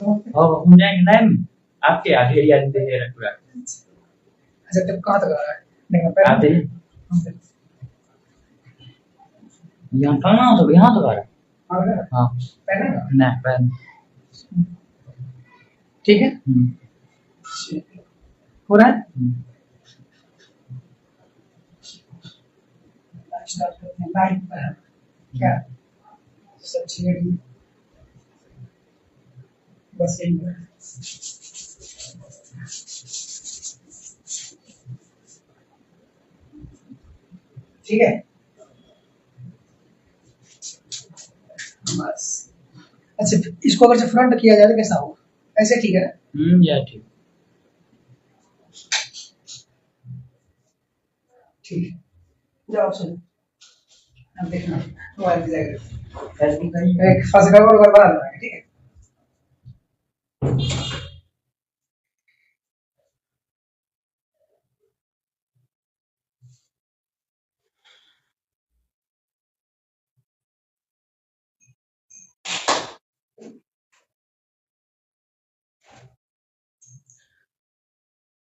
Nem, आपके आधे area में दे रहा पूरा। अच्छा तब कहाँ तक आ रहा है? देखना पैर आधे यहाँ कहाँ तो यहाँ तो आ रहा है। हाँ पैर ना नहीं पैर ठीक है हो रहा है। स्टार्ट करते हैं लाइट पर क्या सब चीजें बस यही है। ठीक है बस अच्छा इसको अगर फ्रंट किया जाए तो कैसा होगा? ऐसे ठीक है या ठीक ठीक जाओ चलो अब देखना मोबाइल जाएगा एक फंस गया और बना रहा है। ठीक है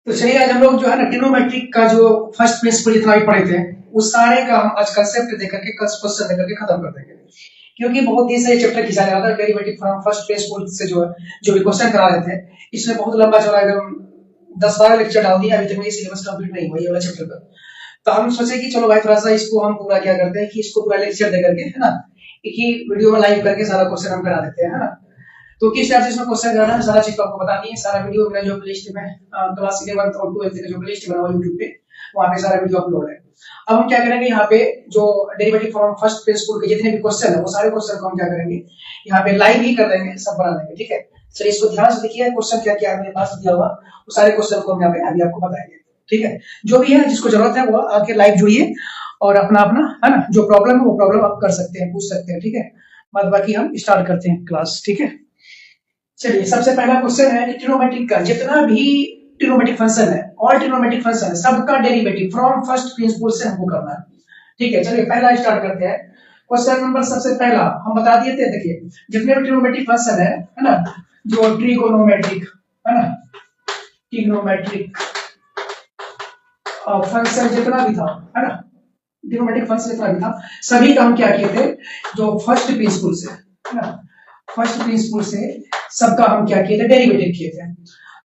तो चलिए आज हम लोग जो है ना ट्रिग्नोमेट्रिक का जो फर्स्ट प्रिंसिपल जितना भी पढ़े थे उस सारे का हम आज कंसेप्ट देकर के क्वेश्चन देकर के खत्म कर देंगे क्योंकि बहुत दिन से ये चैप्टर खींचा जा रहा था डेरिवेटिव फ्रॉम फर्स्ट प्रिंसिपल से जो भी क्वेश्चन करा रहे थे इसमें बहुत लंबा चौड़ा एकदम 10-12 लेक्चर डाल दिया। अभी तक मेरी सिलेबस कंप्लीट नहीं हुआ ये वाला चैप्टर का। तो हम सोचे कि चलो भाई थोड़ा सा इसको हम पूरा क्या करते हैं कि इसको पूरा लेक्चर दे करके है ना एक ही वीडियो में लाइव करके सारा क्वेश्चन हम करा देते हैं है ना। तो किस टाइप से इसमें क्वेश्चन कराना है सारा चीज को आपको बता दिए। सारा वीडियो मेरा जो प्लेलिस्ट में क्लास 11 और 12 का जो प्लेलिस्ट बना हुआ YouTube पे वहां पे सारा वीडियो अपलोड है। अब हम क्या करेंगे यहाँ पे जो डेरिवेटिव फ्रॉम फर्स्ट प्रिंसिपल के जितने भी क्वेश्चन है वो सारे क्वेश्चन को हम क्या करेंगे यहाँ पे लाइव ही कर देंगे सब बना देंगे। ठीक है चलिए इसको ध्यान से देखिए क्वेश्चन क्या क्या मेरे पास दिया हुआ वो सारे क्वेश्चन को हम यहाँ पे अभी आपको बताएंगे। ठीक है जो भी है जिसको जरूरत है वो आके लाइव जुड़िए और अपना अपना है ना जो प्रॉब्लम है वो प्रॉब्लम आप कर सकते हैं पूछ सकते हैं। ठीक है बाद बाकी हम स्टार्ट करते हैं क्लास। ठीक है चलिए सबसे पहला क्वेश्चन है ट्रिग्नोमेट्रिक का जितना भी ट्रिग्नोमेट्रिक फंक्शन है ऑल ट्रिग्नोमेट्रिक फंक्शन है सबका डेरिवेटिव फ्रॉम फर्स्ट प्रिंसिपल से हमको करना है। ठीक है चलिए पहला स्टार्ट करते हैं। क्वेश्चन नंबर सबसे पहला हम बता दिए थे देखिए जितने भी ट्रिग्नोमेट्रिक फंक्शन है ना जो ट्रिगोनोमेट्रिक है ना ट्रिग्नोमेट्रिक फंक्शन जितना भी था है ना ट्रिग्नोमेट्रिक फंक्शन जितना भी था सभी का हम क्या किए थे जो फर्स्ट प्रिंसिपल से है ना फर्स्ट प्रिंसिपल से सबका हम क्या किए थे डेरिवेटिव किए थे।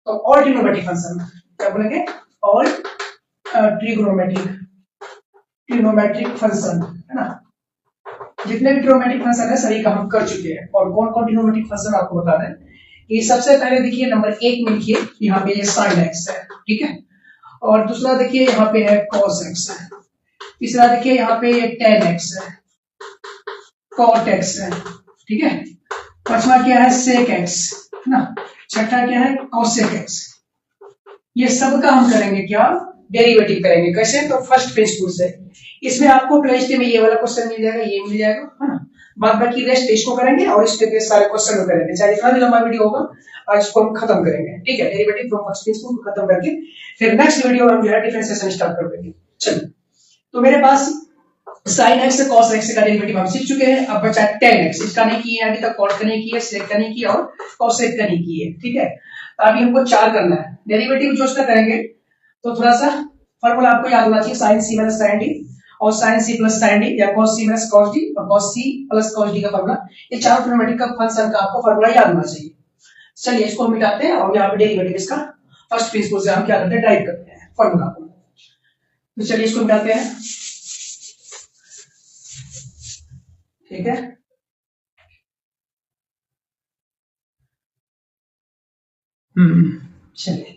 तो ऑल ट्रिग्नोमेट्रिक फंक्शन क्या बोलेंगे ऑल ट्रिग्नोमेट्रिक फंक्शन है ना जितने भी ट्रिग्नोमेट्रिक फंक्शन है सभी का हम कर चुके हैं। और कौन कौन ट्रिग्नोमेट्रिक फंक्शन आपको बता दें कि सबसे पहले देखिए नंबर 1 में लिखिए यहाँ पे ये sin x है। ठीक है और दूसरा देखिए यहाँ पे है cos x है। तीसरा देखिए यहाँ पे ये tan x है cot x है। ठीक है पांचवा क्या है sec x है ना छठा क्या है cosec x। ये सब का हम करेंगे क्या डेरिवेटिव करेंगे कैसे तो फर्स्ट प्रिंसिपल से। इसमें आपको प्लेलिस्ट में ये वाला क्वेश्चन मिल जाएगा ये मिल जाएगा है ना बाद बाकी रेस्ट इसको करेंगे और इसके सारे क्वेश्चन को करेंगे चाहे जितना भी लंबा वीडियो होगा आज इसको हम खत्म करेंगे। ठीक है डेरिवेटिव फ्रॉम फर्स्ट प्रिंसिपल को खत्म करके फिर नेक्स्ट वीडियो में हम जो है डिफरेंशिएशन स्टार्ट कर देंगे। चलिए तो मेरे पास sin x से cos x का डेरिवेटिव हम सीख चुके हैं। अब बचा tan x इसका नहीं किया अभी तक cot का नहीं किया sec का नहीं किया और cosec का नहीं किया। ठीक है तो अभी हमको 4 करना है डेरिवेटिव जो इसका करेंगे तो थोड़ा सा फॉर्मूला आपको याद होना चाहिए sin c - sin d और sin c + sin d या cos c - cos d और cos c + cos d का फॉर्मूला ये चारों ट्रिग्नोमेट्रिक का फंक्शन का आपको फॉर्मूला याद होना चाहिए। चलिए इसको हम मिटाते हैं और यहाँ पे डेरिवेटिव इसका फर्स्ट प्रिंसिपल से हम क्या करते हैं डाइव करते हैं फॉर्मूला को। तो चलिए इसको मिटाते हैं। ठीक है चलिए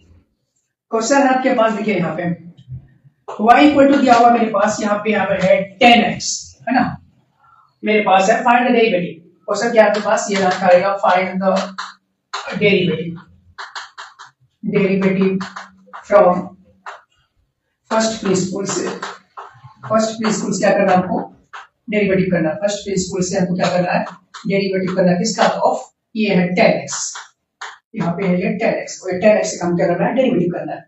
क्वेश्चन है आपके पास देखिए यहाँ पे y = दिया हुआ मेरे पास यहाँ पे है tan x है ना मेरे पास है फाइंड द डेरिवेटिव। क्वेश्चन क्या आपके पास ये रखा रहेगा find the derivative from first principle से। फर्स्ट प्रिंसिपल से क्या करना है हमको डेरिवेटिव करना है। फर्स्ट प्रिंसिपल से हमको क्या करना है डेरिवेटिव करना है किसका ऑफ ये है tan x यहाँ पे है ये tan x और tan x से हम क्या करना है डेरिवेटिव करना है।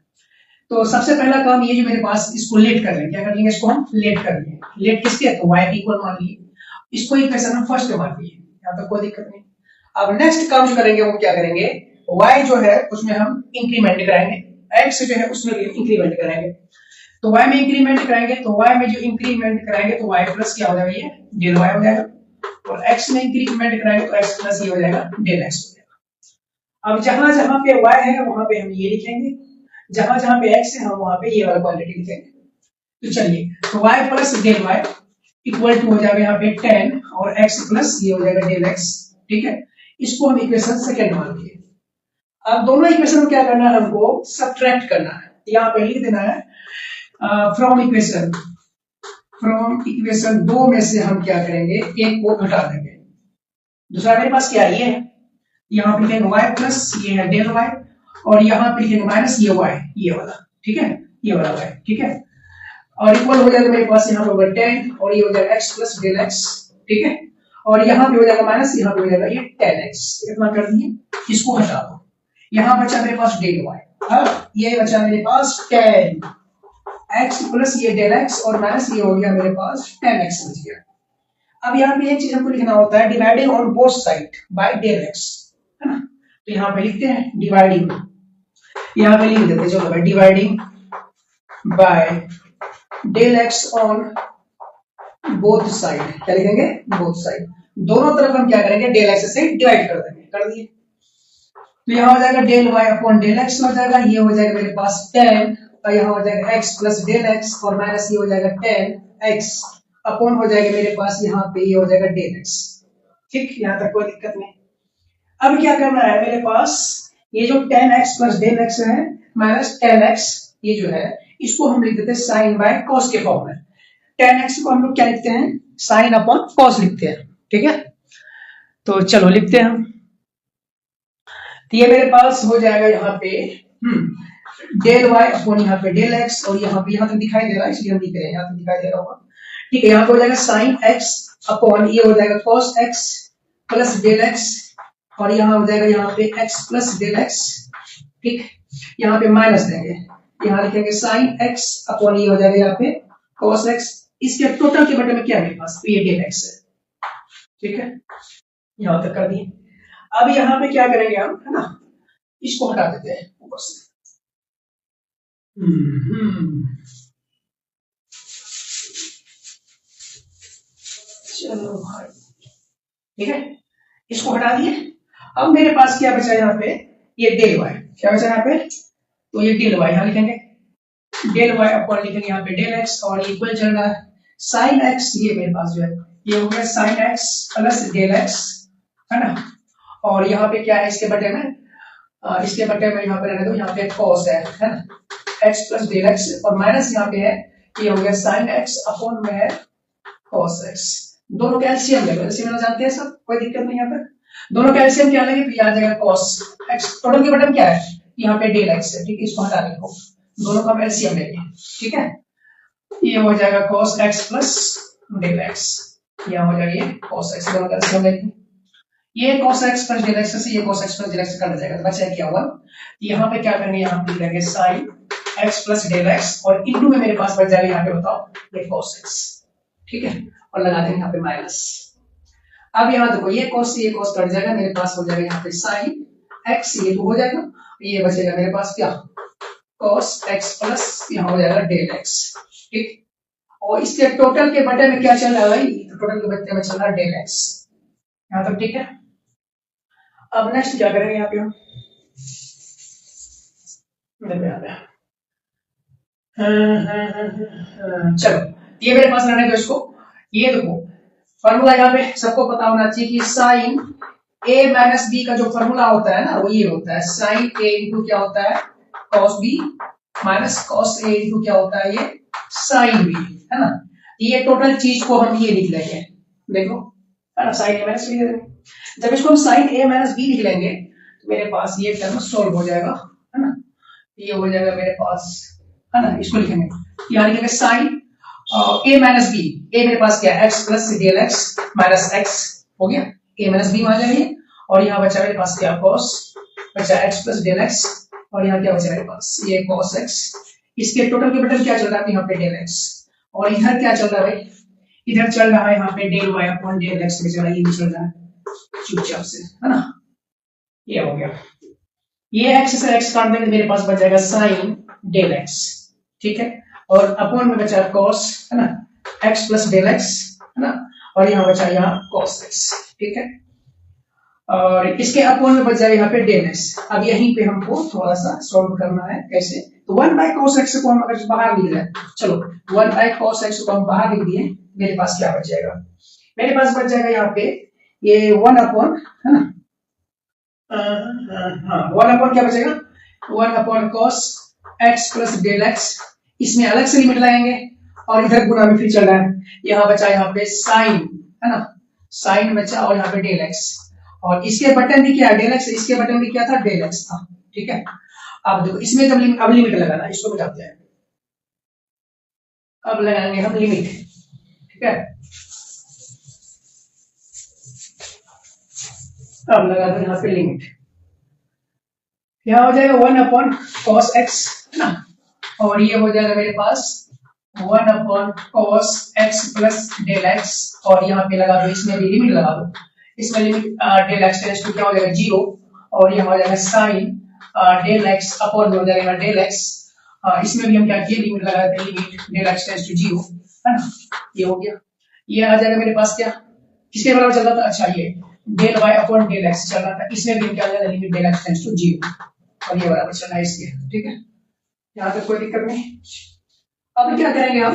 तो सबसे पहला काम ये जो मेरे पास इसको लेट कर लेंगे क्या कर लेंगे इसको हम लेट कर लेंगे। लेट किसके तो y इक्वल मान लिए इसको इक्वेशन में फर्स्ट मान लिए यहाँ तक कोई दिक्कत नहीं। अब नेक्स्ट काम जो करेंगे वो क्या करेंगे, y जो है उसमें हम इंक्रीमेंट कराएंगे, x जो है उसमें भी इंक्रीमेंट कराएंगे। तो y में इंक्रीमेंट कराएंगे तो y में जो इंक्रीमेंट कराएंगे तो y प्लस क्या हो जाएगा, ये डेल y हो जाएगा, और x में इंक्रीमेंट कराएंगे तो x प्लस ये हो जाएगा डेल x हो जाएगा। अब जहां जहां पे y है वहां पे हम ये लिखेंगे, जहां जहां पे x है हम वहां पे ये वाला क्वांटिटी लिखेंगे। तो चलिए, तो y plus del y equal to हो जाएगा यहाँ पे 10 और x प्लस ये हो जाएगा डेल x, ठीक है। इसको हम इक्वेशन सेकंड मान लिए। अब दोनों इक्वेशन को क्या करना है, हमको सब्ट्रैक्ट करना है। यहाँ पे लिख देना है फ्रॉम इक्वेशन 2 में से हम क्या करेंगे, एक को घटा देंगे। दूसरा मेरे पास क्या है, ये है, यहाँ पे लिखेंगे y प्लस ये है डेल y, और यहाँ पे लिखेंगे माइनस ये y, ये वाला, ठीक है, ये वाला y, ठीक है, और इक्वल हो जाएगा मेरे पास यहाँ पे होगा 10 और ये हो जाएगा x प्लस डेल x, ठीक है, और यहाँ पे हो जाएगा माइनस, यहाँ पे हो जाएगा ये 10x, इतना कर दिए, इसको हटा दो। यहाँ बचा मेरे पास डेल y, अब ये बचा मेरे पास 10 x प्लस ये डेल x और माइनस ये हो गया मेरे पास 10x बच गया। अब यहाँ पे एक चीज हमको लिखना होता है, dividing on both side by del x, है ना। तो यहाँ पे लिखते हैं डिवाइडिंग, यहाँ पे लिख देते हैं, चलो भाई dividing by del x on both side, क्या लिखेंगे, बोथ साइड, दोनों तरफ हम क्या करेंगे, डेल x से डिवाइड कर देंगे, कर दिए। तो यहाँ हो जाएगा del y upon del x हो जाएगा, ये हो जाएगा मेरे पास 10 और यहाँ हो जाएगा x प्लस डेल x और माइनस ये हो जाएगा 10x अपॉन हो जाएगा मेरे पास यहाँ पे ये हो जाएगा डेल x, ठीक, यहाँ तक कोई दिक्कत नहीं। अब क्या करना है मेरे पास, ये जो 10x प्लस डेल x है माइनस 10x, ये जो है इसको हम लिख देते हैं साइन बाय कॉस के फॉर्म में। 10x को हम लोग क्या लिखते हैं, साइन अपॉन कॉस लिखते हैं, ठीक है। तो चलो लिखते हैं हम, तो ये मेरे पास हो जाएगा यहाँ पे डेल y अपॉन यहाँ पे डेल x, और यहाँ पे यहाँ तक दिखाई दे रहा है इसलिए हम लिख रहे हैं, यहाँ तक दिखाई दे रहा होगा, ठीक है। यहाँ पे हो जाएगा साइन x अपॉन ये हो जाएगा cos x plus del x, और यहाँ हो जाएगा यहाँ पे x प्लस डेल x, ठीक, यहाँ पे माइनस देंगे, यहाँ लिखेंगे साइन x अपॉन ये हो जाएगा यहाँ पे cos x, इसके टोटल के बटे में क्या है मेरे पास, तो ये डेल x है, ठीक है, यहाँ तक कर दिए। अब यहाँ पे क्या करेंगे हम, है ना, इसको हटा देते हैं ऊपर से, चलो भाई, ठीक है, इसको हटा दिए। अब मेरे पास क्या बचा यहाँ पे, ये डेल y, क्या बचा यहाँ पे, तो ये डेल y यहाँ लिखेंगे, डेल y अपॉन लिखेंगे यहाँ पे डेल x, और इक्वल चल रहा है साइन x, ये मेरे पास जो है ये हो गया sine x plus del x, है ना, और यहाँ पे क्या है इसके बटे में, इसके बटे में यहाँ पे रहने दो, यहाँ पे cos है ना, x प्लस डेल x, और माइनस यहाँ पे है ये हो गया साइन x अपॉन में है cos x, दोनों का एलसीएम ले लो, एलसीएम जानते हैं सब, कोई दिक्कत नहीं। यहाँ पे दोनों का एलसीएम क्या लेंगे, तो ये आ जाएगा cos x, टोटल के बटे में क्या है, यहाँ पे डेल x है, ठीक है, इसको हटा देंगे, दोनों का एलसीएम लेंगे, ठीक है, ये हो जाएगा cos x plus del x, यहाँ हो जाएगा ये cos x, दोनों का एलसीएम लेंगे, ये cos x plus del x से ये cos x plus del x कर जाएगा, तो बचा क्या हुआ, यहाँ पे क्या करेंगे, यहाँ पे लिखेंगे sin x plus del x, और इनटू में मेरे पास बच जाएगा यहाँ पे बताओ ये cos x, ठीक है, और लगा देंगे यहाँ पे माइनस। अब यहाँ देखो ये cos से ये cos कट जाएगा, मेरे पास हो जाएगा यहाँ पे sin x, ये तो हो जाएगा, ये बचेगा मेरे पास क्या, cos x प्लस यहाँ हो जाएगा डेल x, ठीक, और इसके टोटल के बटे में क्या चल रहा है भाई, टोटल के बटे में चल रहा है डेल x, यहाँ तक ठीक है। अब नेक्स्ट क्या करेंगे यहाँ पे हम, चलो ये मेरे पास रहने दो इसको, ये देखो फॉर्मूला यहाँ पे सबको पता होना चाहिए कि साइन a माइनस बी का जो फॉर्मूला होता है ना, वो ये होता है साइन a इंटू क्या होता है cos b minus cos a into क्या होता है ये साइन b, है ना। ये टोटल चीज को हम ये लिख लेंगे, देखो है ना, साइन a माइनस b लिख देंगे। जब इसको हम साइन a माइनस b लिख लेंगे तो मेरे पास ये टर्म सॉल्व हो जाएगा, है ना, ये हो जाएगा मेरे पास, है ना, इसको लिखेंगे, यहाँ लिखेंगे sine a minus b, a मेरे पास क्या है x plus del x minus x हो गया, a माइनस बी मान जाएंगे, और यहाँ बचा मेरे पास क्या cos, बचा x प्लस डेल x, और यहाँ क्या बचा मेरे पास ये cos x, इसके टोटल के बटन क्या चल रहा है यहाँ पे डेल x, और इधर क्या चल रहा है भाई, इधर चल रहा है यहाँ पे del y upon del x में चल रहा है, ये भी चल रहा है, चुपचाप से, है ना। ये हो गया, ये x से x काट देंगे, मेरे पास बच जाएगा साइन डेल x, ठीक है। और अपॉन में बचा cos, है ना, x प्लस डेल x, है ना, और यहाँ बचा यहाँ cos x, ठीक है। और इसके अपॉन में बच जाएगा यहाँ पे डेल x। अब यहीं पे हमको थोड़ा सा सॉल्व करना है, कैसे, तो 1 बाय cos x को हम अगर बाहर लिख लें, चलो 1 बाय cos x को हम बाहर लिख दिए, मेरे पास क्या बच जाएगा, मेरे पास बच जाएगा यहाँ पे ये 1 अपॉन, है ना, हाँ 1 अपॉन क्या बचेगा, 1 upon cos x plus del x, इसमें अलग से लिमिट लगाएंगे और इधर गुना में फिर चल रहा है, यहाँ बचा यहाँ पे साइन, है ना, साइन बचा और यहाँ पे डेल x, और इसके बटन भी क्या है डेल x, इसके बटन भी क्या था डेल x था, ठीक है। अब देखो इसमें जब अब लिमिट लगाना, इसको बताते हैं, अब लगाएंगे हम लिमिट, ठीक है। अब लगा दो यहाँ पे लिमिट, यहाँ हो जाएगा 1 अपॉन cos x, है ना, और ये हो जाएगा मेरे पास 1 upon cos x plus del x, और यहाँ पे लगा दो, इसमें भी लिमिट लगा दो, इसमें limit del x tends to क्या हो जाएगा 0, और यहाँ हो जाएगा साइन डेल x अपॉन में हो जाएगा डेल x, इसमें भी हम क्या किए लिमिट लगा देते हैं, limit del x tends to 0, है ना, ये हो गया। ये आ जाएगा मेरे पास क्या, किसके बराबर चल रहा था, अच्छा ये del y upon del x चल रहा था, इसमें भी क्या आ जाएगा limit del x tends to 0, और ये बराबर चल रहा है इसके, ठीक है, यहाँ तक कोई दिक्कत नहीं। अब क्या करेंगे हम,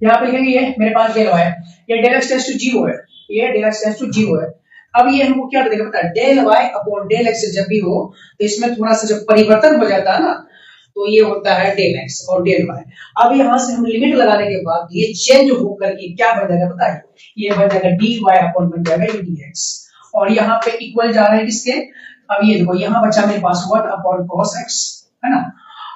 यहाँ पे लिखेंगे ये मेरे पास डेल y, ये डेल x टेंड्स टू 0 है, ये डेल x टेंड्स टू 0 है। अब ये हमको क्या देगा पता है, del y upon del x जब भी हो तो इसमें थोड़ा सा जब परिवर्तन हो जाता है ना, तो ये होता है डेल x और डेल y। अब यहाँ से हम लिमिट लगाने के बाद ये चेंज होकर के क्या बन जाएगा पता है, ये बन जाएगा dy अपॉन बन जाएगा ये dx, और यहाँ पे इक्वल जा रहा है किसके, अब ये देखो यहाँ बचा मेरे पास 1 अपॉन cos x, है ना,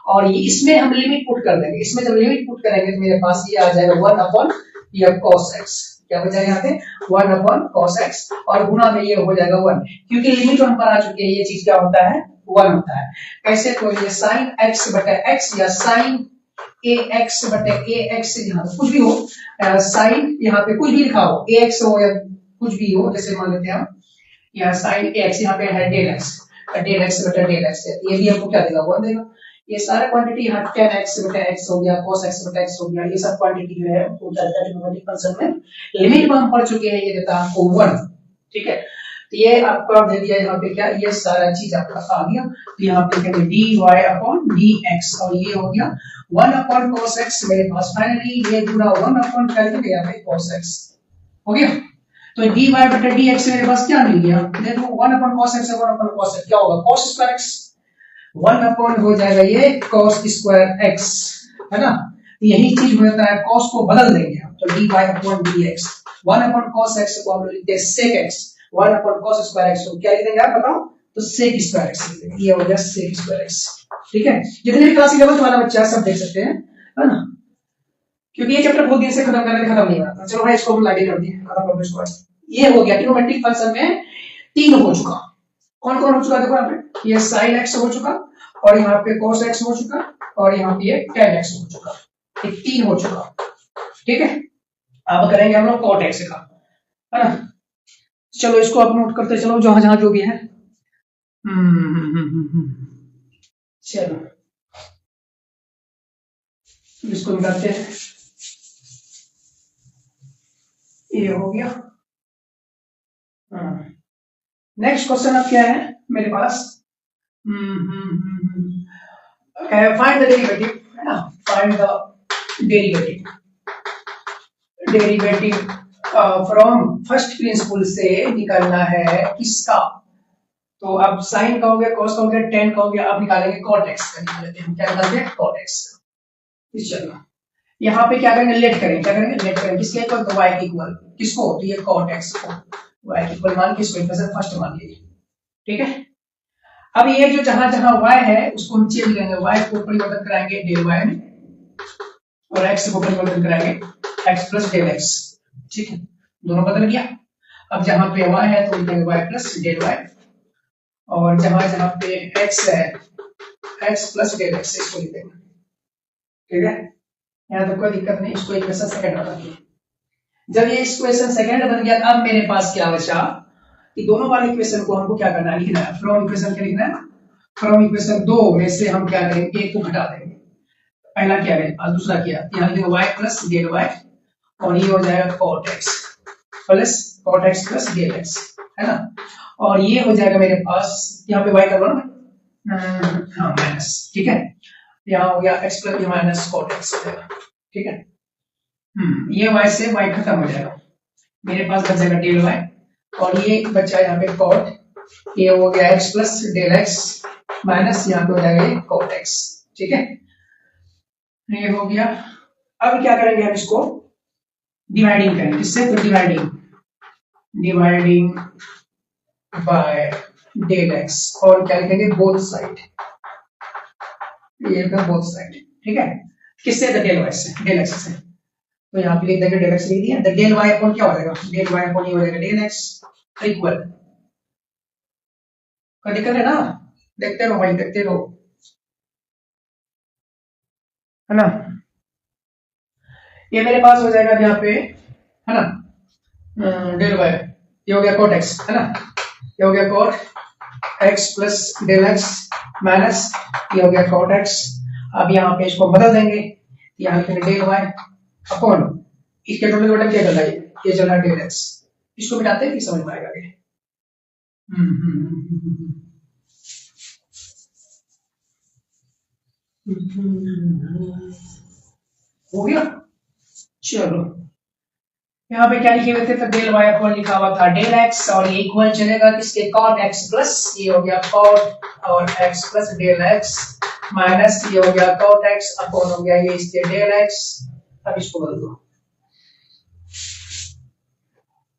और ये इसमें हम लिमिट पुट कर देंगे, इसमें जब लिमिट पुट करेंगे तो मेरे पास ये आ जाएगा 1 अपॉन ये cos x, क्या हो जाएगा यहाँ पे 1 अपॉन cos x, और गुना में ये हो जाएगा 1, क्योंकि लिमिट हम पर आ चुके हैं, ये चीज क्या होता है 1 होता है। कैसे, तो ये sin x बटे x या sin ax बटे ax, यहाँ कुछ भी हो, sin यहाँ पे कुछ भी लिखा हो, ax हो या कुछ भी हो, जैसे मान लेते हैं हम यहाँ sin ax, यहाँ पे है डेल x बटे डेल x, ये भी हमको क्या देगा 1 देगा। ये सारा क्वांटिटी यहाँ tan x बटे x हो गया, cos x बटे x हो गया, ये सब क्वांटिटी जो है वो ट्रिग्नोमेट्रिक फंक्शन में लिमिट में हम पढ़ चुके हैं, ये देता है आपको 1, ठीक है। तो ये आपका दे दिया यहाँ पे क्या, ये सारा चीज आपका आ गया, तो यहाँ पे कहेंगे dy अपॉन dx, और ये हो गया 1 अपॉन cos x, मेरे पास फाइनली ये पूरा 1 अपॉन कर दिया यहाँ पे cos x हो गया। तो dy बटे dx मेरे पास क्या मिल गया, देखो 1 अपॉन cos x है, 1 अपॉन cos x क्या होगा cos स्क्वायर x, 1 अपॉन हो जाएगा ये cos स्क्वायर x, है ना, यही चीज होता है, cos को बदल देंगे हम, तो dy upon dx, 1 upon cos x को हम लिखते हैं sec x, 1 upon cos square x को क्या लिख देंगे आप बताओ, तो sec स्क्वायर x लिख देंगे, ये हो गया sec स्क्वायर x, ठीक है। जितने भी क्लास 11 वाला बच्चा सब देख सकते हैं, है ना, क्योंकि ये चैप्टर बहुत दिन से खत्म करने खत्म नहीं होता। चलो भाई इसको हम लाइट कर दिए, खत्म कर दो इसको। ये हो गया ट्रिग्नोमेट्रिक फंक्शन में 3 हो चुका, कौन कौन हो चुका देखो यहाँ पे, ये sin x हो चुका, और यहाँ पे cos x हो चुका, और यहाँ पे ये tan x हो चुका, ये 3 हो चुका, ठीक है। अब करेंगे हम लोग cot x का, है ना, चलो इसको आप नोट करते चलो जहां जहां जो भी है। चलो इसको मिलाते हैं, ये हो गया। नेक्स्ट क्वेश्चन अब क्या है मेरे पास, फाइंड द डेरिवेटिव, है ना, find the derivative from first principle से निकालना है किसका, तो अब साइन का हो गया, cos का हो गया, tan का हो गया, अब निकालेंगे cot x का, निकाल लेते हैं, क्या निकालते हैं cot x का। चलो यहाँ पे क्या करेंगे, लेट करेंगे, क्या करेंगे लेट करेंगे, किसके इक्वल, तो y के इक्वल, किसको, तो ये cot x को y के इक्वल मान के इसको इक्वेशन फर्स्ट मान लीजिए, ठीक है। अब ये जो जहां जहां y है उसको हम चेंज करेंगे, y को परिवर्तन कराएंगे डेल y में, और x को परिवर्तन कराएंगे x प्लस डेल x, ठीक है, दोनों बदल गया। अब जहां पे y है तो लिखेंगे y प्लस डेल y, और जहां जहां पे x है x प्लस डेल x इसको लिखेंगे, ठीक है, यहाँ तो कोई दिक्कत नहीं, इसको इक्वेशन सेकंड बना दिए। जब ये इक्वेशन सेकंड बन गया अब मेरे पास क्या बचा कि दोनों वाले इक्वेशन को हमको क्या करना है, लिखना है। फ्रॉम इक्वेशन क्या लिखना है, फ्रॉम इक्वेशन 2 में से हम क्या करेंगे, एक को घटा देंगे। पहला क्या है और दूसरा क्या, यहाँ लिखेंगे y प्लस डेल y और ये हो जाएगा cot x plus cot x plus del x, है ना। और ये हो जाएगा मेरे पास, यहाँ पे y का वन हाँ माइनस, ठीक है। यहाँ हो गया x प्लस ये माइनस cot x हो जाएगा, ठीक है। ये y से y खत्म हो जाएगा, मेरे पास बच जाएगा डेल y और ये बचा यहाँ पे cot, ये हो गया x plus del x minus यहाँ पे हो जाएगा ये cot x, ठीक है। ये हो गया। अब क्या करेंगे हम इसको डिवाइडिंग करेंगे, किससे, तो डिवाइडिंग बाय डेल x और क्या लिखेंगे बोथ साइड, ये बोथ साइड, ठीक है। किससे, तो डेल y से, डेल x से। तो यहाँ पे लिख देंगे डेल x लिख दिया, तो डेल y अपॉन क्या हो जाएगा, डेल y अपॉन ये हो जाएगा डेल x इक्वल, कोई दिक्कत है ना, देखते रहो भाई देखते रहो, है ना। ये मेरे पास हो जाएगा यहाँ पे, है ना, डेल y, ये हो गया cot x, है ना, ये हो गया cot x plus del x minus ये हो गया cot x। अब यहाँ पे इसको बदल देंगे, यहाँ लिखेंगे डेल y अपॉन इसके टोटल बटन क्या चल रहा है, ये चल रहा है डेल x, इसको मिटाते हैं समझ में आएगा आगे। हो गया, चलो यहाँ पे क्या लिखे हुए थे, तो डेल y अपॉन लिखा हुआ था डेल x और ये इक्वल चलेगा किसके, cot x प्लस ये हो गया cot और x plus del x minus ये हो गया cot x अपॉन हो गया ये इसके डेल x। अब इसको बदल दो,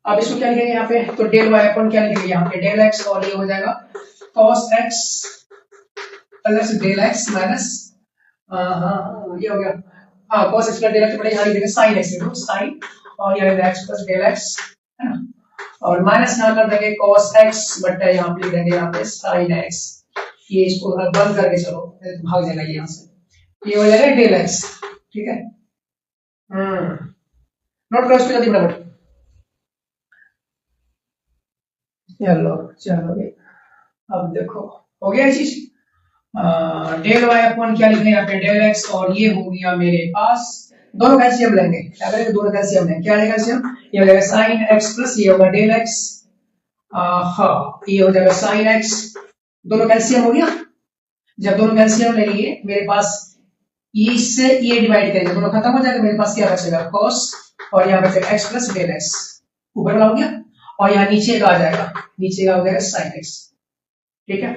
अब इसको क्या लिखेंगे यहाँ पे, तो डेल y अपॉन क्या लिखेंगे यहाँ पे डेल x और ये हो जाएगा cos x plus del x minus ये हो गया cos x plus del x बड़े यहाँ लिखेंगे sin x sin और ये x प्लस डेल x, है ना, और माइनस यहाँ कर देंगे cos x बटा यहाँ पे लिख देंगे यहाँ पे sin x। ये इसको बंद करके चलो भाग जाएगा ये यहाँ से, ये हो जाएगा डेल x, ठीक है। नोट करो इसको जल्दी फटाफट, चलो चलो अब देखो हो गया चीज। डेल y अपॉन क्या लिखेंगे यहाँ पे डेल x और ये हो गया मेरे पास, दोनों कैल्शियम लेंगे, क्या करेंगे दोनों कैल्शियम लेंगे, क्या लेंगे कैल्शियम, ये हो जाएगा sin x प्लस ये होगा डेल x, हाँ ये हो जाएगा sin x, दोनों कैल्शियम हो गया। जब दोनों कैल्शियम ले लिए मेरे पास इससे ये डिवाइड करेंगे, दोनों खत्म हो जाएगा, मेरे पास क्या बचेगा cos और यहाँ बचेगा x प्लस डेल x, ऊपर वाला हो गया और यहाँ नीचे का आ जाएगा, नीचे का हो जाएगा sin x, ठीक है।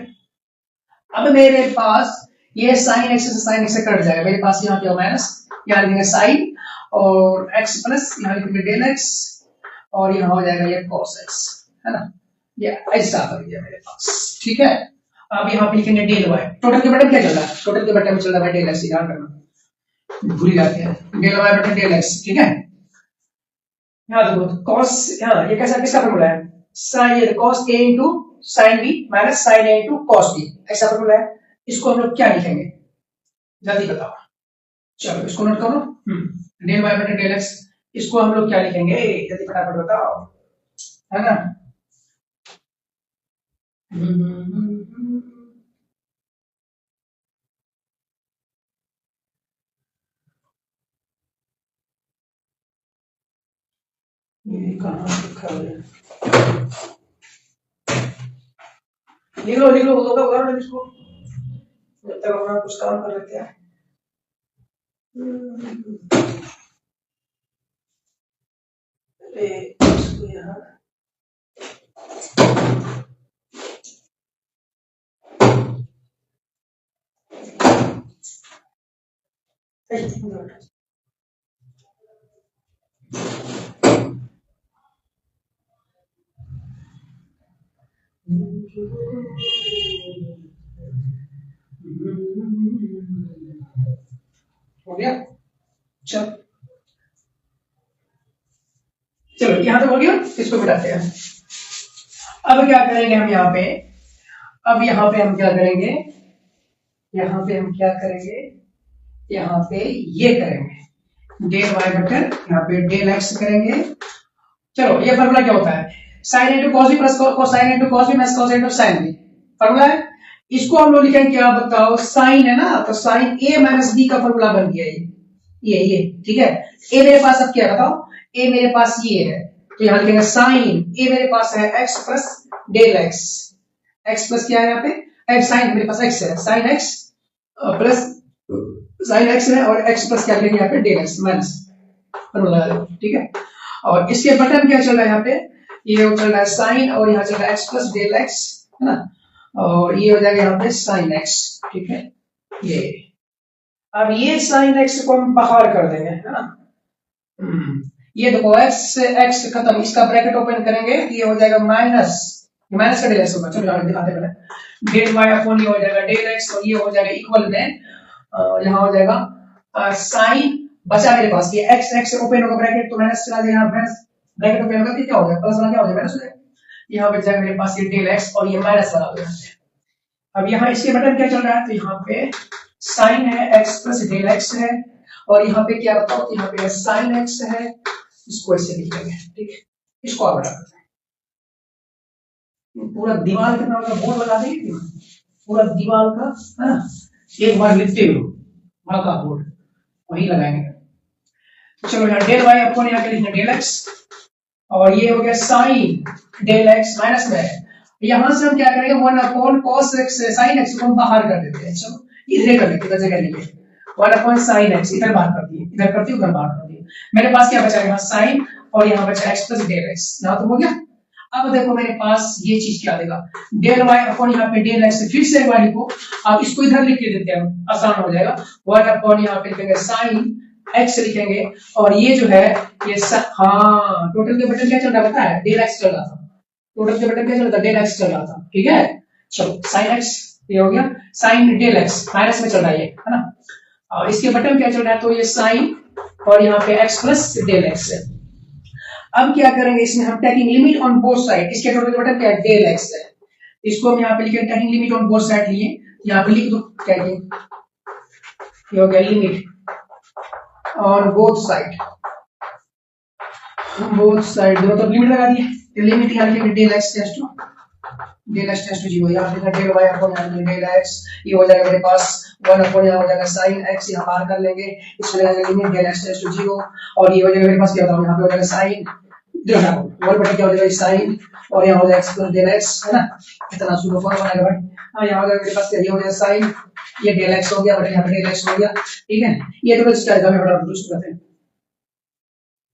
अब मेरे पास ये sin x से sin x से कट जाएगा, मेरे पास यहाँ क्या माइनस, यहाँ लिखेंगे sin और x प्लस यहाँ लिखेंगे डेल x और यहाँ हो जाएगा ये cos x, है ना, ये ऐसा कर दिया मेरे पास, ठीक है। अब यहाँ पे लिखेंगे डेल y, टोटल के बटन क्या चल रहा है, टोटल के बटन में चल रहा है डेल x, याद करना भूल जाते हैं, डेल y बटन डेल x, ठीक है। यहाँ देखो cos, हाँ ये कैसा किसका फॉर्मूला है, sin ये cos a into sin b minus sin a into cos b, ऐसा फॉर्मूला है। इसको हम लोग क्या लिखेंगे जल्दी बताओ, चलो इसको नोट करो, डेल y बटा डेल x, इसको हम लोग क्या लिखेंगे जल्दी फटाफट बताओ, है ना। ये कहाँ लिखा है, लिख लो होगा करो इसको, जब तक अपना कुछ काम कर लेते हैं। अरे इसको यहाँ हो गया, चलो यहाँ तक हो गया, इसको मिटाते हैं। अब क्या करेंगे हम यहाँ पे, अब यहाँ पे हम क्या करेंगे, यहाँ पे हम क्या करेंगे, यहाँ पे ये करेंगे, डेल वाई बटे यहाँ पे डेल एक्स करेंगे। चलो ये फॉर्मूला क्या होता है, sine into cos b plus cosine into cos b minus cos into sine b formula है। इसको हम लोग लिखेंगे क्या बताओ, साइन है ना, तो साइन ए माइनस बी का फॉर्मूला बन गया ये ठीक है। ए मेरे पास अब क्या बताओ, ए मेरे पास ये है, तो यहाँ लिखेंगे साइन ए मेरे पास है x plus del x, x plus क्या है यहाँ पे साइन मेरे पास एक्स है, sine x plus sine x है और एक्स प्लस क्या लिखेंगे यहाँ पे डेल एक्स माइनस फॉर्मूला लगा देंगे, ठीक है। और इसके बटन क्या चल रहा है यहाँ पे, ये चल रहा है साइन और यहाँ चल रहा है एक्स प्लस डेल एक्स है ना, और ये हो जाएगा यहाँ पे साइन एक्स, ठीक है। ये अब ये साइन एक्स को हम बाहर कर देंगे है ना, ये देखो एक्स से एक्स खत्म, इसका ब्रैकेट ओपन करेंगे, ये हो जाएगा माइनस का डेल एक्स होगा। चलो यहाँ दिखाते पहले, डेल वाई अपॉन ये हो जाएगा डेल एक्स और ये हो जाएगा इक्वल में यहाँ हो जाएगा साइन बचा मेरे पास ये एक्स एक्स ओपन होगा ब्रैकेट, तो माइनस चला जाएगा, माइनस ब्रैकेट ओपन होगा, क्या हो जाएगा प्लस वाला क्या हो जाएगा माइनस हो जाएगा, यहाँ पे जाएगा मेरे पास ये डेल एक्स और ये माइनस वाला हो जाएगा। अब यहाँ इसके बटन क्या चल रहा है, तो यहाँ पे साइन है एक्स प्लस डेल एक्स है और यहाँ पे क्या बताओ, तो यहाँ पे साइन एक्स है, इसको ऐसे लिख लेंगे, ठीक है। इसको आप बता देते हैं, पूरा दीवार कितना होगा बोर्ड लगा देंगे, पूरा दीवार का है ना, एक बार लिखते हो वहां का बोर्ड वही लगाएंगे। तो चलो यहाँ डेल वाई अपॉन यहाँ पे लिखना डेल एक्स और ये हो गया साइन डेल एक्स माइनस में, यहां से हम क्या करेंगे one upon cos x sine x को हम बाहर कर देते हैं। चलो इधर कर लेते हैं, जगह लेंगे वन अपॉन साइन एक्स, इधर बाहर कर दिए, इधर करती हूँ उधर बाहर कर दिए, मेरे पास क्या बचा यहाँ साइन और यहाँ बचा एक्स प्लस डेल एक्स, यहाँ तो हो गया। अब देखो मेरे पास ये चीज क्या देगा, डेल वाई अपॉन यहाँ पे डेल एक्स, फिर से वाई को अब इसको इधर लिख के देते हैं, आसान हो जाएगा, वन अपॉन यहाँ पे लिखेंगे साइन एक्स लिखेंगे और ये जो है ये हाँ टोटल के बटन क्या चल रहा पता है, डेल एक्स चल रहा था, टोटल के बटन क्या चल रहा था, डेल एक्स चल रहा था, ठीक है। चलो साइन एक्स ये हो गया, साइन डेल एक्स माइनस में चल रहा है ये है ना, और इसके बटन क्या चल रहा है, तो ये साइन और यहाँ पे एक्स प्लस डेल एक्स है। अब क्या करेंगे इसमें हम taking limit on both side, इसके टोटल के बटन क्या है डेल एक्स है, इसको हम यहाँ पे लिखेंगे taking limit on both side लिए, यहाँ पे लिख दो टेकिंग, ये हो गया लिमिट ऑन बोथ साइड दोनों तरफ लिमिट लगा दिए, तो लिमिट यहाँ लिखेंगे डेल एक्स टेंस टू 0, यहाँ पे del Y upon del x, ये हो जाएगा मेरे पास वन अपॉन यहाँ हो जाएगा साइन एक्स, यहाँ बाहर कर लेंगे, इसमें लगाएंगे limit del x tends to 0 और ये हो जाएगा मेरे पास क्या होगा, यहाँ पे हो जाएगा साइन वन बटे क्या हो जाएगा साइन और यहाँ हो जाएगा एक्स प्लस डेल एक्स है ना, इतना सुनो कौन बनाएगा भाई, हाँ यहाँ हो जाएगा मेरे पास ये हो जाएगा साइन, ये डेल एक्स हो गया बटे यहाँ पे डेल एक्स हो गया, ठीक है। ये टोटल क्या आएगा मैं फटाफट दूसरा करते हैं,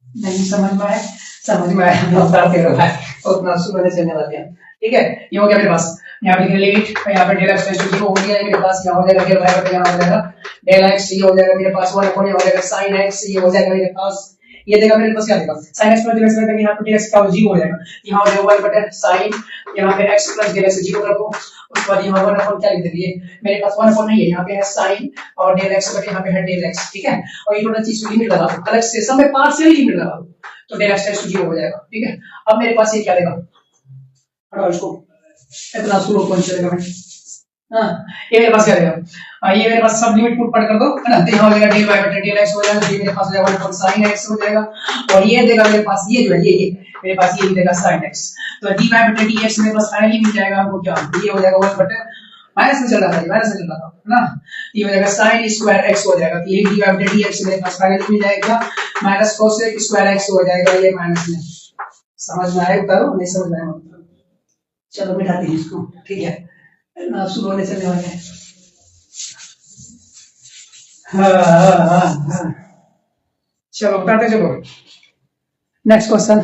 नहीं समझ में आया, समझ में आया बताते रहो भाई, उतना सुनने चलने वाले हैं, ठीक है। ये हो गया मेरे पास, यहाँ पे लिमिट यहाँ पे डेल एक्स टेंस टू 0 हो गया मेरे पास, यहाँ हो जाएगा डेल वाई बटे यहाँ हो जाएगा डेल एक्स, ये हो जाएगा मेरे पास वन अपॉन यहाँ हो जाएगा साइन एक्स, ये हो जाएगा मेरे पास, ये देगा मेरे पास क्या देगा sine x plus del x करेंगे, यहाँ पे डेल एक्स का 0 हो जाएगा, यहाँ हो जाएगा 1 बटे साइन यहाँ पे एक्स प्लस डेल एक्स 0 रखो, उसके बाद यहाँ 1 अपॉन क्या लिख देंगे, मेरे पास 1 अपॉन नहीं है, यहाँ पे है साइन और डेल एक्स बटे यहाँ पे है डेल एक्स, ठीक है। और ये टोटल चीज लिमिट लगा दो अलग से, सब में पार्शियल लिमिट लगा दो, तो डेल एक्स टेंस टू 0 हो जाएगा, ठीक है। अब मेरे पास ये क्या देगा, हटाओ इसको, इतना स्लो कौन चलेगा भाई, हाँ ये मेरे पास क्या देगा, ये मेरे पास सब लिमिट पुट पढ़ कर दो है ना, तो यहाँ हो जाएगा डेल वाई बटे डेल एक्स हो जाएगा, ये मेरे पास हो जाएगा 1 अपॉन साइन एक्स हो जाएगा और ये देगा मेरे पास ये जो है ये मेरे पास ये देगा साइन एक्स, तो डी वाई बटे डी एक्स मेरे पास फाइनली मिल जाएगा हमको क्या, ये हो जाएगा 1 बटे माइनस में चल रहा था, माइनस में चल रहा था है ना, ये हो जाएगा साइन स्क्वायर एक्स हो जाएगा, तो ये डी वाई बटे डी एक्स मेरे पास फाइनली मिल जाएगा माइनस कोसेक स्क्वायर एक्स हो जाएगा, ये माइनस में, समझ में आया बताओ, नहीं समझ में आया बताओ, चलो मिटाते हैं इसको, ठीक है ना, शुरू होने चलने वाले हैं, हाँ चलो बताते चलो नेक्स्ट क्वेश्चन।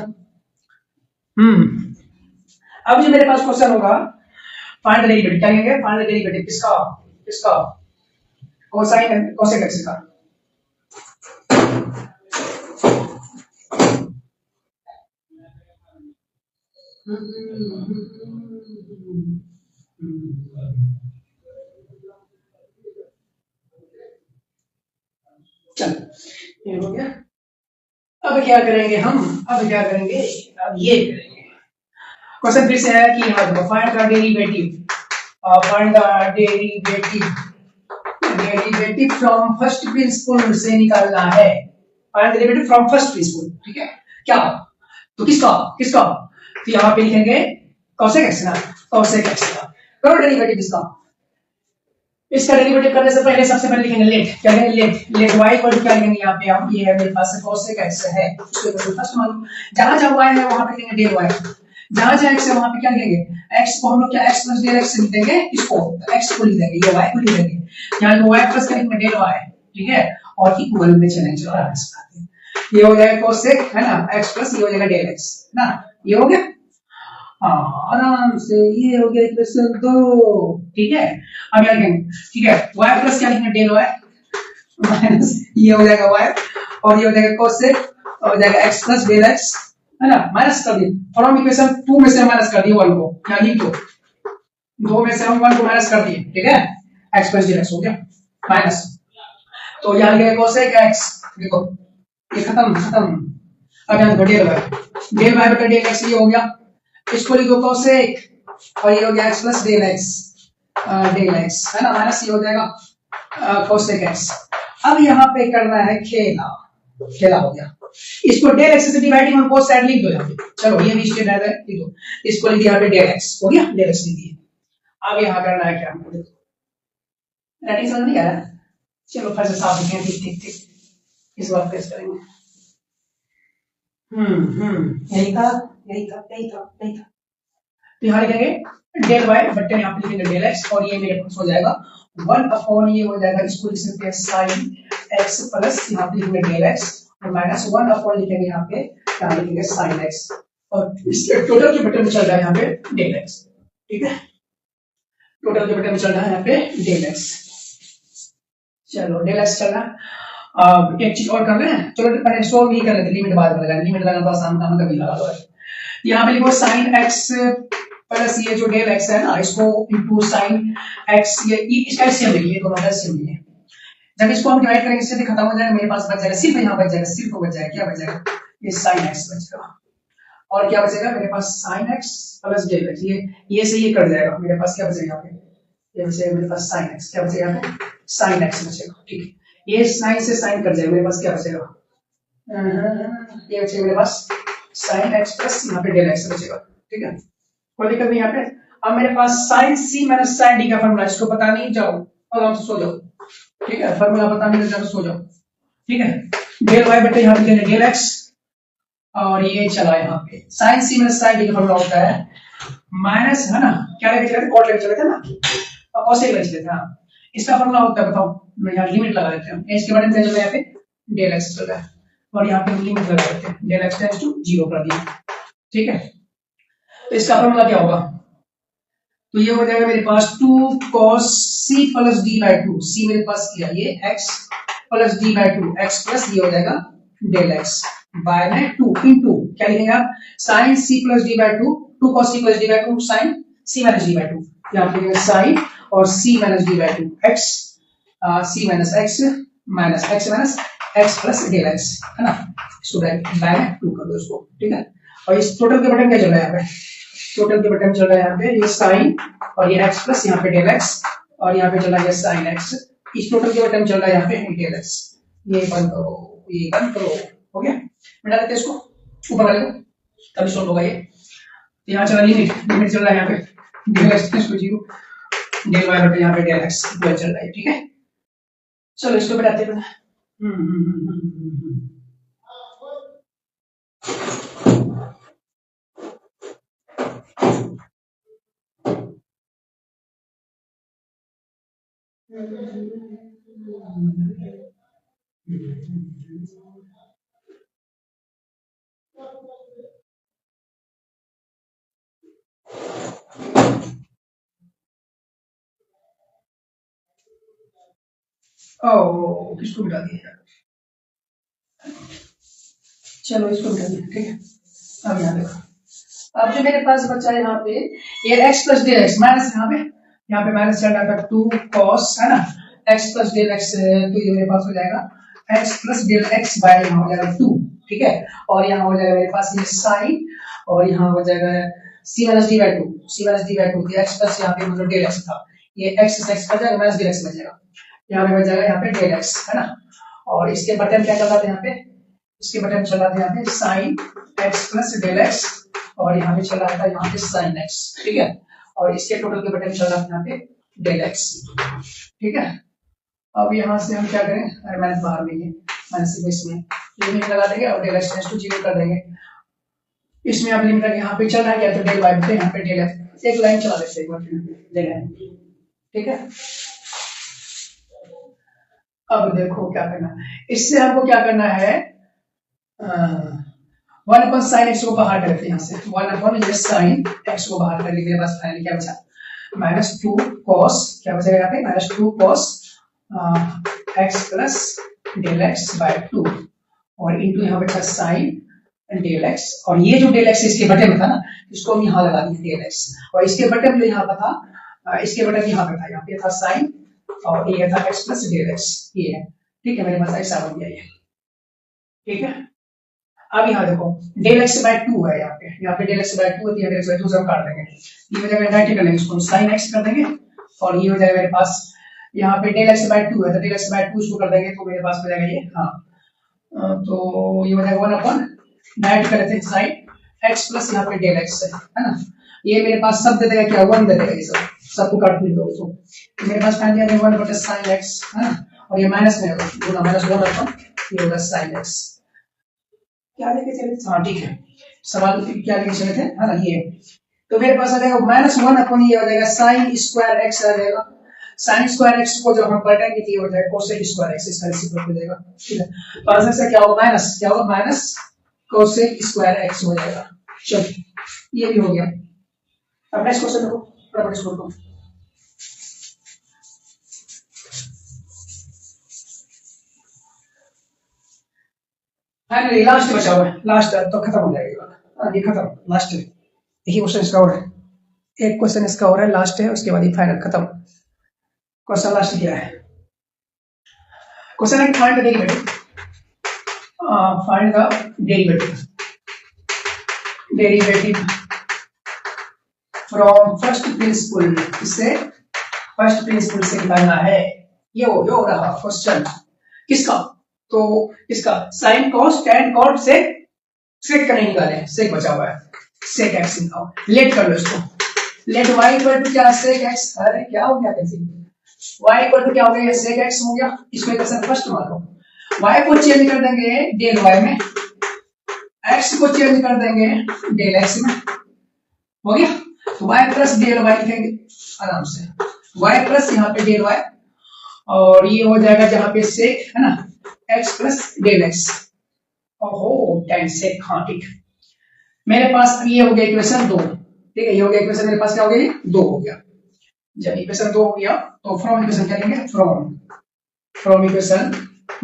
अब जो मेरे पास क्वेश्चन होगा फाइंड द डेरिवेटिव, क्या कहेंगे फाइंड द डेरिवेटिव किसका कोसाइन कोसेक एक्स का, चलो ये हो गया। अब क्या करेंगे हम, अब ये करेंगे क्वेश्चन फिर से है कि find the derivative from first principle से निकालना है, find the derivative from first principle, ठीक है क्या? तो किसका किसका? तो यहाँ पे लिखेंगे cosec x ना, cosec x का करो डेरिवेटिव इसका डेरिवेटिव करने से पहले सबसे पहले लिखेंगे लेट, क्या लिखेंगे लेट y इक्वल टू क्या लिखेंगे यहाँ पे हम, ये है मेरे पास cosec x है, उसके बाद फर्स्ट मालूम जहां जहां y है वहां पे लिखेंगे del y, जहां जहां x है वहां पे क्या लिखेंगे x को हम लोग क्या x प्लस del x लिख देंगे, इसको x को लिख देंगे, ये y को लिख देंगे, यहाँ पे y प्लस क्या लिखेंगे del y, ठीक है, और इक्वल में चलेंगे और आगे से ये हो जाएगा cosec है ना x प्लस ये हो जाएगा del x ना, ये हो गया हाँ आराम से, ये हो गया इक्वेशन 2, ठीक है। अब क्या लिखेंगे, ठीक है y प्लस क्या लिखेंगे del y माइनस ये हो जाएगा y और ये हो जाएगा cosec और हो जाएगा x प्लस del x है ना, माइनस कर दिए फ्रॉम इक्वेशन 2 में से माइनस कर दिए 1 को, यहाँ लिख दो 2 में से हम 1 को माइनस कर दिए, ठीक है, x प्लस del x हो गया माइनस, तो यहाँ लिखेंगे cosec x, देखो ये खत्म खत्म, अब यहाँ del y बटा del x ये हो गया, इसको लिखो cosec और ये हो गया x प्लस del x है ना, माइनस ये हो जाएगा cosec x। अब यहाँ पे करना है खेला, खेला हो गया, इसको del x से डिवाइडिंग ऑन बोथ साइड लिख दो यहाँ पे, चलो ये भी स्टेट है लिख दो, इसको लिख दिया यहाँ पे del x हो गया, del x लिख दिए। अब यहाँ करना है क्या हमको, देखो राइटिंग समझ नहीं आ रहा, चलो फिर से साफ लिखें, ठीक ठीक ठीक इस बार प्रेस करेंगे, यही था यही था यही था यही था, तो यहाँ लिखेंगे del y बट्टे यहाँ पे लिखेंगे del x और ये मेरे पास हो जाएगा 1 अपॉन ये हो जाएगा, इसको लिख सकते हैं sin x प्लस यहाँ पे लिखेंगे del x और माइनस 1 अपॉन लिखेंगे यहाँ पे क्या लिखेंगे sin x और इसके टोटल के बटन में चल रहा है यहाँ पे del x, ठीक है, टोटल के बटन में चल रहा है यहाँ पे del x, चलो del x चल रहा है। अब एक चीज और कर रहे हैं, चलो पहले सोल्व ही कर लेते, लिमिट बाद में लगाएंगे, लिमिट लगाना तो आसान काम कभी लगा दो, यहाँ पे लिखो sin x प्लस ये जो del x है ना, इसको इनटू sin x ये इसका एलसीएम लिखिए, दोनों का एलसीएम लिखिए, जब इसको हम डिवाइड करेंगे इससे खत्म हो जाएगा, मेरे पास बच जाएगा सिर्फ यहाँ बच जाएगा, सिर्फ बच जाएगा क्या बच जाएगा, ये sin x बचेगा और क्या बचेगा मेरे पास sin x plus del x, ये से ये कट जाएगा, मेरे पास क्या बचेगा यहाँ पे, ये बचेगा मेरे पास sin x, क्या बचेगा यहाँ पे sin x बचेगा, ठीक है, ये sin से sin कट जाएगा, मेरे पास क्या बचेगा ये बचेगा मेरे पास sin x प्लस यहाँ पे del x बचेगा, ठीक है, कोई दिक्कत नहीं यहाँ पे। अब मेरे पास sin c minus sin d का फॉर्मूला, इसको पता नहीं जाओ आराम से सो जाओ, ठीक है, फॉर्मूला पता नहीं जाओ सो जाओ, ठीक है, del y बटे यहाँ पे लेंगे del x और ये चला यहाँ पे sin c minus sin d का फॉर्मूला होता है माइनस है ना, क्या लेके चले थे कॉट लेके चले थे ना, और cosec लेके चले थे, हाँ इसका फॉर्मूला होता है, बताओ मैं यहाँ लिमिट लगा देते हैं, इसके बारे में चल रहा है यहाँ पे del x चल रहा है और यहाँ पे लिमिट लगा देते हैं, del x टेंड्स टू 0 कर दिया, ठीक है, तो इसका फॉर्मूला क्या होगा, तो ये हो जाएगा मेरे पास 2 cos c plus d by 2, c मेरे पास किया ये x plus d by 2, x plus ये हो जाएगा del x बाय में 2 इनटू क्या लिखेंगे आप sin c plus d by 2, 2 cos c plus d by 2 sin c minus d by 2, यहाँ पे लिखेंगे sin और c minus d by 2 x c minus x minus x minus x plus del x है ना, इसको bye में 2 कर दो इसको, ठीक है, और इस टोटल के बटन क्या चल रहा है यहाँ पे, टोटल के बटन चल रहा है यहाँ पे ये sin और ये x प्लस यहाँ पे del x और यहाँ पे चला गया sin x, इस टोटल के बटन चल रहा है यहाँ पे del x, ये बंद करो ये बंद करो, हो गया, मिटा देते इसको ऊपर वाले को तभी सॉल्व होगा ये, यहाँ चला लिमिट चल रहा है यहाँ पे del x इसको 0 del y बटे यहाँ पे del x इक्वल चल रहा है, ठीक है, चलो इसको मिटाते हैं, ओ किसको मिटा दिया यार, चलो इसको मिटा दिया, ठीक है, अब यहाँ देखो, अब जो मेरे पास बचा है यहाँ पे ये x plus del x minus यहाँ पे माइनस चल रहा था 2 cos है ना x प्लस del x, तो ये मेरे पास हो जाएगा x plus del x by यहाँ हो जाएगा 2, ठीक है, और यहाँ हो जाएगा मेरे पास ये sin और यहाँ हो जाएगा c minus d by 2, c minus d by 2 x plus यहाँ पे मतलब del x था, ये x से x बच जाएगा माइनस del x बच जाएगा, यहाँ पे बच जाएगा यहाँ पे del x है ना, और इसके बटन क्या कर रहा था यहाँ पे इसके बटन चला था यहाँ पे sine x plus del x, और यहाँ पे चला था यहाँ पे साइन एक्स, ठीक है। और इसके टोटल के बटन चल रहा था यहाँ पे डेल एक्स, ठीक है। अब यहाँ से हम क्या करें, अरे माइनस बाहर नहीं है, माइनस इसमें लिमिट लगा देंगे और डेल एक्स टेंड्स टू 0 कर देंगे। इसमें अब लिमिट यहाँ पे चल रहा है, या तो डेल वाई पे यहाँ पे डेल एक्स, एक लाइन चला देते हैं एक बार फिर, ठीक है। अब देखो क्या करना है, इससे हमको क्या करना है, 1 अपन साइन एक्स को बाहर करते हैं यहाँ से, 1 अपन ये साइन एक्स को बाहर करके मेरे पास फाइनली क्या बचा, -2 cos, क्या बचेगा यहाँ पे -2 cos x plus del x by 2, और इंटू यहाँ पे था साइन डेल एक्स, और ये जो डेल एक्स इसके बटन में था ना, इसको हम यहाँ लगा दिए डेल एक्स, और इसके बटन जो यहाँ पर था, इसके बटन यहाँ पे था, यहाँ पे था साइन और ये था एक्स प्लस डेल एक्स, ये है, ठीक है। मेरे पास ऐसा बन गया ये, ठीक है। अब यहाँ देखो डेल एक्स बाय 2 है, यहाँ पे डेल एक्स बाय 2 होती है, डेल एक्स बाय 2 से हम काट देंगे, ये हो जाएगा डायरेक्ट कर लेंगे इसको, साइन एक्स कर देंगे, और ये हो जाएगा मेरे पास यहाँ पे डेल एक्स बाय 2 है, तो डेल एक्स बाय 2 इसको कर देंगे तो मेरे पास हो जाएगा ये, हाँ, तो ये हो जाएगा 1 अपन डायरेक्ट कर लेते हैं साइन एक्स प्लस यहाँ पे डेल एक्स है ना, ये मेरे पास सब दे देगा क्या, 1 दे देगा, ये सबको काट दो, तो मेरे पास फाइनली आ जाएगा 1 बटा साइन एक्स है ना, और ये माइनस में होगा -1 अपन, ये होगा साइन एक्स, क्या लेके चले, हाँ ठीक है, सवाल क्या लेके चले थे, है ना, ये तो मेरे पास आ जाएगा -1 अपन ये हो जाएगा साइन स्क्वायर एक्स आ जाएगा, साइन स्क्वायर एक्स को जब हम पलटेंगे तो ये हो जाएगा कोसेक स्क्वायर एक्स, इसका रेसिप्रोकल हो जाएगा, ठीक है। तो आंसर से क्या होगा, माइनस क्या होगा, माइनस कोसेक स्क्वायर एक्स हो जाएगा। चलो ये भी हो गया। अब नेक्स्ट क्वेश्चन देखो, फटाफट इसको करो। फाइनली लास्ट बचा हुआ है, लास्ट तो खत्म हो जाएगा, ये खत्म, लास्ट यही क्वेश्चन इसका और है, एक क्वेश्चन इसका और है, लास्ट है, उसके बाद ये फाइनल खत्म। क्वेश्चन लास्ट क्या है, क्वेश्चन है find the derivative, find the derivative from first principle, इससे फर्स्ट प्रिंसिपल से निकालना है, ये हो रहा क्वेश्चन किसका, तो इसका sine cos tan cot sec का नहीं निकाले, सेक बचा हुआ है, सेक एक्स निकालो, लेट कर लो इसको, लेट y इक्वल टू क्या, सेक एक्स, अरे क्या हो गया, कैसे y इक्वल टू क्या हो गया, सेक एक्स हो गया, इसको इक्वेशन फर्स्ट मान लो, y को चेंज कर देंगे डेल y में, x को चेंज कर देंगे डेल x में, हो गया, तो y प्लस डेल y लिखेंगे आराम से, y प्लस यहाँ पे डेल y, और ये हो जाएगा जहां पे सेक है ना x प्लस डेल x, ओहो tan सेक, हाँ ठीक, मेरे पास ये हो गया इक्वेशन 2, ठीक है, ये हो गया इक्वेशन, मेरे पास क्या हो गया, 2 हो गया। जब इक्वेशन 2 हो गया तो फ्रॉम इक्वेशन क्या लेंगे, फ्रॉम इक्वेशन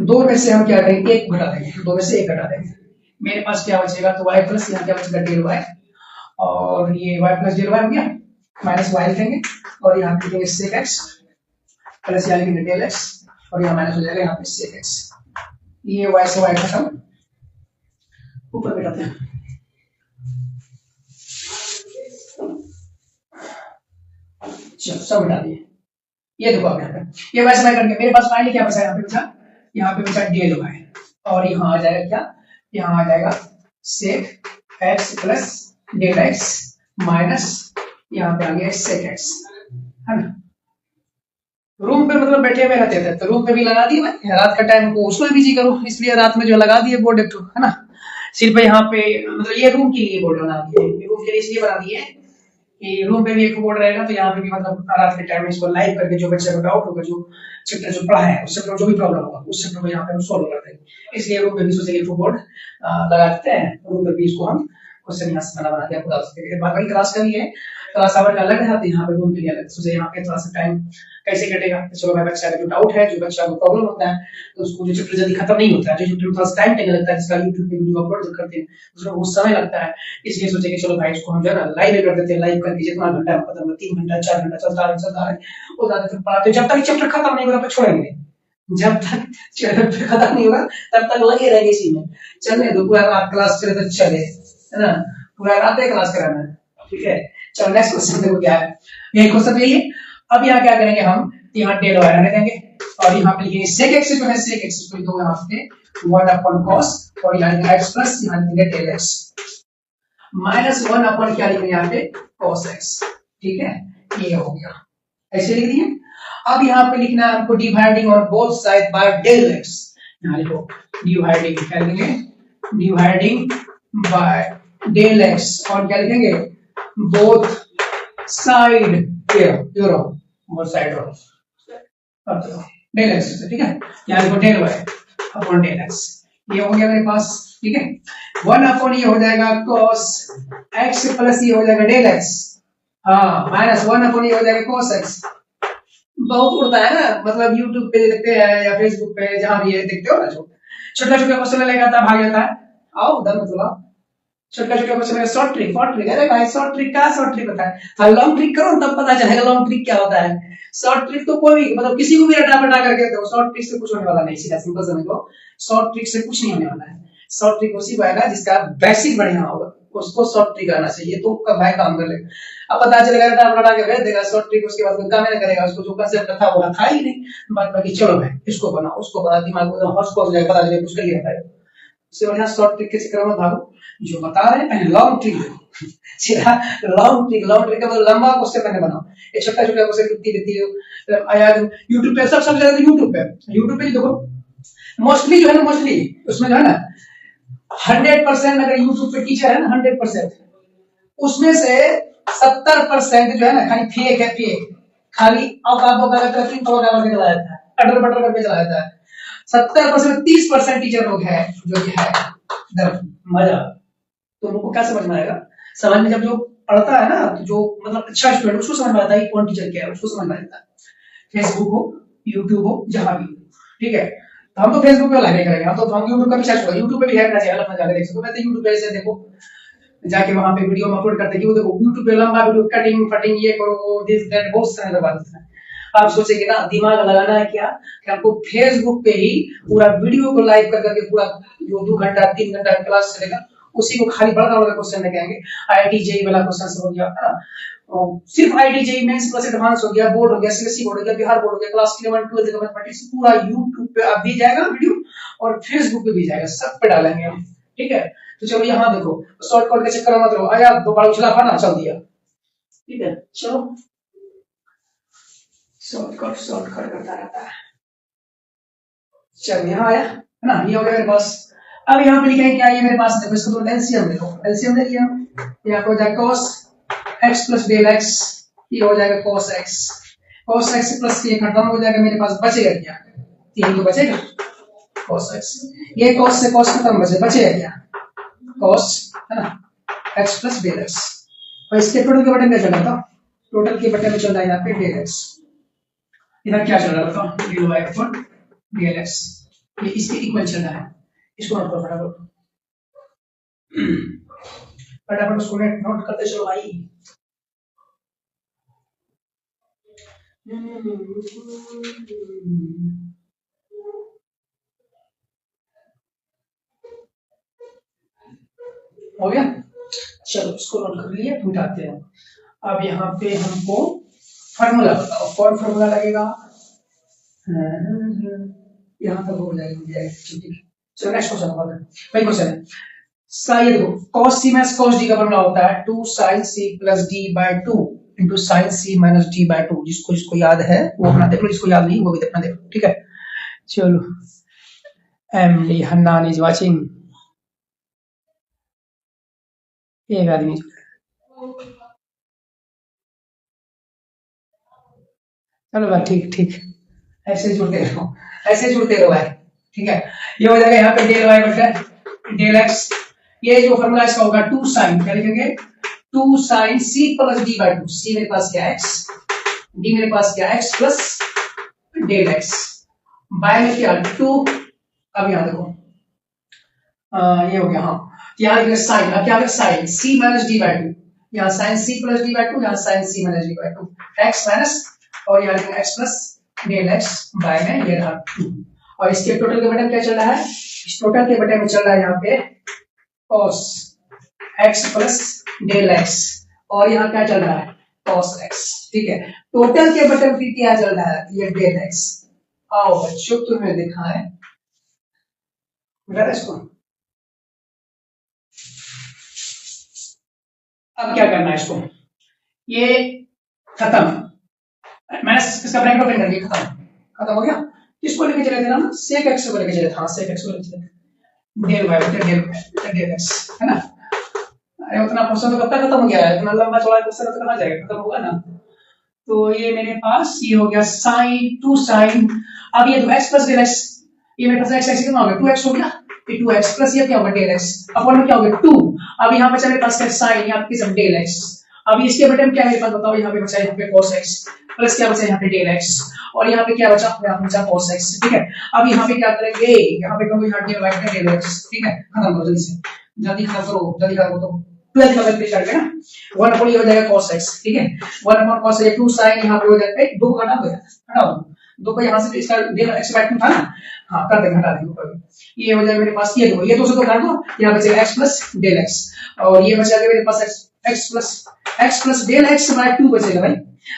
2 में से हम क्या करेंगे, 1 घटा देंगे, 2 में से 1 घटा देंगे, मेरे पास क्या बचेगा, तो y प्लस यहाँ क्या बचेगा डेल y, और ये y प्लस डेल y हो गया, माइनस y लिखेंगे, और यहाँ पे लिखेंगे सेक x प्लस यहाँ लिखेंगे डेल x, और यहाँ माइनस हो जाएगा यहाँ पे सेक x, ये y से y खत्म, ऊपर बैठाते हैं, चलो सब बता दिए, ये देखो आप यहाँ पे ये वैसे मैं करके मेरे पास फाइनली क्या बचा, यहाँ पे बचा डेल y, और यहाँ आ जाएगा क्या, यहाँ आ जाएगा sec x plus del x minus यहाँ पे आ गया सेक x, है ना। रूम पे मतलब बैठे हुए रहते थे तो रूम पे भी लगा दिए, रात का टाइम को उसको भी बिजी करो, इसलिए रात में जो लगा दिए बोर्ड एक, है ना, सिर्फ यहाँ पे मतलब ये रूम के लिए बोर्ड बना दिए, रूम के लिए इसलिए बना दिए कि रूम पे भी एक बोर्ड रहेगा, तो यहाँ पे भी मतलब रात के टाइम में इसको लाइव करके जो बच्चे को डाउट होगा, जो चैप्टर जो पढ़ा है उस चैप्टर जो भी प्रॉब्लम होगा उस चैप्टर को यहाँ पे हम सॉल्व करते हैं, इसलिए रूम पे भी सोचे बोर्ड लगा देते हैं, रूम पे भी इसको हम क्वेश्चन यहाँ से बना के बता सकते हैं। बाकी क्लास का भी है, क्लास आवर का अलग है, यहाँ पे रूम के लिए अलग, सोचे यहाँ पे थोड़ा सा टाइम कैसे कटेगा, चलो भाई बच्चा का जो डाउट है, जो बच्चा को प्रॉब्लम होता है, तो उसको जो चैप्टर जल्दी खत्म नहीं होता है, जो चैप्टर थोड़ा टाइम टेकन लगता है, जिसका यूट्यूब पे वीडियो अपलोड करते हैं उसमें बहुत समय लगता है, इसलिए सोचे कि चलो भाई इसको हम जो है ना लाइव कर देते हैं, लाइव करके जितना घंटा खत्म, 3 घंटा 4 घंटा चलता है वो ज्यादा फिर पढ़ाते, जब तक चैप्टर खत्म नहीं होगा छोड़ेंगे, जब तक चैप्टर खत्म नहीं होगा तब तक लगे रहेंगे इसी में, चलने दो, पूरा रात क्लास चले तो चले, है ना, पूरा रात क्लास कराना है, ठीक है। चलो नेक्स्ट क्वेश्चन देखो क्या है, यही क्वेश्चन यही है। अब यहाँ क्या करेंगे हम, यहाँ डेल y रहने देंगे, और यहाँ पे लिखेंगे सेक एक्स जो है सेक एक्स को दो यहाँ पे 1 अपॉन कॉस और यहाँ लिखेंगे एक्स प्लस यहाँ लिखेंगे टेल एक्स माइनस 1 अपॉन क्या लिखेंगे यहाँ पे कॉस एक्स। ठीक है, ये हो गया, ऐसे लिख दिए। अब यहाँ पे लिखना है हमको dividing on both side by del x. यहाँ लिखो डिवाइडिंग, क्या लिखेंगे डिवाइडिंग बाय डेल एक्स और क्या लिखेंगे बोथ साइड यूरो बोथ साइड रो डेल एक्स। ठीक है, यहाँ लिखो del Y upon del x, ये हो गया मेरे पास। ठीक है, 1 अपॉन ये हो जाएगा cos x प्लस ये हो जाएगा डेल एक्स, हाँ माइनस 1 अपॉन ये हो जाएगा cos x। बहुत उड़ता है ना, मतलब YouTube पे देखते हैं या Facebook पे जहां भी ये देखते हो ना, जो छोटा छोटा क्वेश्चन लेकर आता है भाग जाता है, आओ उधर में थोड़ा छोटा छोटा क्वेश्चन में शॉर्ट ट्रिक अरे भाई शॉर्ट ट्रिक का शॉर्ट ट्रिक होता है, हाँ लॉन्ग ट्रिक करो तब पता चलेगा लॉन्ग ट्रिक क्या होता है। शॉर्ट ट्रिक तो कोई मतलब किसी को भी रटा पटा करके दो, शॉर्ट ट्रिक से कुछ होने वाला नहीं, सीधा सिंपल समझ लो, शॉर्ट ट्रिक से कुछ नहीं होने वाला है। शॉर्ट ट्रिक उसी को आएगा जिसका बेसिक बढ़िया होगा, उसको शॉर्ट ट्रिक आना चाहिए, तो भाई काम कर लेगा। अब पता चलेगा रटा पटा के भेज देगा शॉर्ट ट्रिक, उसके बाद कोई काम नहीं करेगा, उसको जो कंसेप्ट था वो था ही नहीं, बात बाकी चलो भाई इसको बनाओ उसको बना, दिमाग को एकदम हॉट स्पॉट जाएगा, पता चलेगा कुछ कर लिया था। उससे बढ़िया शॉर्ट ट्रिक के चक्कर में भागो, जो बता रहे हैं पहले लॉन्ग ट्रिक देखो सीधा लॉन्ग ट्रिक का मतलब लंबा क्वेश्चन पहले बनाओ, ये छोटा छोटा क्वेश्चन कितनी आया यूट्यूब पे, सब ज्यादा यूट्यूब पे देखो मोस्टली जो है ना, मोस्टली उसमें जो है ना 100% अगर यूट्यूब पे टीचर है ना 100%, उसमें से 70% जो है ना खाली फेक है, फेक खाली औकात करके चला जाता है, अटर बटर करके चला जाता है। 70% 30% टीचर लोग हैं जो कि है मजा, तो उनको क्या समझ में आएगा, समझ में जब जो पढ़ता है ना, तो जो मतलब अच्छा स्टूडेंट उसको समझ में आता है कौन टीचर क्या है, उसको समझ में आता है। फेसबुक हो यूट्यूब हो जहां भी, ठीक है, तो हम तो फेसबुक पे लाइक करेंगे, हम यूट्यूब का भी सर्च करेंगे, यूट्यूब पे भी है अपना चैनल, अपना जाके देख सकते हो। वैसे यूट्यूब पे से देखो जाके वहां पे वीडियो में अपलोड करते हैं, वो देखो यूट्यूब पे लंबा वीडियो कटिंग फटिंग ये करो दिस दैट बहुत सारे बात है। आप सोचेंगे ना दिमाग लगाना है क्या कि आपको फेसबुक पे ही पूरा वीडियो को लाइव कर करके पूरा जो 2 घंटा 3 घंटा क्लास चलेगा उसी को खाली बड़ा बड़ा क्वेश्चन लेके आएंगे। आईआईटी जेई वाला क्वेश्चन सब हो गया है ना, सिर्फ IIT JEE Mains plus advance हो गया, बोर्ड हो गया, सीबीएसई बोर्ड हो गया, बिहार बोर्ड हो गया, क्लास 11 12 का मैथमेटिक्स पूरा यूट्यूब पे अब भी जाएगा वीडियो और फेसबुक पे भी जाएगा, सब पे डालेंगे हम। ठीक है, तो चलो यहाँ देखो शॉर्टकट के चक्कर में मत रहो, आया दो बार उछला पाना चल दिया। ठीक है, चलो शॉर्टकट करता रहता है। चल यहाँ आया है ना, ये हो गया मेरे पास। अब यहाँ पे लिखेंगे क्या, ये मेरे पास देखो इसको तो एलसीएम ले लो, एलसीएम ले लिया, यहाँ पे हो जाएगा cos x plus del x, ये हो जाएगा cos x प्लस ये खत्म हो जाएगा, मेरे पास बचेगा क्या, 3 तो बचेगा cos x, ये cos से cos खत्म बचेगा क्या cos है ना x प्लस डेल x, और इसके टोटल के बटन में चल रहा था, टोटल के बटन में चल रहा है यहाँ पे डेल x, इधर क्या चल रहा था del y upon del x, ये इसके इक्वल चल रहा है, इसको नोट करो फटाफट उसको नोट करते चलो भाई। हो गया, चलो इसको नोट कर लिया, मिटाते हैं। अब यहाँ पे हमको फार्मूला बताओ, कौन फार्मूला लगेगा, यहाँ तक हो जाएगा। चलो नेक्स्ट क्वेश्चन भाई, क्वेश्चन है साइन देखो cos c minus cos d का फार्मूला होता है 2 sin c plus d by 2 into sin c minus d by 2, जिसको याद है वो अपना देख लो, जिसको याद नहीं वो भी अपना देख लो। ठीक है, चलो एमडी हन्नान इज वाचिंग, एक आदमी चलो भाई, ठीक ऐसे जुड़ते रहो, ऐसे जुड़ते रहो भाई। ठीक है, ये हो जाएगा यहाँ पे डेल y बटा डेल x, ये जो फॉर्मूला इसका होगा 2 sin, क्या लिखेंगे 2 sin c plus d by 2, c मेरे पास क्या x, d मेरे पास क्या x plus del x by में क्या 2। अब यहाँ देखो ये हो गया, हाँ यहाँ लिखेंगे sin, अब क्या sin c minus d by 2, यहाँ sin c plus d by 2, यहाँ sin c minus d by 2, x minus और यहाँ लिखेंगे x plus del x by में ये रहा 2, और इसके टोटल के बटन क्या चल रहा है, इस टोटल के बटन में चल रहा है यहाँ पे cos x plus del x, और यहाँ क्या चल रहा है cos x। ठीक है, टोटल के बटन पे क्या चल रहा है, ये डेल x, आओ बच्चों, तुम्हें देखा है इसको। अब क्या करना है इसको, ये खत्म, मैंने इसका ब्रैकेट ओपन कर दिया, खत्म हो गया। इसको लेके चले थे ना, सेक एक्स को लेके चले थे, सेक एक्स को लेके चले थे, डेल वाई डेल एक्स, है ना। अरे उतना क्वेश्चन तो कब तक खत्म हो गया है, इतना लंबा चौड़ा क्वेश्चन तो कहाँ जाएगा, खत्म होगा ना। तो ये मेरे पास ये हो गया साइन 2 साइन, अब ये तो x प्लस डेल x, ये मेरे पास x x कितना हो गया 2x हो गया, ये 2x प्लस ये क्या होगा डेल x अपन में क्या हो गया 2। अब यहाँ पे मेरे पास क्या साइन, यहाँ पे डेल x, अब इसके बटे में क्या है मेरे पास बताओ, यहाँ पे बचा यहाँ पे cos x प्लस क्या बचा यहाँ पे डेल x, और यहाँ पे क्या बचा, यहाँ पे बचा cos x, ठीक है। अब यहाँ पे क्या करेंगे, यहाँ पे करूंगा यहाँ डेल y डेल x, ठीक है, खत्म करो जल्दी से, जल्दी खत्म करो, जल्दी खत्म करो। 12 का वैल्यू कर देना, 1 अपॉन ये हो जाएगा cos x, ठीक है, 1 अपॉन cos x 2 sin, यहाँ पे हो जाएगा 2 को हटा दो, हटाओ 2 को, यहाँ से इसका डेल x बाय 2 था ना, हाँ कर देंगे, हटा देंगे। ये हो जाएगा मेरे पास ये दो से तो काट दो, यहाँ बचेगा x प्लस डेल x, और ये बचेगा मेरे पास x plus del x by 2 बचेगा भाई,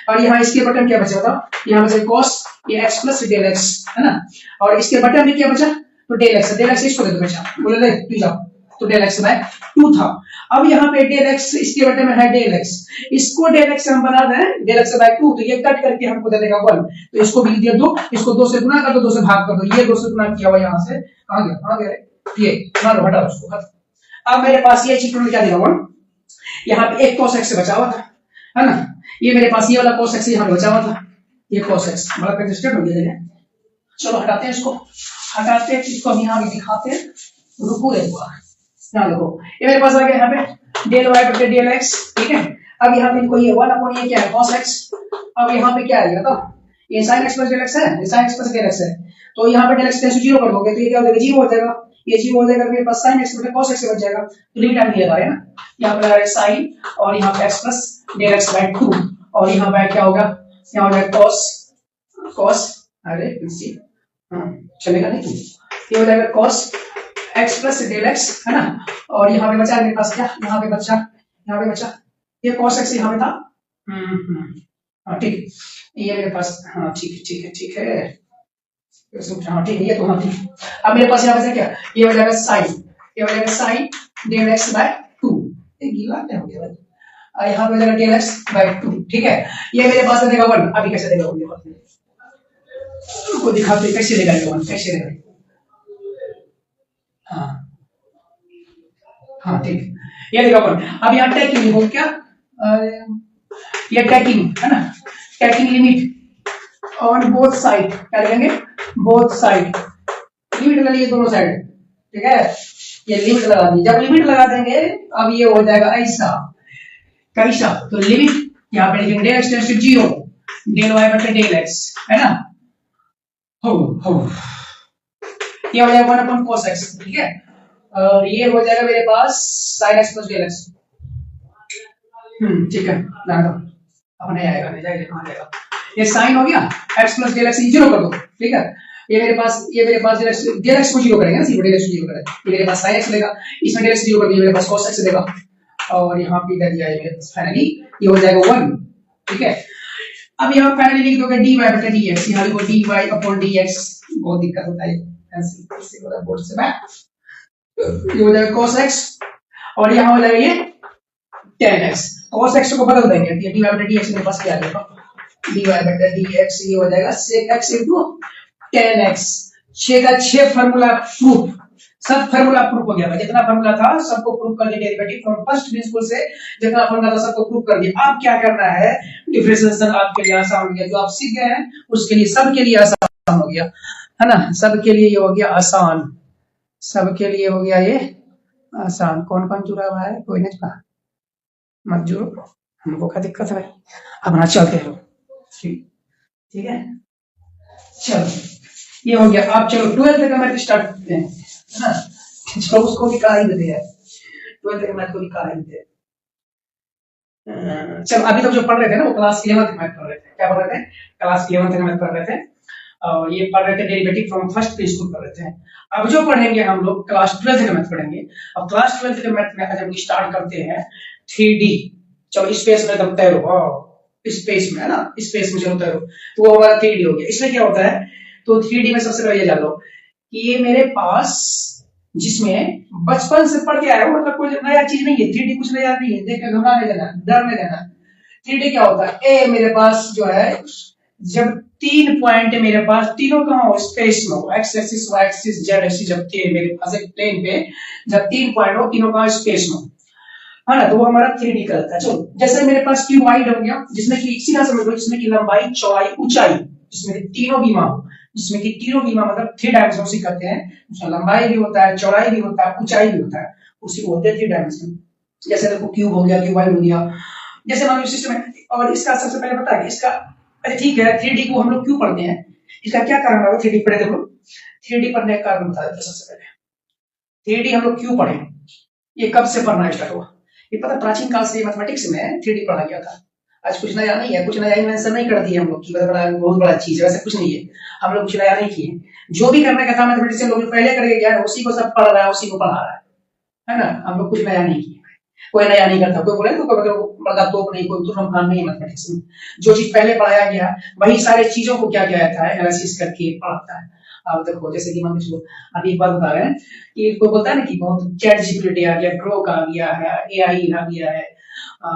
और यहाँ इसके बटन क्या बचा बताओ, यहाँ बचेगा cos ये x प्लस डेल x, है ना, और इसके बटन में क्या बचा, तो डेल x इसको दे दो बचा, बोले ले तू जाओ, तो डेल x बाय 2 था। अब यहाँ पे डेल x इसके बटे में है डेल x, इसको डेल x हम बना दें डेल x बाय 2, तो ये कट करके हमको दे देगा 1, तो इसको भी दिया 2, इसको 2 से गुना कर दो, 2 से भाग कर दो, ये 2 से गुना किया हुआ यहाँ से कहां गया ये ना लो, हटा उसको। अब मेरे पास ये चित्र क्या देगा 1, यहाँ पे एक cos x से बचा हुआ था, है ना, ये मेरे पास ये वाला cos x यहाँ पे बचा हुआ था, ये cos x बड़ा कंजेस्टेड हो गया। चलो हटाते हैं इसको, हटाते हैं इसको, हम यहाँ भी दिखाते हैं, रुको एक बार, यहाँ देखो ये मेरे पास आ गया यहाँ पे डेल y बटे डेल x, ठीक है। अब यहाँ पे इनको ये 1 अपॉन ये क्या है cos x, अब यहाँ पे क्या आएगा, तो ये sin x plus del x है, ये sin x plus del x है, तो यहाँ पे डेल x 0 कर दोगे तो ये क्या हो जाएगा 0 हो जाएगा, ये 0 हो जाएगा, मेरे पास sin x बटे cos x से बच जाएगा, तो लिमिट हम ये लगा रहे हैं ना, यहाँ पे लगा रहे sin और यहाँ पे x plus del x by 2, और यहाँ पे क्या होगा, यहाँ हो जाएगा cos अरे चलेगा नहीं, ये हो जाएगा cos x plus del x, है ना, और यहाँ पे बचा मेरे पास क्या, यहाँ पे बचा ये cos x यहाँ पे था, हाँ ठीक, ये मेरे पास, हाँ ठीक है हाँ ठीक है, ये तो हाँ ठीक। अब मेरे पास यहाँ बचा क्या, ये हो जाएगा sin डेल x बाय 2, ये गीला क्या हो गया भाई, यहाँ पे हो जाएगा डेल x बाय 2, ठीक है। ये मेरे पास देगा 1, अभी कैसे देगा 1 को दिखाते कैसे देगा 1, कैसे देगा, हाँ ठीक, ये देखो अपन अब यहाँ टैकिंग हो क्या, ये टैकिंग है ना, tacking limit on both side, क्या लगेंगे बोथ साइड, लिमिट लगा लिए दोनों साइड, ठीक है, ये लिमिट लगा दी, जब लिमिट लगा देंगे अब ये हो जाएगा ऐसा कैसा, तो लिमिट यहाँ पे लिखेंगे del x tends to 0 del y बटे डेल x, है ना, हो ये हो जाएगा 1 अपॉन cos x, ठीक है, और ये हो जाएगा मेरे पास sin x plus del x, ठीक है, अब नहीं आएगा, नहीं जाएगा, कहां जाएगा, ये sin हो गया x प्लस डेल x 0 कर दो, ठीक है, ये मेरे पास डेल x को 0 करेंगे ना, सिर्फ डेल x को 0 करेंगे, ये मेरे पास sin x लेगा, इसमें डेल x 0 कर दिया, मेरे पास cos x देगा, और यहाँ पे दे दिया मेरे पास फाइनली ये हो जाएगा 1, ठीक है। अब यहाँ फाइनली लिख दोगे dy बटे dx, यहाँ लिखो dy अपॉन dx, बहुत दिक्कत होता है ऐसे वाला बोर्ड से बैक, ये हो जाएगा cos x, और यहाँ हो जाएगा ये tan x, cos x को बदल देंगे, ये dy बटे dx मेरे पास क्या आ जाएगा, dy बटे dx ये हो जाएगा sec x into tan x, 6 का 6 फार्मूला प्रूफ, सब फार्मूला प्रूफ हो गया, जितना फार्मूला था सबको प्रूफ कर दिया, डेरिवेटिव फ्रॉम फर्स्ट प्रिंसिपल से जितना फार्मूला था सबको प्रूफ कर दिया। अब क्या करना है, डिफरेंशिएशन आपके लिए आसान हो गया, जो आप सीख गए हैं उसके लिए सबके लिए आसान हो गया, है ना, सबके लिए ये हो गया आसान, सबके लिए हो गया ये आसान। कौन कौन जुड़ा हुआ है, कोई नहीं जुड़ा, मत जुड़ो, हमको क्या दिक्कत है, अपना चलते रहो, ठीक है, चलो ये हो गया। अब चलो 12th का मैथ स्टार्ट करते हैं, है ना, चलो उसको भी करा ही देते हैं, 12th के मैथ को भी करा ही देते हैं। चलो अभी तक जो पढ़ रहे थे ना वो क्लास 11th मैथ पढ़ रहे थे, क्या पढ़ रहे थे, क्लास 11th का मैथ पढ़ रहे थे, और ये पढ़ रहे थे डेरिवेटिव फ्रॉम फर्स्ट प्रिंसिपल पढ़ रहे थे। अब जो पढ़ेंगे हम लोग क्लास 12th का मैथ पढ़ेंगे। अब क्लास 12th के मैथ में आज हम स्टार्ट करते हैं 3D, चलो स्पेस में तब तैरो, स्पेस में, है ना, स्पेस में चलो तैरो, तो वो हमारा 3D हो गया। इसमें क्या होता है, तो 3D में सबसे पहले ये जान लो कि ये मेरे पास जिसमें बचपन से पढ़ के आया हूं, मतलब कोई नया चीज नहीं है। 3D कुछ नया नहीं है, देख के घबरा नहीं देना, डर नहीं देना। 3D क्या होता है? ए मेरे पास जो है, जब 3 पॉइंट मेरे पास, तीनों कहाँ हो? स्पेस में हो, x axis, y axis, z axis. जब मेरे पास एक प्लेन पे जब 3 पॉइंट हो, तीनों कहाँ? स्पेस में, है ना? तो वो हमारा 3D कहलाता है। चलो, जैसे मेरे पास क्यूबॉइड हो गया, जिसमें कि सीधा समझ लो, जिसमें कि लंबाई, चौड़ाई, ऊंचाई, जिसमें तीनों बीमा हो, जिसमें कि तीनों बीमा मतलब 3 डायमेंशन उसी कहते हैं। उसमें लंबाई भी होता है, चौड़ाई भी होता है, ऊंचाई भी होता है, उसी को होते हैं 3 डायमेंशन। जैसे देखो क्यूब हो गया, क्यूबॉइड हो गया, जैसे मान लो सिस्टम है। और इसका सबसे पहले पता है इसका, अरे ठीक है, 3D को हम लोग क्यों पढ़ते हैं, इसका क्या कारण है? 3D पढ़े, देखो 3D पढ़ने का कारण बता देते सबसे पहले। 3D हम लोग क्यों पढ़े, ये कब से पढ़ना स्टार्ट हुआ? ये पता, प्राचीन काल से मैथमेटिक्स में 3D पढ़ा गया था। आज कुछ नया नहीं है, कुछ नया इन्वेंशन नहीं कर दिए हम लोग की बहुत बड़ा चीज है, वैसे कुछ नहीं है। हम लोग कुछ नया नहीं किए, जो भी करने का था मैथमेटिक्स लोग पहले करके गया है, उसी को सब पढ़ रहा है, उसी को पढ़ा रहा है ना? हम लोग कुछ नया नहीं किए, कोई नया नहीं करता। कोई बोले तो बड़ा तोप नहीं, कोई तुरंत खान नहीं है मैथमेटिक्स में। जो चीज पहले पढ़ाया गया वही सारी चीजों को क्या किया जाता है, एनालिसिस करके पढ़ाता है। अब देखो, जैसे कि मान लो अभी एक बात बता रहे हैं कि कोई बोलता है ना कि बहुत चैट जीपीटी आ गया, ग्रोक आ गया है, एआई आ गया है,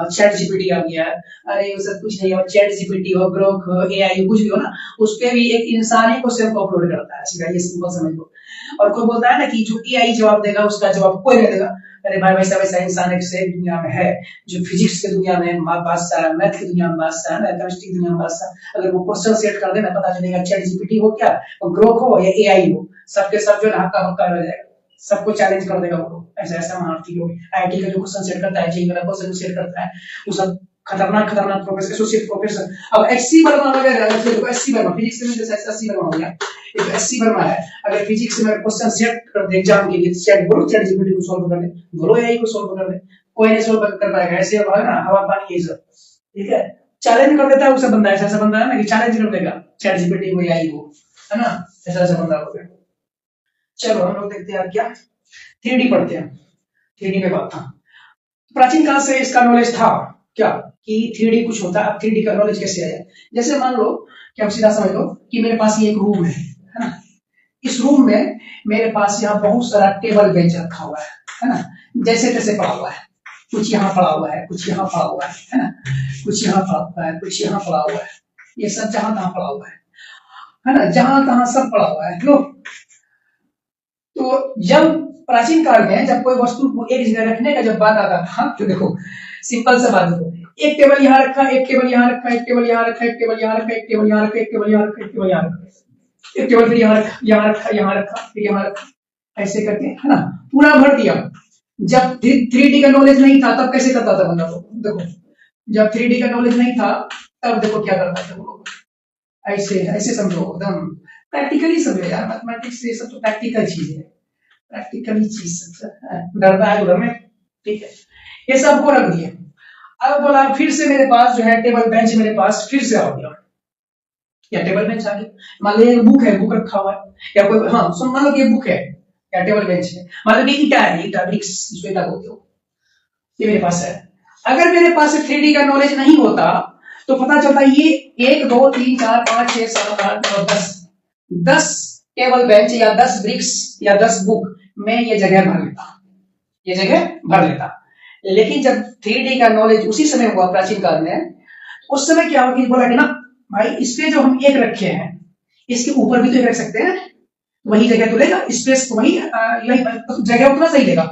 चैट जीपीटी आ गया है। अरे वो सब कुछ नहीं है, चैट जीपीटी हो, ग्रोक हो, एआई कुछ भी हो ना, उस पे भी एक इंसान ही क्वेश्चन को अपलोड करता है, सीधा, ये सिंपल समझ लो। और कोई बोलता है ना कि जो एआई जवाब देगा उसका जवाब कोई नहीं देगा। अरे भाई, वैसा वैसा इंसान एक से दुनिया में है, जो फिजिक्स की दुनिया में बादशाह है, मैथ की दुनिया में बादशाह है, केमिस्ट्री की दुनिया में बादशाह। अगर वो क्वेश्चन सेट कर देना, पता चलेगा चैट जीपीटी हो क्या, ग्रोक हो या एआई हो, सबके सब जो हक्का बक्का रह जाएगा, सबको चैलेंज कर देगा वो। ऐसा ऐसा महारथी लोग, आईटी का जो क्वेश्चन सेट करता है, जेईई का क्वेश्चन सेट करता है, वो सब खतरनाक खतरनाक प्रोफेसर, एसोसिएट प्रोफेसर। अब एचसी वर्मा वगैरह, एचसी वर्मा फिजिक्स में जैसे एचसी वर्मा हो गया, एक एचसी वर्मा है, अगर फिजिक्स में क्वेश्चन सेट कर दे एग्जाम के लिए, चैट बोलो, चैट जीपीटी को सॉल्व कर दे, बोलो एआई को सॉल्व कर दे, कोई नहीं सॉल्व कर पाएगा। ऐसे है ना, हवा पानी ये सब, ठीक है, चैलेंज कर देता है उसे बंदा। ऐसा बंदा है ना कि चैलेंज कर देगा चैट जीपीटी को, एआई को, है ना? ऐसा बंदा हो गया। चलो हम लोग देखते हैं क्या 3D पढ़ते हैं। 3D पे बात था, प्राचीन काल से इसका नॉलेज था क्या कि 3D कुछ होता है। अब 3D का नॉलेज कैसे आया? जैसे मान लो कि हम सीधा समझ लो कि मेरे पास ये एक रूम है ना? इस रूम में मेरे पास यहाँ बहुत सारा टेबल बेंच रखा हुआ है ना? जैसे तैसे पड़ा हुआ है, कुछ यहाँ पड़ा हुआ है, कुछ यहाँ पड़ा हुआ है ना? कुछ यहाँ पड़ा हुआ है, कुछ यहाँ पड़ा हुआ है, ये सब जहां तहां पड़ा हुआ है ना? जहां तहां सब पड़ा हुआ है। लो, तो जब प्राचीन काल में जब कोई वस्तु को एक जगह रखने का जब बात आता था, तो देखो सिंपल सा बात, देखो एक टेबल यहाँ रखा, एक टेबल यहाँ रखा, एक टेबल यहाँ रखा, एक टेबल यहाँ रखा, एक टेबल यहाँ रखा, एक टेबल यहाँ रखा, एक टेबल यहाँ रखा, एक टेबल फिर यहाँ रखा, यहाँ रखा, यहाँ रखा, फिर यहाँ रखा, ऐसे करके, है ना, पूरा भर दिया। जब 3D का नॉलेज नहीं था तब कैसे करता था बंदा? देखो, जब 3D का नॉलेज नहीं था तब देखो क्या करता था वो, ऐसे ऐसे समझो, एकदम प्रैक्टिकली समझो यार। मैथमेटिक्स ये सब तो प्रैक्टिकल चीज है, प्रैक्टिकली चीज डरता है उधर में, ठीक है। ये सबको रख दिया। अब बोला फिर से मेरे पास जो है टेबल बेंच मेरे पास फिर से आ गया, या टेबल बेंच आ गया। मान लो एक बुक है, बुक रखा हुआ है, या कोई, हाँ सुन, मान लो कि बुक है या टेबल बेंच है, मान लो कि ईटा है, ईटा ब्रिक्स जिसको ईटा बोलते हो, ये मेरे पास है। अगर मेरे पास 3D का नॉलेज नहीं होता तो पता चलता ये 1 2 3 4 5 6 7 8 9 10 टेबल बेंच या 10 ब्रिक्स या 10 बुक में ये जगह भर लेता, ये जगह भर लेता। लेकिन जब 3D का नॉलेज उसी समय हुआ प्राचीन काल में, उस समय क्या हुआ कि बोला कि ना भाई, इस पे जो हम एक रखे हैं इसके ऊपर भी तो एक रख सकते हैं, वही जगह तो लेगा, स्पेस तो वही जगह उतना सही लेगा।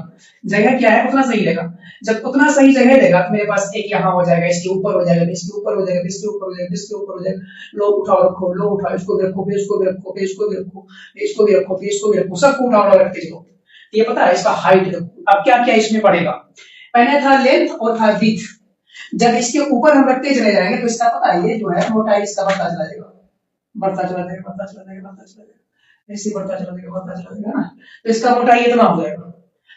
जगह क्या है, उतना सही लेगा। जब उतना सही जगह लेगा तो मेरे पास एक यहाँ हो जाएगा, इसके ऊपर हो जाएगा, इसके ऊपर हो जाएगा, इसके ऊपर हो जाएगा, इसके ऊपर हो जाएगा। लो उठाओ रखो, लो उठाओ, इसको भी रखो, फिर इसको भी रखो, फिर इसको भी रखो, इसको भी रखो, फिर इसको भी रखो, सबको उठाओ रखते चलो। ये पता है इसका हाइट देखो। अब क्या क्या इसमें पड़ेगा, पहले था लेंथ और था विड्थ। जब इसके ऊपर हम रखते चले जाएंगे तो इसका पता है, ये जो है मोटाई इसका बढ़ता चला जाएगा, बढ़ता चला जाएगा, बढ़ता चला जाएगा, बढ़ता चला जाएगा, ऐसे बढ़ता चला जाएगा, बढ़ता चला जाएगा ना। तो इसका मोटाई इतना हो जाएगा।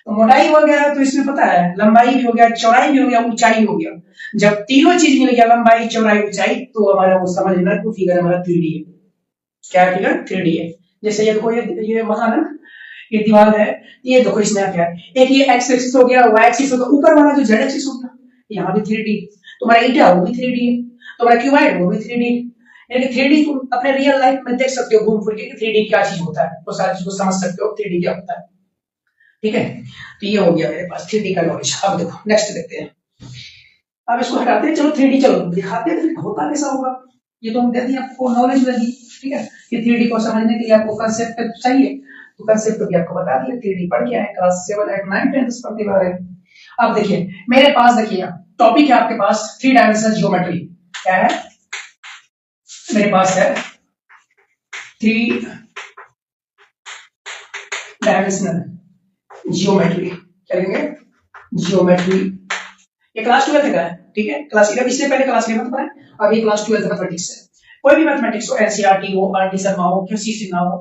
तो मोटाई हो गया तो इसमें पता है लंबाई भी हो गया, चौड़ाई भी हो गया, ऊंचाई हो गया। जब तीनों चीज मिल गया, लंबाई चौड़ाई ऊंचाई, तो हमारा वो समझ लेना तो फिगर हमारा 3D है। क्या फिगर? 3D है। जैसे ये देखो, ये मकान है, ये दीवार है, ये देखो इसमें क्या है, एक ये एक्स एक्सिस हो गया, वाई एक्सिस हो गया, ऊपर वाला जो जेड एक्सिस हो गया, यहाँ भी 3D। तुम्हारा ईटा वो भी 3D है, तुम्हारा क्यूबॉइड वो भी 3D, यानी 3D तुम अपने रियल लाइफ में देख सकते हो घूम फिर के 3D क्या चीज होता है, तो सारी चीज को समझ सकते हो 3D क्या होता है। ठीक है, तो ये हो गया मेरे पास 3D का नॉलेज। अब देखो नेक्स्ट देखते हैं, अब इसको हटाते हैं, चलो 3D चलो दिखाते हैं फिर होता कैसा होगा। ये तो हम दे दिए आपको नॉलेज लगी, ठीक है, कि 3D को समझने के लिए आपको कंसेप्ट चाहिए, तो कंसेप्ट भी आपको बता दिया, 3D पढ़ गया है क्लास 7 8 9 10 पढ़ते बारे। अब देखिए मेरे पास, देखिए टॉपिक है आपके पास 3 डायमेंशनल ज्योमेट्री। क्या है मेरे पास है 3 डायमेंशनल जियोमेट्री। क्या लेंगे, जियोमेट्री। ये क्लास 12 का है, ठीक है, क्लास 11 इससे पहले क्लास 11 का है, अब ये क्लास 12 मैथमेटिक्स है। कोई भी मैथमेटिक्स हो, एनसीईआरटी हो, आरटी शर्मा हो, किसी सिन्हा हो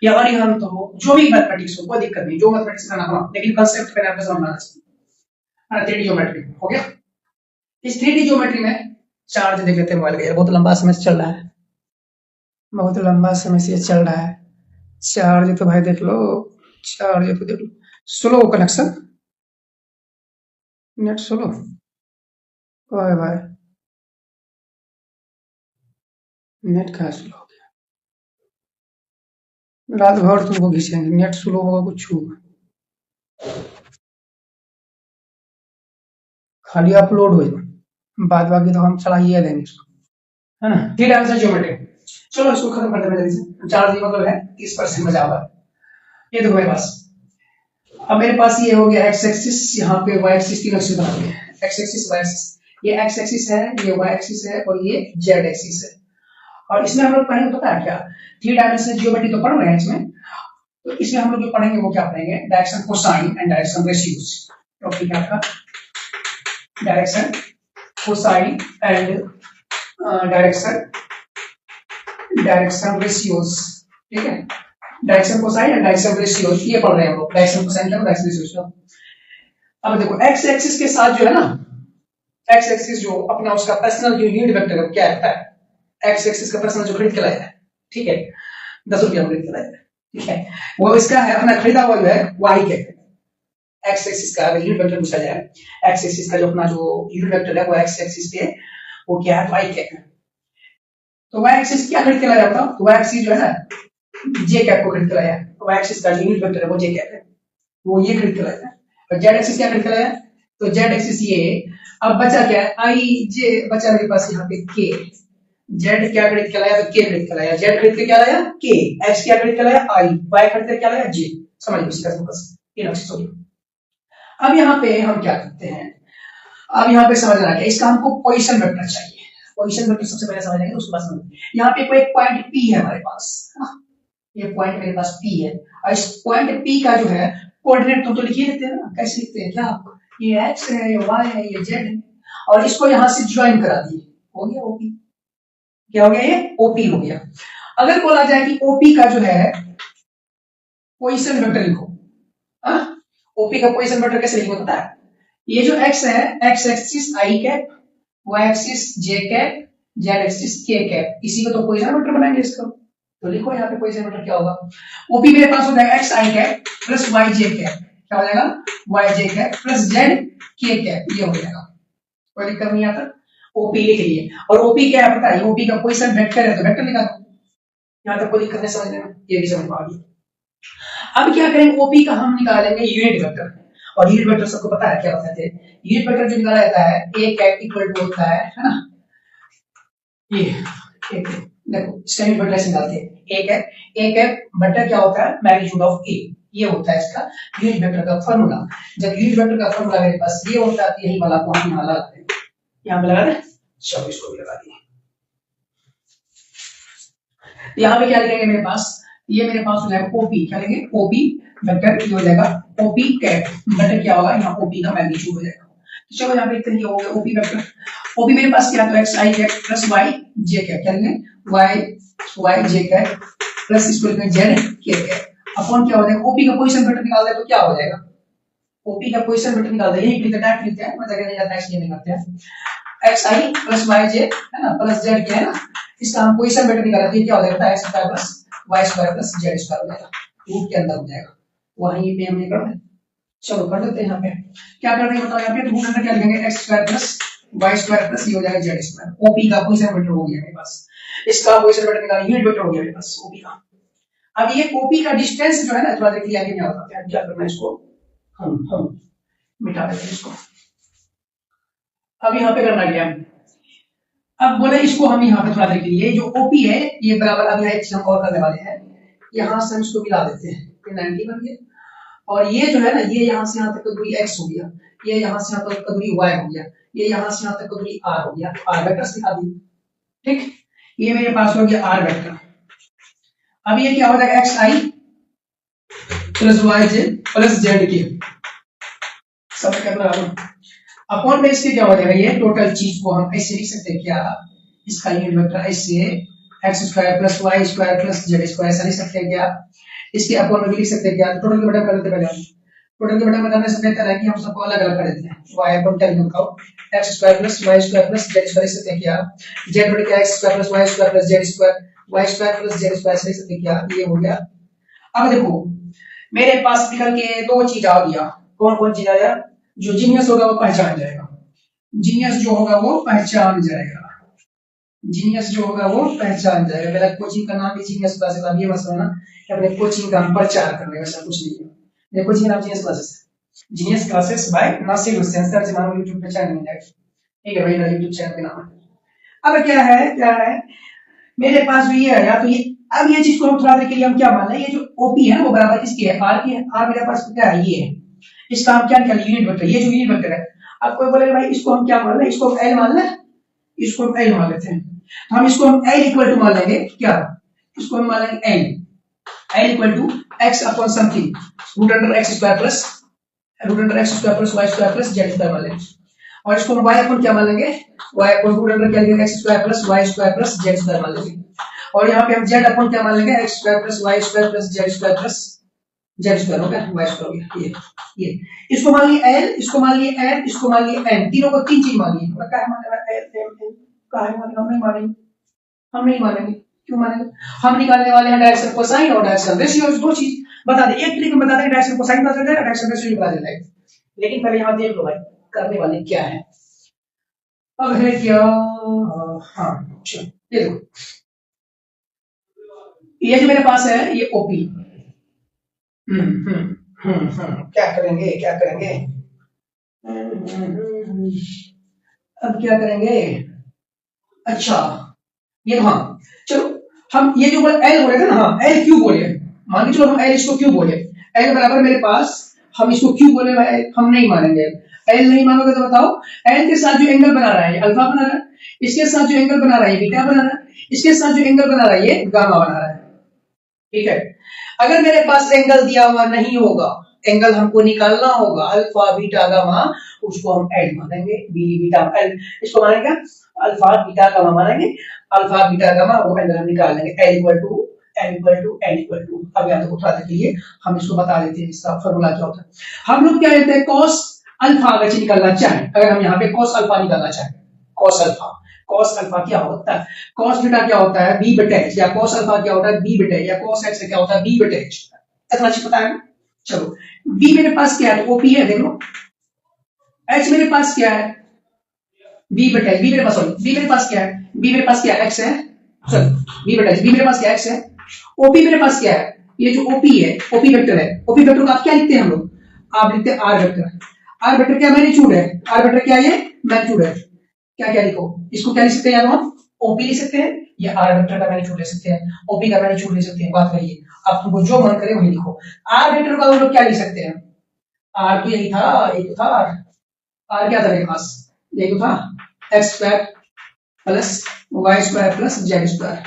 या अरिहंत हो, जो भी मैथमेटिक्स हो कोई दिक्कत नहीं, जो मैथमेटिक्स करना पड़ा, लेकिन कंसेप्ट पहले आपको समझना चाहिए। 3D ज्योमेट्री हो गया। इस 3D ज्योमेट्री में चार्ज देख लेते हैं, मोबाइल का बहुत लंबा समय से चल रहा है, बहुत लंबा समय से चल रहा है चार्ज, तो भाई देख लो चार्ज, तो देख लो स्लो कनेक्शन, नेट स्लो ओए भाई, नेट कहाँ स्लो हो गया, रात भर तुमको घिसेंगे, नेट स्लो होगा कुछ होगा, खाली अपलोड हो जाए, बाद बाकी तो हम चलाइए देंगे इसको, है ना। 3 डायमेंशनल ज्योमेट्री, चलो इसको खत्म करते हैं जल्दी से। चार्ज ये मतलब है 30% बचा हुआ है, ये देखो मेरे पास। अब मेरे पास ये हो गया एक्स एक्सिस, यहाँ पे वाई एक्सिस, तीन एक्सिस बना दिए, एक्स एक्सिस वाई एक्सिस, ये एक्स एक्सिस है, ये वाई एक्सिस है और ये जेड एक्सिस है। और इसमें हम लोग पढ़ेंगे पता है क्या, 3 डायमेंशनल ज्योमेट्री तो पढ़ रहे हैं इसमें, तो इसमें हम लोग जो पढ़ेंगे वो क्या पढ़ेंगे, direction cosine and direction ratios. Topic है आपका direction cosine and direction ratios, ठीक है, direction cosine and direction ratios, ये पढ़ रहे हैं हम लोग, डायरेक्शन कोसाइन और डायरेक्शन रेशियोज। अब देखो एक्स एक्सिस के साथ जो है ना, एक्स एक्सिस जो अपना उसका पर्सनल जो यूनिट वेक्टर क्या रहता है, एक्स एक्सिस का पर्सनल जो खरीद के लाया है, ठीक है, 10 रुपया खरीद के लाया है, ठीक है, वो इसका है अपना खरीदा हुआ जो है वाई के, एक्स एक्सिस का अगर यूनिट वेक्टर पूछा जाए, एक्स एक्सिस का जो अपना जो यूनिट वेक्टर है वो एक्स एक्सिस पे वो क्या है वाई के, तो वाई एक्सिस क्या खरीद के लाया जाता है, तो वाई एक्सिस जो है ना जे कैप को खरीद के लाया है, तो वाई एक्सिस का जो यूनिट वेक्टर है वो जे कैप है, वो ये खरीद के लाया है। और जेड एक्सिस क्या खरीद के लाया है, तो जेड एक्सिस ये, अब बचा क्या है आई जे, बचा मेरे पास यहाँ पे के, जेड क्या खरीद के लाया, तो के खरीद के लाया, जेड खरीद के क्या लाया के, एक्स क्या खरीद के लाया आई, वाई खरीद के क्या लाया जे, समझ लो इसका बस इन एक्सिस हो गया। अब यहाँ पे हम क्या करते हैं, अब यहाँ पे समझना है इसका हमको पोजीशन वेक्टर चाहिए, पोजीशन वेक्टर सबसे पहले समझ लेंगे उसके बाद समझ। यहाँ पे कोई पॉइंट पी है हमारे पास, ये पॉइंट मेरे पास पी है, और इस पॉइंट पी का जो है कोऑर्डिनेट तो लिख ही लेते हैं ना, कैसे लिखते हैं क्या, ये एक्स है, ये वाई है, ये जेड है, और इसको यहाँ से ज्वाइन करा दिए, हो गया ओपी। क्या हो गया, ये ओपी हो गया। अगर बोला जाए कि ओपी का जो है पोजीशन वेक्टर लिखो, ओपी का पोजीशन वेक्टर कैसे लिखो पता है, ये जो एक्स है, एक्स एक्सिस आई कैप, वाई एक्सिस जे कैप, जेड एक्सिस के कैप, इसी को तो पोजीशन वेक्टर बनाएंगे इसको, तो लिखो यहाँ पे पोजीशन वेक्टर क्या होगा, ओपी मेरे पास हो जाएगा एक्स आई कैप प्लस वाई जे कैप, क्या हो जाएगा वाई जे कैप प्लस जेड के कैप, ये हो जाएगा, कोई दिक्कत नहीं आता, ओपी लिख लिए। और ओपी क्या है पता है, ओपी का पोजीशन वेक्टर है तो वेक्टर लिखा दो, यहाँ तक कोई दिक्कत नहीं, समझ लेना, ये भी समझ पा गई। अब क्या करेंगे, ओपी का हम निकालेंगे यूनिट वेक्टर, और यूनिट वेक्टर सबको पता है क्या होता है, यूनिट वेक्टर जो निकाला जाता है ए कैप इक्वल टू होता है ना, ये देखो इसका यूनिट वेक्टर ऐसे निकालते हैं, ए कैप बटा क्या होता है मैग्नीट्यूड ऑफ ए, ये होता है इसका यूनिट वेक्टर का फार्मूला। जब यूनिट वेक्टर का फार्मूला मेरे पास ये होता है, यही वाला को हम यहाँ लगाते हैं, यहाँ पे लगा दें, चलो इसको भी लगा दिए। यहाँ पे क्या लिखेंगे मेरे पास, ये मेरे पास हो जाएगा ओपी, क्या लेंगे ओपी वेक्टर, ये हो जाएगा ओपी कैप बटा क्या होगा यहाँ ओपी का मैग्नीट्यूड हो जाएगा। तो चलो यहाँ पे लिखते हैं, ये हो गया ओपी वेक्टर, ओपी मेरे पास क्या, तो एक्स आई कैप प्लस वाई जे कैप, क्या लेंगे वाई जे कैप प्लस इसको लिखेंगे जेड के कैप, अपॉन क्या हो जाएगा, ओपी का पोजीशन वेक्टर निकाल दे तो क्या हो जाएगा, ओपी का पोजीशन वेक्टर निकाल दे, यही डायरेक्ट लिखते हैं, मतलब नहीं जाता है इसलिए नहीं करते हैं, एक्स आई प्लस वाई जे है ना प्लस जेड के है ना, इसका हम पोजीशन वेक्टर निकालते हैं, क्या हो जाएगा x square plus y square plus z square हो जाएगा, रूट के अंदर हो जाएगा, वहीं पे हमने कर दिया। चलो कर देते हैं, यहाँ पे क्या कर रहे हैं बताओ, यहाँ पे रूट अंदर क्या लिखेंगे x square plus y square plus ये हो जाएगा जेड स्क्वायर। ओपी का पोजीशन वेक्टर हो गया मेरे पास, इसका पोजीशन वेक्टर निकाला, यूनिट वेक्टर हो गया मेरे पास ओपी का। अब ये ओपी का डिस्टेंस जो है ना थोड़ा देखिए आगे क्या होता है, क्या करना है इसको हम मिटा देते हैं इसको। अब यहाँ पे करना क्या, अब बोले इसको हम यहाँ पे थोड़ा देर के लिए जो ओपी है ये बराबर, अब यहाँ एक चीज हम और करने वाले हैं, यहाँ से हम इसको मिला देते हैं, 90 बन गया। और ये जो है ना ये यहाँ से यहाँ तक का दूरी x हो गया, ये यहाँ से यहाँ तक का दूरी y हो गया, ये यहाँ से यहाँ तक का दूरी r हो गया, तो r वेक्टर दिखा दी। ठीक, ये मेरे पास हो गया r वेक्टर। अब ये क्या हो जाएगा xi plus yj plus zk सब क्या बराबर अपॉन में इसके क्या हो जाएगा, ये टोटल चीज को हम ऐसे लिख सकते हैं क्या, इसका यूनिट वेक्टर ऐसे x square plus y square plus z square ऐसा लिख सकते हैं क्या, इसके अपॉन में भी लिख सकते हैं क्या। टोटल के बटा कर देते हैं पहले, टोटल के बटा में करने से बेहतर है कि हम सबको अलग अलग कर देते हैं। y अपॉन टेन का x square plus y square plus z square लिख सकते हैं क्या, z बटे क्या x square plus y square plus z square y square plus z square लिख सकते हैं क्या, ये हो गया। अब देखो मेरे पास निकल के दो चीज आ गया, कौन कौन चीज आया, जो जीनियस होगा वो पहचान जाएगा, जीनियस जो होगा वो पहचान जाएगा, जीनियस जो होगा वो पहचान जाएगा। मेरा कोचिंग का नाम भी जीनियस क्लासेस, अब ये मत समझना कि अपने कोचिंग का हम प्रचार कर रहे हैं, वैसा कुछ नहीं है। मेरे कोचिंग का नाम जीनियस क्लासेस है, Genius Classes by Nasir Hussain sir, से मानो यूट्यूब पे चैनल मिल जाएगा, ठीक है भाई, मेरा यूट्यूब चैनल पे नाम है। अब क्या है मेरे पास जो ये आया, तो ये अब ये चीज को हम थोड़ा देर के लिए हम क्या मान लें, ये जो ओपी है वो बराबर इसकी है आर की है, आर मेरे पास क्या है ये है, इसका हम क्या निकालें यूनिट वेक्टर, ये जो यूनिट वेक्टर है। अब कोई बोलेगा भाई इसको हम क्या मान लें, इसको हम एल मान लें, इसको हम एल मान लेते हैं, तो हम इसको हम एल इक्वल टू मान लेंगे क्या, इसको हम मान लेंगे L equal to x upon something root under x square plus y square plus z square मान लेंगे। और इसको हम वाई अपॉन क्या मान लेंगे, वाई अपॉन रूट अंडर क्या लेंगे x square plus y square plus z square मान लेंगे। और यहाँ पे हम जेड अपॉन क्या मान लेंगे, x square plus y square plus z square plus z square हो गया, वाई स्क्वायर हो गया। ये इसको मान लिए एल, इसको मान लिए एन, इसको मान लिए एन, तीनों को तीन चीज मान ली। क्या मानेगा एल एम एन, काहे मानेगा, हम नहीं मानेंगे, क्यों मानेंगे, हम निकालने वाले हैं डायरेक्शन कोसाइन और डायरेक्शन रेशियो, दो चीज बता दे, एक ट्रिक में बता दें डायरेक्शन कोसाइन पता चल जाएगा, डायरेक्शन रेशियो पता चल जाएगा। लेकिन पहले यहाँ देख लो भाई करने वाले क्या है। अब है क्या, हाँ चलो ये देखो, ये जो मेरे पास है ये ओपी, क्या करेंगे अब क्या करेंगे, अच्छा ये हाँ चलो हम ये जो एल बोले थे ना, हाँ एल क्यू बोले, मान के चलो हम एल इसको क्यू बोले, एल बराबर मेरे पास हम इसको क्यू बोले, हम नहीं मानेंगे, एल नहीं मानोगे तो बताओ, एल के साथ जो एंगल बना रहा है अल्फा बना रहा है, इसके साथ जो एंगल बना रहा है बीटा बना रहा है, इसके साथ जो एंगल बना रहा है ये गामा बना रहा है, ठीक है। अगर मेरे पास एंगल दिया हुआ नहीं होगा, एंगल हमको निकालना होगा अल्फा बीटा गामा, उसको हम एल मानेंगे, बी बीटा एल, इसको मानेंगे अल्फा बीटा गामा मानेंगे, अल्फा बीटा गामा वो एंगल हम निकाल लेंगे, एल इक्वल टू अब याद उठा के लिए हम इसको बता देते हैं, इसका फॉर्मूला क्या होता है। हम लोग क्या लेते हैं कॉस अल्फा अगर निकालना चाहें, अगर हम यहाँ पे कॉस अल्फा निकालना चाहें, कॉस अल्फा क्या होता है, कॉस बीटा क्या होता है बी बटे एच, या कॉस अल्फा क्या होता है बी बटे, या कॉस एक्स क्या होता है बी बटे एच, इतना अच्छी पता है। चलो बी मेरे पास क्या है, ओपी है देख लो, एच मेरे पास क्या है बी बटे एच, बी मेरे पास क्या है एक्स है, चलो बी बटे एच, बी मेरे पास क्या एक्स है, ओपी मेरे पास क्या है, ये जो ओपी है ओपी वेक्टर है, ओपी वेक्टर को आप क्या लिखते हैं हम लोग, आप लिखते हैं आर वेक्टर, आर वेक्टर क्या मैग्नीट्यूड है, आर वेक्टर क्या ये मैग्नीट्यूड है, क्या लिखो, इसको क्या लिख सकते हैं हम ओपी लिख सकते हैं, या आर वेक्टर का मैग्नीट्यूड ले सकते हैं, ओपी का मैग्नीट्यूड ले सकते हैं, बात वही है, आप तुमको जो मन करे वही लिखो। आर वेक्टर का हम लोग क्या लिख सकते हैं, आर तो यही था, एक था आर क्या था मेरे पास, यही तो था x square plus y square plus z square,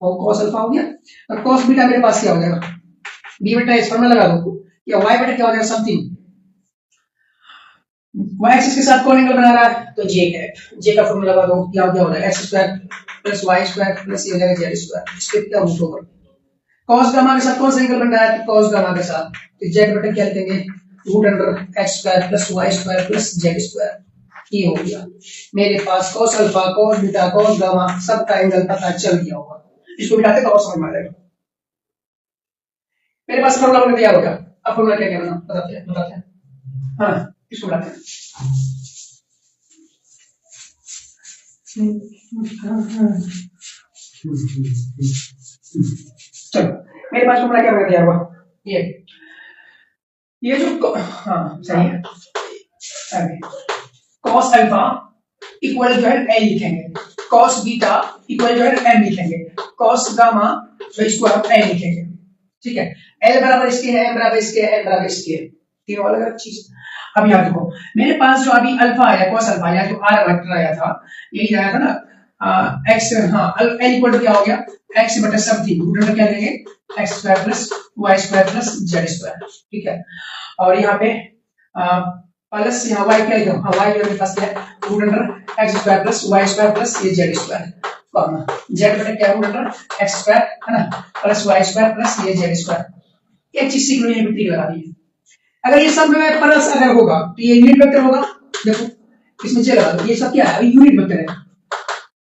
और cos अल्फा हो गया, और cos बीटा मेरे पास क्या हो जाएगा b बटा इस फॉर्मूला लगा दो, या y बटा क्या हो जाएगा समथिंग, y एक्सिस के साथ कौन एंगल बना रहा है, तो j का फॉर्मूला लगा दो, क्या हो जाएगा x square plus y square plus ये हो जाएगा z स्क्वायर, इसके क्या रूट ओवर, cos गामा के साथ कौन सा एंगल बन रहा है, तो cos गामा के साथ, तो z बटा क्या लिखेंगे root under x square plus y square plus z square, ये हो गया मेरे पास cos alpha cos beta cos gamma सबका एंगल पता चल गया होगा, इसको बिठाते तो और समझ में आ जाएगा। मेरे पास फॉर्मूला बन गया होगा, अब फॉर्मूला क्या बना बताते हैं, हाँ इसको बिठाते हैं, चलो मेरे पास फॉर्मूला क्या बन गया हुआ, ये जो हाँ सही है, कॉस अल्फा इक्वल जो है एल लिखेंगे, कॉस बीटा इक्वल जो है एम लिखेंगे, कॉस गामा जो इसको हम एन लिखेंगे, ठीक है। एल बराबर इसके है, एम बराबर इसके है, एन बराबर इसके है, तीनों अलग अलग चीज। अब यहाँ देखो मेरे पास जो अभी अल्फा आया, कॉस अल्फा आया, जो आर वेक्टर आया था, यही आया था ना, एक्स, हाँ एल इक्वल टू क्या हो गया, एक्स बटा समथिंग, रूट अंडर क्या लेंगे, x square plus y square plus z square, ठीक है। और यहाँ पे प्लस यहाँ वाई क्या लिखा, हाँ वाई मेरे पास क्या है, root under x square plus y square plus ये जेड स्क्वायर, कॉमा जेड बटा क्या, रूट अंडर एक्स स्क्वायर है ना प्लस वाई स्क्वायर प्लस ये जेड स्क्वायर। एक चीज सीख लो, ये टिक लगा दी है। अगर ये सब में प्लस अगर होगा तो ये यूनिट वेक्टर होगा, देखो इसमें चला दो, ये सब क्या है, यूनिट वेक्टर है,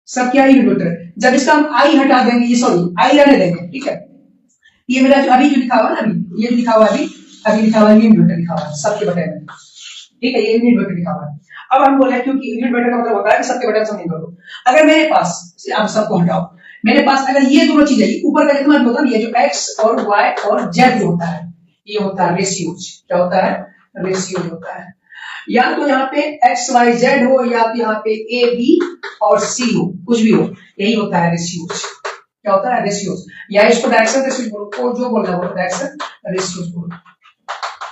सब क्या यूनिट वेक्टर है। जब इसका हम आई हटा देंगे, ये सॉरी आई रहने देंगे, ठीक है, ये मेरा जो अभी जो लिखा हुआ ना, अभी ये जो लिखा हुआ अभी लिखा हुआ यूनिट वेक्टर लिखा हुआ है सबके बटे में, ठीक है, ये यूनिट वेक्टर लिखा हुआ है। अब हम बोले क्योंकि यूनिट वेक्टर का मतलब होता है कि सबके बटे में समथिंग कर दो। अगर मेरे पास, अब सबको हटाओ, मेरे पास अगर ये दोनों चीजें, ऊपर का जितना भी होता है, ये जो एक्स और वाई और जेड जो होता है, ये होता है रेशियोज, क्या होता है, रेशियोज होता है। या तो यहाँ पे एक्स वाई जेड हो, या तो यहाँ पे ए बी और सी हो, कुछ भी हो, यही होता है रेशियोज, क्या होता है, रेशियोज। या इसको डायरेक्शन रेशियोज बोलो, को जो बोलना है वो डायरेक्शन रेशियोज बोलो,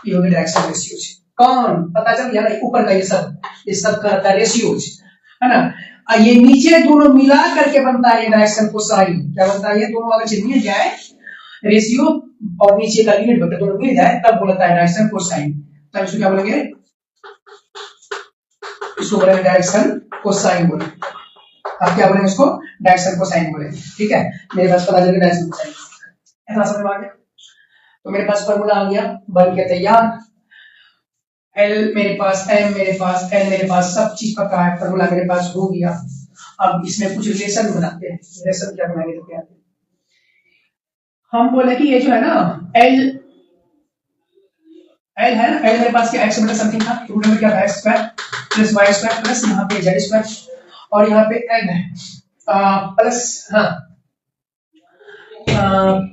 ये हो गया डायरेक्शन रेशियोज। कौन पता चल गया ना, ऊपर का ये सब का रेशियोज है ना। ये नीचे दोनों मिला करके बनता है ये डायरेक्शन कोसाइन, क्या बनता है, ये दोनों अगर चीज मिल जाए, रेशियो और नीचे का यूनिट वेक्टर दोनों मिल जाए, तब बोलता है डायरेक्शन कोसाइन। तब इसको क्या बोलेंगे, इसको बोलेंगे डायरेक्शन कोसाइन बोले। अब क्या बोलेंगे इसको, डायरेक्शन कोसाइन बोलेंगे, ठीक है। मेरे पास पता चल गया डायरेक्शन कोसाइन, ऐसा समझ में आ गया। तो मेरे पास फॉर्मूला आ गया बन के तैयार, एल मेरे पास, एम मेरे पास, एल मेरे पास, सब चीज पता है, फॉर्मूला मेरे पास हो गया। अब इसमें कुछ रिलेशन बनाते हैं, रिलेशन क्या बनाएंगे तो क्या, हम बोले कि ये जो है ना एल है ना, एल मेरे पास क्या एक्स बटा समथिंग था, रूट में क्या था x square plus y square plus यहाँ पे जेड स्क्वायर, और यहाँ पे एल है प्लस, हाँ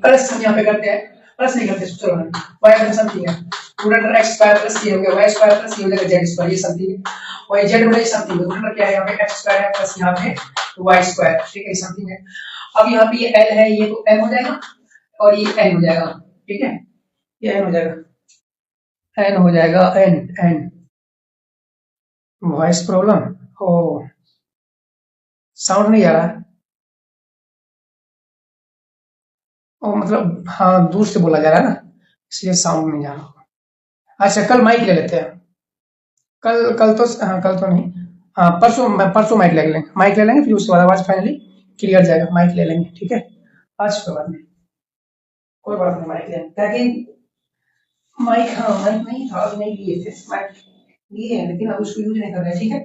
प्लस हम यहाँ पे करते हैं, प्लस नहीं करते, चलो वाई बटा समथिंग है, root under x square plus ये हो गया वाई स्क्वायर प्लस ये हो जाएगा जेड स्क्वायर, ये समथिंग है, और ये जेड बटा समथिंग है, रूट अंडर क्या है यहाँ पे एक्स स्क्वायर है प्लस यहाँ पे वाई स्क्वायर, ठीक है, समथिंग है। अब यहाँ पे ये एल है, ये तो एम हो जाएगा और ये एन हो जाएगा, ठीक है, ये एन हो जाएगा, एन हो जाएगा, एन एन वॉइस प्रॉब्लम हो, साउंड नहीं आ रहा है, ओ मतलब हाँ दूर से बोला जा रहा है ना, इसलिए साउंड नहीं आ रहा। अच्छा कल माइक ले लेते हैं, कल तो हाँ कल तो नहीं, हाँ परसों माइक ले लेंगे, फिर उसके बाद आवाज फाइनली क्लियर जाएगा, माइक ले लेंगे, ठीक है। आज के बाद में कोई बात नहीं, माइक लेंगे, ताकि माइक, हाँ माइक नहीं था, अभी नहीं लिए थे, माइक लिए हैं लेकिन अब उसको यूज नहीं कर रहे, ठीक है।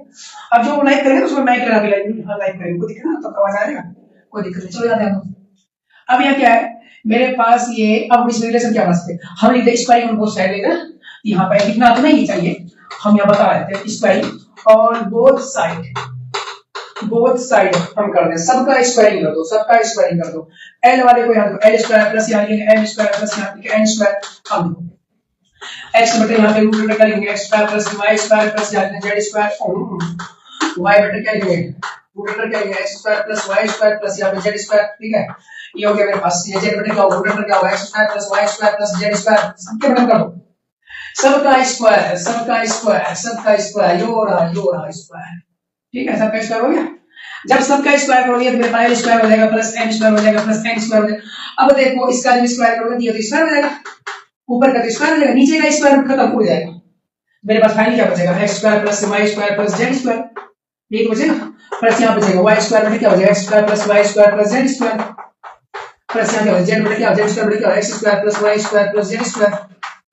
अब जो लाइव करेंगे तो उसमें माइक लगा के लाइव करेंगे, कोई दिक्कत ना, तब आवाज आएगा, कोई दिक्कत नहीं, चलो जाते हैं हम। अब यहाँ क्या है मेरे पास, ये अब इस रिलेशन क्या बना सकते, हम लिखते स्क्वायरिंग ऑन बोथ साइड लेगा, यहाँ पर लिखना तो नहीं चाहिए, हम यहाँ बता रहे थे स्क्वायरिंग ऑन बोथ साइड हम कर दें, सबका स्क्वायरिंग कर दो, सबका स्क्वायरिंग कर दो, एल वाले को यहाँ एल स्क्वायर प्लस यहाँ लिखेंगे एम स्क्वायर प्लस यहाँ लिखेंगे एन स्क्वायर, हम एक्स बटे यहाँ पे रूट अंडर क्या लिखेंगे x square plus y square plus यहाँ लिखेंगे जेड स्क्वायर, वाई बटे क्या लिखेंगे रूट अंडर क्या लिखेंगे x square plus y square plus यहाँ पे जेड स्क्वायर, ठीक है। ये हो गया मेरे पास, ये जेड बटे क्या होगा, रूट अंडर क्या होगा x square plus y square plus z square, सबके बटे कर दो, सबका स्क्वायर सबका स्क्वायर सबका स्क्वायर, यो रहा स्क्वायर, ठीक है, सबका स्क्वायर हो गया। जब सबका स्क्वायर करोगे तो मेरे पास स्क्वायर हो जाएगा प्लस एन स्क्वायर हो जाएगा प्लस एन स्क्वायर हो जाएगा। अब देखो इसका जब स्क्वायर करोगे तो ये तो स्क्वायर हो जाएगा, ऊपर का तो स्क्वायर हो जाएगा, नीचे का स्क्वायर खत्म हो जाएगा, मेरे पास फाइनली क्या बचेगा x square plus y square plus z square, ये तो बचेगा, प्लस यहाँ बचेगा वाई स्क्वायर बटे क्या हो जाएगा x square plus y square plus z square, plus यहाँ क्या हो जाएगा जेड बटे क्या हो जेड स्क्वायर बटे क्या हो x square plus y square plus z square,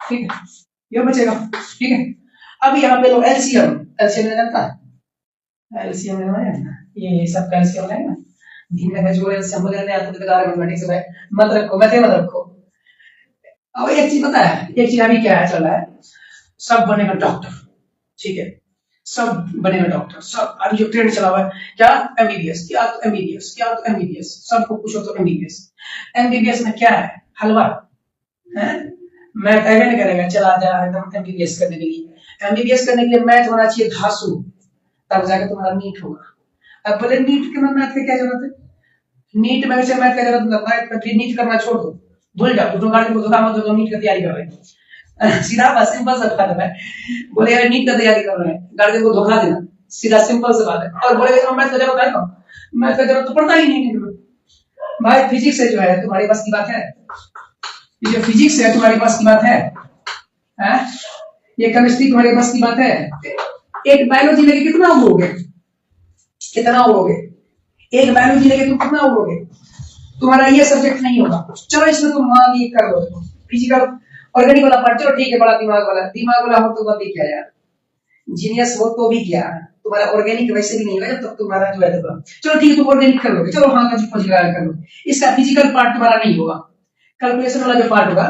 ठीक है, ये बचेगा, ठीक है। अब यहाँ पे लो एलसीएम जानता है, एलसीएम लेना है, ये सब का एलसीएम लेना है, धीमे में जो एलसीएम वगैरह नहीं आता तो बता रहा हूं मैथमेटिक्स में, मत रखो मत रखो। अब एक चीज पता है, एक चीज अभी क्या है चल रहा है, सब बनेगा डॉक्टर, ठीक है, सब बनेगा डॉक्टर, सब अभी जो ट्रेंड चला हुआ है क्या, एमबीबीएस, क्या तो एमबीबीएस, क्या तो एमबीबीएस, सबको पूछो तो एमबीबीएस। एमबीबीएस में क्या है, हलवा है। मैथ अगर नहीं करेगा, चला जा एकदम एमबीबीएस करने के लिए। एमबीबीएस करने के लिए मैथ होना चाहिए धासु, तब जाकर तुम्हारा नीट होगा। अब बोले नीट के मैथ की क्या जरूरत है, नीट में से मैथ का जरूरत नहीं है, फिर नीट करना छोड़ दो, भूल जाओ, दोनों गाड़ी को धोखा मत दो, नीट की तैयारी कर रहे हैं। सीधा बात, सिंपल सा बात है। बोले यार नीट का तैयारी कर रहे हैं, गाड़ी को धोखा देना, सीधा सिंपल सा बात है। और बोले मैथ का जरूरत है, मैथ का जरूरत तो पड़ता ही नहीं भाई। फिजिक्स से जो है तुम्हारे पास की बात है, ये जो फिजिक्स है तुम्हारे पास की बात है, ये केमिस्ट्री तुम्हारे पास की बात है। एक बायोलॉजी लेके कितना उड़ोगे, कितना उड़ोगे, एक बायोलॉजी लेके तुम कितना उड़ोगे, तुम्हारा ये सब्जेक्ट नहीं होगा। चलो इसमें तुम मान ये कर लो, फिजिकल ऑर्गेनिक वाला पार्ट, चलो ठीक है, बड़ा दिमाग वाला हो तो भी क्या यार, जीनियस हो तो भी क्या, तुम्हारा ऑर्गेनिक वैसे भी नहीं होगा जब तक तुम्हारा जो है, चलो ठीक है तुम ऑर्गेनिक कर लोगे, चलो हाँ का जो फिजिकल कर लो, इसका फिजिकल पार्ट तुम्हारा नहीं होगा, कैलकुलेशन वाला जो पार्ट होगा,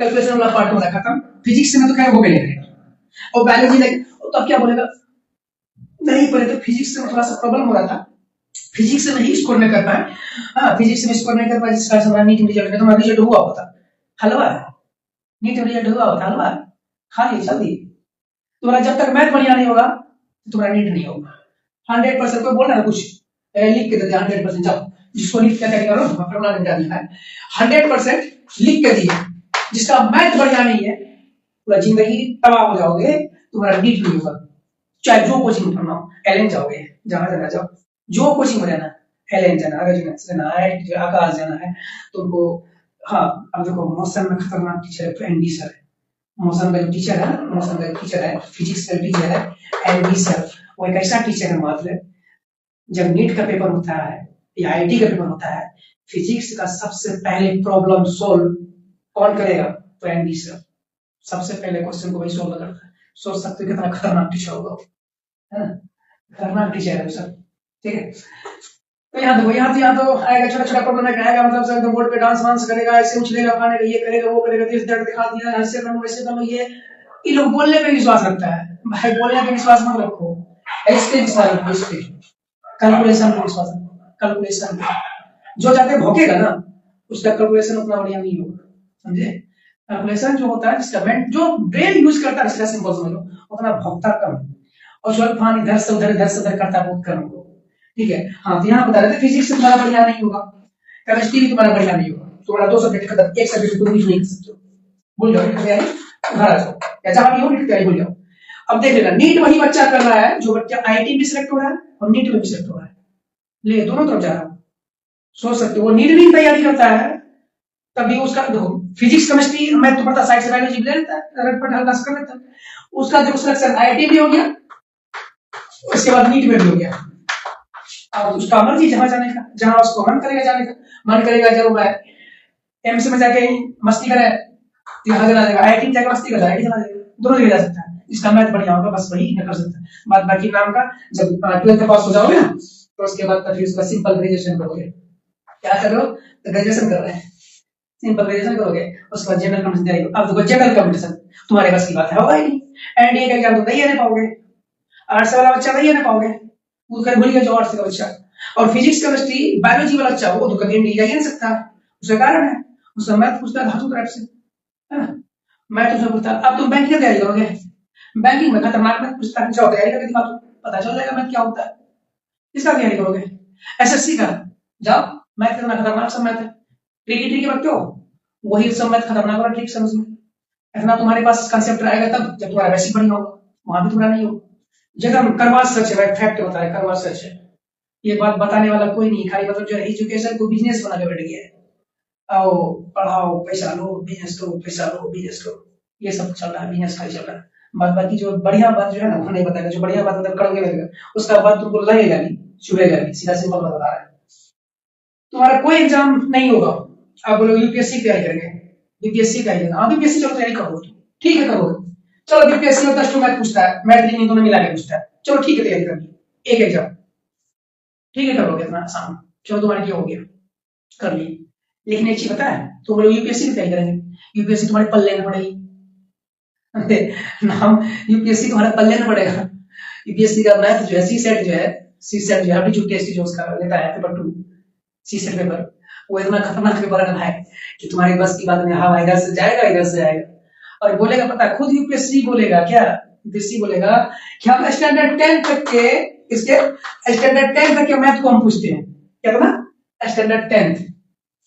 कैलकुलेशन वाला पार्ट होगा खत्म। फिजिक्स में तो खैर हो गया, और बायोलॉजी में तो अब क्या बोलेगा, नहीं पहले तो फिजिक्स में थोड़ा सा प्रॉब्लम हो रहा था, फिजिक्स में ही स्कोर नहीं कर पाए, हाँ फिजिक्स में स्कोर नहीं कर पाए, जिसका हमारा नीट रिजल्ट में तुम्हारा रिजल्ट हुआ होता हलवा, नीट रिजल्ट हुआ होता हलवा, खा लिए जल्दी। तुम्हारा जब तक मैथ बढ़िया नहीं होगा तो तुम्हारा नीट नहीं होगा। 100% कोई बोल रहा है कुछ लिख के देते 100%, जाओ जिसको नीट क्या करो फॉर्मूला निकाल दिया है, 100% लिख के दिए, जिसका मैथ बढ़िया नहीं है पूरा जिंदगी तबाह हो जाओगे, तुम्हारा नीट नहीं होगा। चाहे जो कोचिंग पढ़ना हो, एलएन जाओगे, जहां जाना जाओ, जो कोचिंग में रहना, एलएन जाना, रेजिडेंस जाना है, आकाश जाना है तुमको। हाँ अब देखो मौसम में खतरनाक टीचर है एनडी सर है, मौसम का जो टीचर है, मौसम का टीचर है, फिजिक्स का टीचर है एनडी सर, वो एक ऐसा टीचर है मात्र, जब नीट का पेपर होता है या आईआईटी का पेपर होता है, फिजिक्स का सबसे पहले प्रॉब्लम सोल्व कौन करेगा, तो एनडी सर सबसे पहले क्वेश्चन को वही सोल्व करता है। सोच सकते हो कितना खतरनाक टीचर होगा, है ना, खतरनाक टीचर है सर, ठीक है। तो यहाँ देखो, यहाँ तो आएगा छोटा छोटा प्रॉब्लम आएगा, मतलब सर एकदम बोर्ड पे डांस वांस करेगा, ऐसे उछलेगा, खाने ये करेगा वो करेगा, दिस दर्द दिखा दिया, ऐसे करो वैसे करो, ये लोग बोलने पे विश्वास रखता है भाई, बोलने पे विश्वास मत रखो, इस पे विश्वास रखो, इस पे कैलकुलेशन पे विश्वास रखो, कैलकुलेशन पे जो जाके भोंकेगा ना उसका कैलकुलेशन उतना बढ़िया नहीं होगा, समझे। कैलकुलेशन जो होता है जिसका जो ब्रेन यूज करता है, इसका सिंपल समझ लो, उतना भोगता कम, और जो फान इधर से उधर करता है बहुत कम, ठीक है। हाँ तो यहाँ बता रहे थे फिजिक्स से तुम्हारा बढ़िया नहीं होगा, केमिस्ट्री भी तुम्हारा बढ़िया नहीं होगा, तुम्हारा 2 सब्जेक्ट खत्म, एक सब्जेक्ट तुम नहीं कर सकते हो, भूल जाओ तैयारी, घर आ जाओ या जहां भी हो नीट तैयारी भूल जाओ। अब देख लेना, नीट वही बच्चा कर रहा है जो बच्चा आईआईटी में सिलेक्ट हो रहा है और नीट में भी सिलेक्ट हो रहा है, ले दोनों तरफ जा रहा हूं, सोच सकते हो वो नीट में तैयारी करता है, तभी उसका देखो फिजिक्स केमिस्ट्री मैथ तो पढ़ता, साइड से बायोलॉजी ले लेता है, रट पट हल्का सा कर लेता है, उसका जो सिलेक्शन आईआईटी में हो गया, उसके बाद नीट में भी हो गया। अब उसका मर्जी जहां जाने का, जहां उसको मन करेगा जाने का, मन करेगा जब मैं एमसी में जाके मस्ती करे यहाँ चला जाएगा, आईआईटी में जाके मस्ती कर आईआईटी चला जाएगा, दोनों जगह जा सकता है, इसका मैथ बढ़िया होगा बस वही कर सकता है। बाद बाकी नाम का जब 12th पास हो जाओगे ना तो उसके बाद फिर उसका सिंपल ग्रेजुएशन करोगे, क्या कर रहे हो, तो ग्रेजुएशन कर रहे हैं, सिंपल ग्रेजुएशन करोगे, उसके बाद जनरल कॉम्पिटिशन जाएगी। अब देखो जनरल कॉम्पिटिशन तुम्हारे पास की बात है, होगा ही नहीं, एनडीए का एग्जाम तो नहीं आने पाओगे, आर्ट्स वाला बच्चा नहीं आने पाओगे, वो कर भूलिए जो आर्ट्स का बच्चा, और फिजिक्स केमिस्ट्री बायोलॉजी वाला बच्चा वो तो कभी एनडीए जा ही नहीं सकता, उसका कारण है उसका मैथ पूछता है धातु टाइप से, है ना, मैथ उसमें पूछता है। अब तुम बैंकिंग की तैयारी करोगे, बैंकिंग में खतरनाक मैथ पूछता है, जाओ तैयारी करके दिखा दो, पता चल जाएगा मैथ क्या होता है, किसका तैयारी करोगे, एसएससी का, जाओ मैथ कितना खतरनाक सब मैथ है, ट्रिकी मत क्यों, वही सब मैथ खतरनाक वाला ट्रिक समझ में, इतना तुम्हारे पास कंसेप्ट आएगा तब जब तुम्हारा वैसे बढ़िया होगा, वहां भी तुम्हारा नहीं होगा। जगह करवा सच है, फैक्ट बता रहे, करवा सच है, ये बात बताने वाला कोई नहीं, खाली मतलब जो एजुकेशन को बिजनेस बना के बैठ गया है, आओ पढ़ाओ पैसा लो, बिजनेस करो पैसा लो, बिजनेस करो, ये सब चल रहा है, बिजनेस खाली चल रहा है। बात बाकी जो बढ़िया बात जो है ना वो नहीं बताएगा, जो बढ़िया बात अंदर करोगे लगेगा, उसका बात तुमको लगेगा नहीं, चुभेगा नहीं, सीधा सिंपल बता रहा है। तुम्हारा कोई एग्जाम नहीं होगा, आप बोलोगे यूपीएससी तैयारी करेंगे, यूपीएससी का ही, हाँ यूपीएससी चलो तैयारी करोगे, ठीक है करोगे, चलो यूपीएससी में 10 टू मैथ पूछता है, मैथ रीजनिंग दोनों मिला के पूछता है, चलो ठीक है तैयारी कर ली, एक एग्जाम ठीक है करोगे, इतना आसान, चलो तुम्हारे क्या हो गया, कर ली। लेकिन एक चीज पता है, तुम लोग यूपीएससी की तैयारी करेंगे, यूपीएससी तुम्हारे पल्ले में पड़ेगी, नाम यूपीएससी तुम्हारे पल्ले में पड़ेगा। यूपीएससी का मैथ जो है, सी सेट जो है, सी सेट जो है एप्टीट्यूड टेस्ट जो उसका लेता है पेपर 2 सी सेट पेपर, वो इतना खतरनाक पेपर है कि तुम्हारी बस की बात नहीं। हाँ इधर से जाएगा इधर से आएगा, और बोलेगा पता है खुद यूपीएससी बोलेगा क्या, यूपीएससी बोलेगा कि हम स्टैंडर्ड 10 तक के, इसके स्टैंडर्ड 10 तक के मैथ को हम पूछते हैं, क्या पता स्टैंडर्ड 10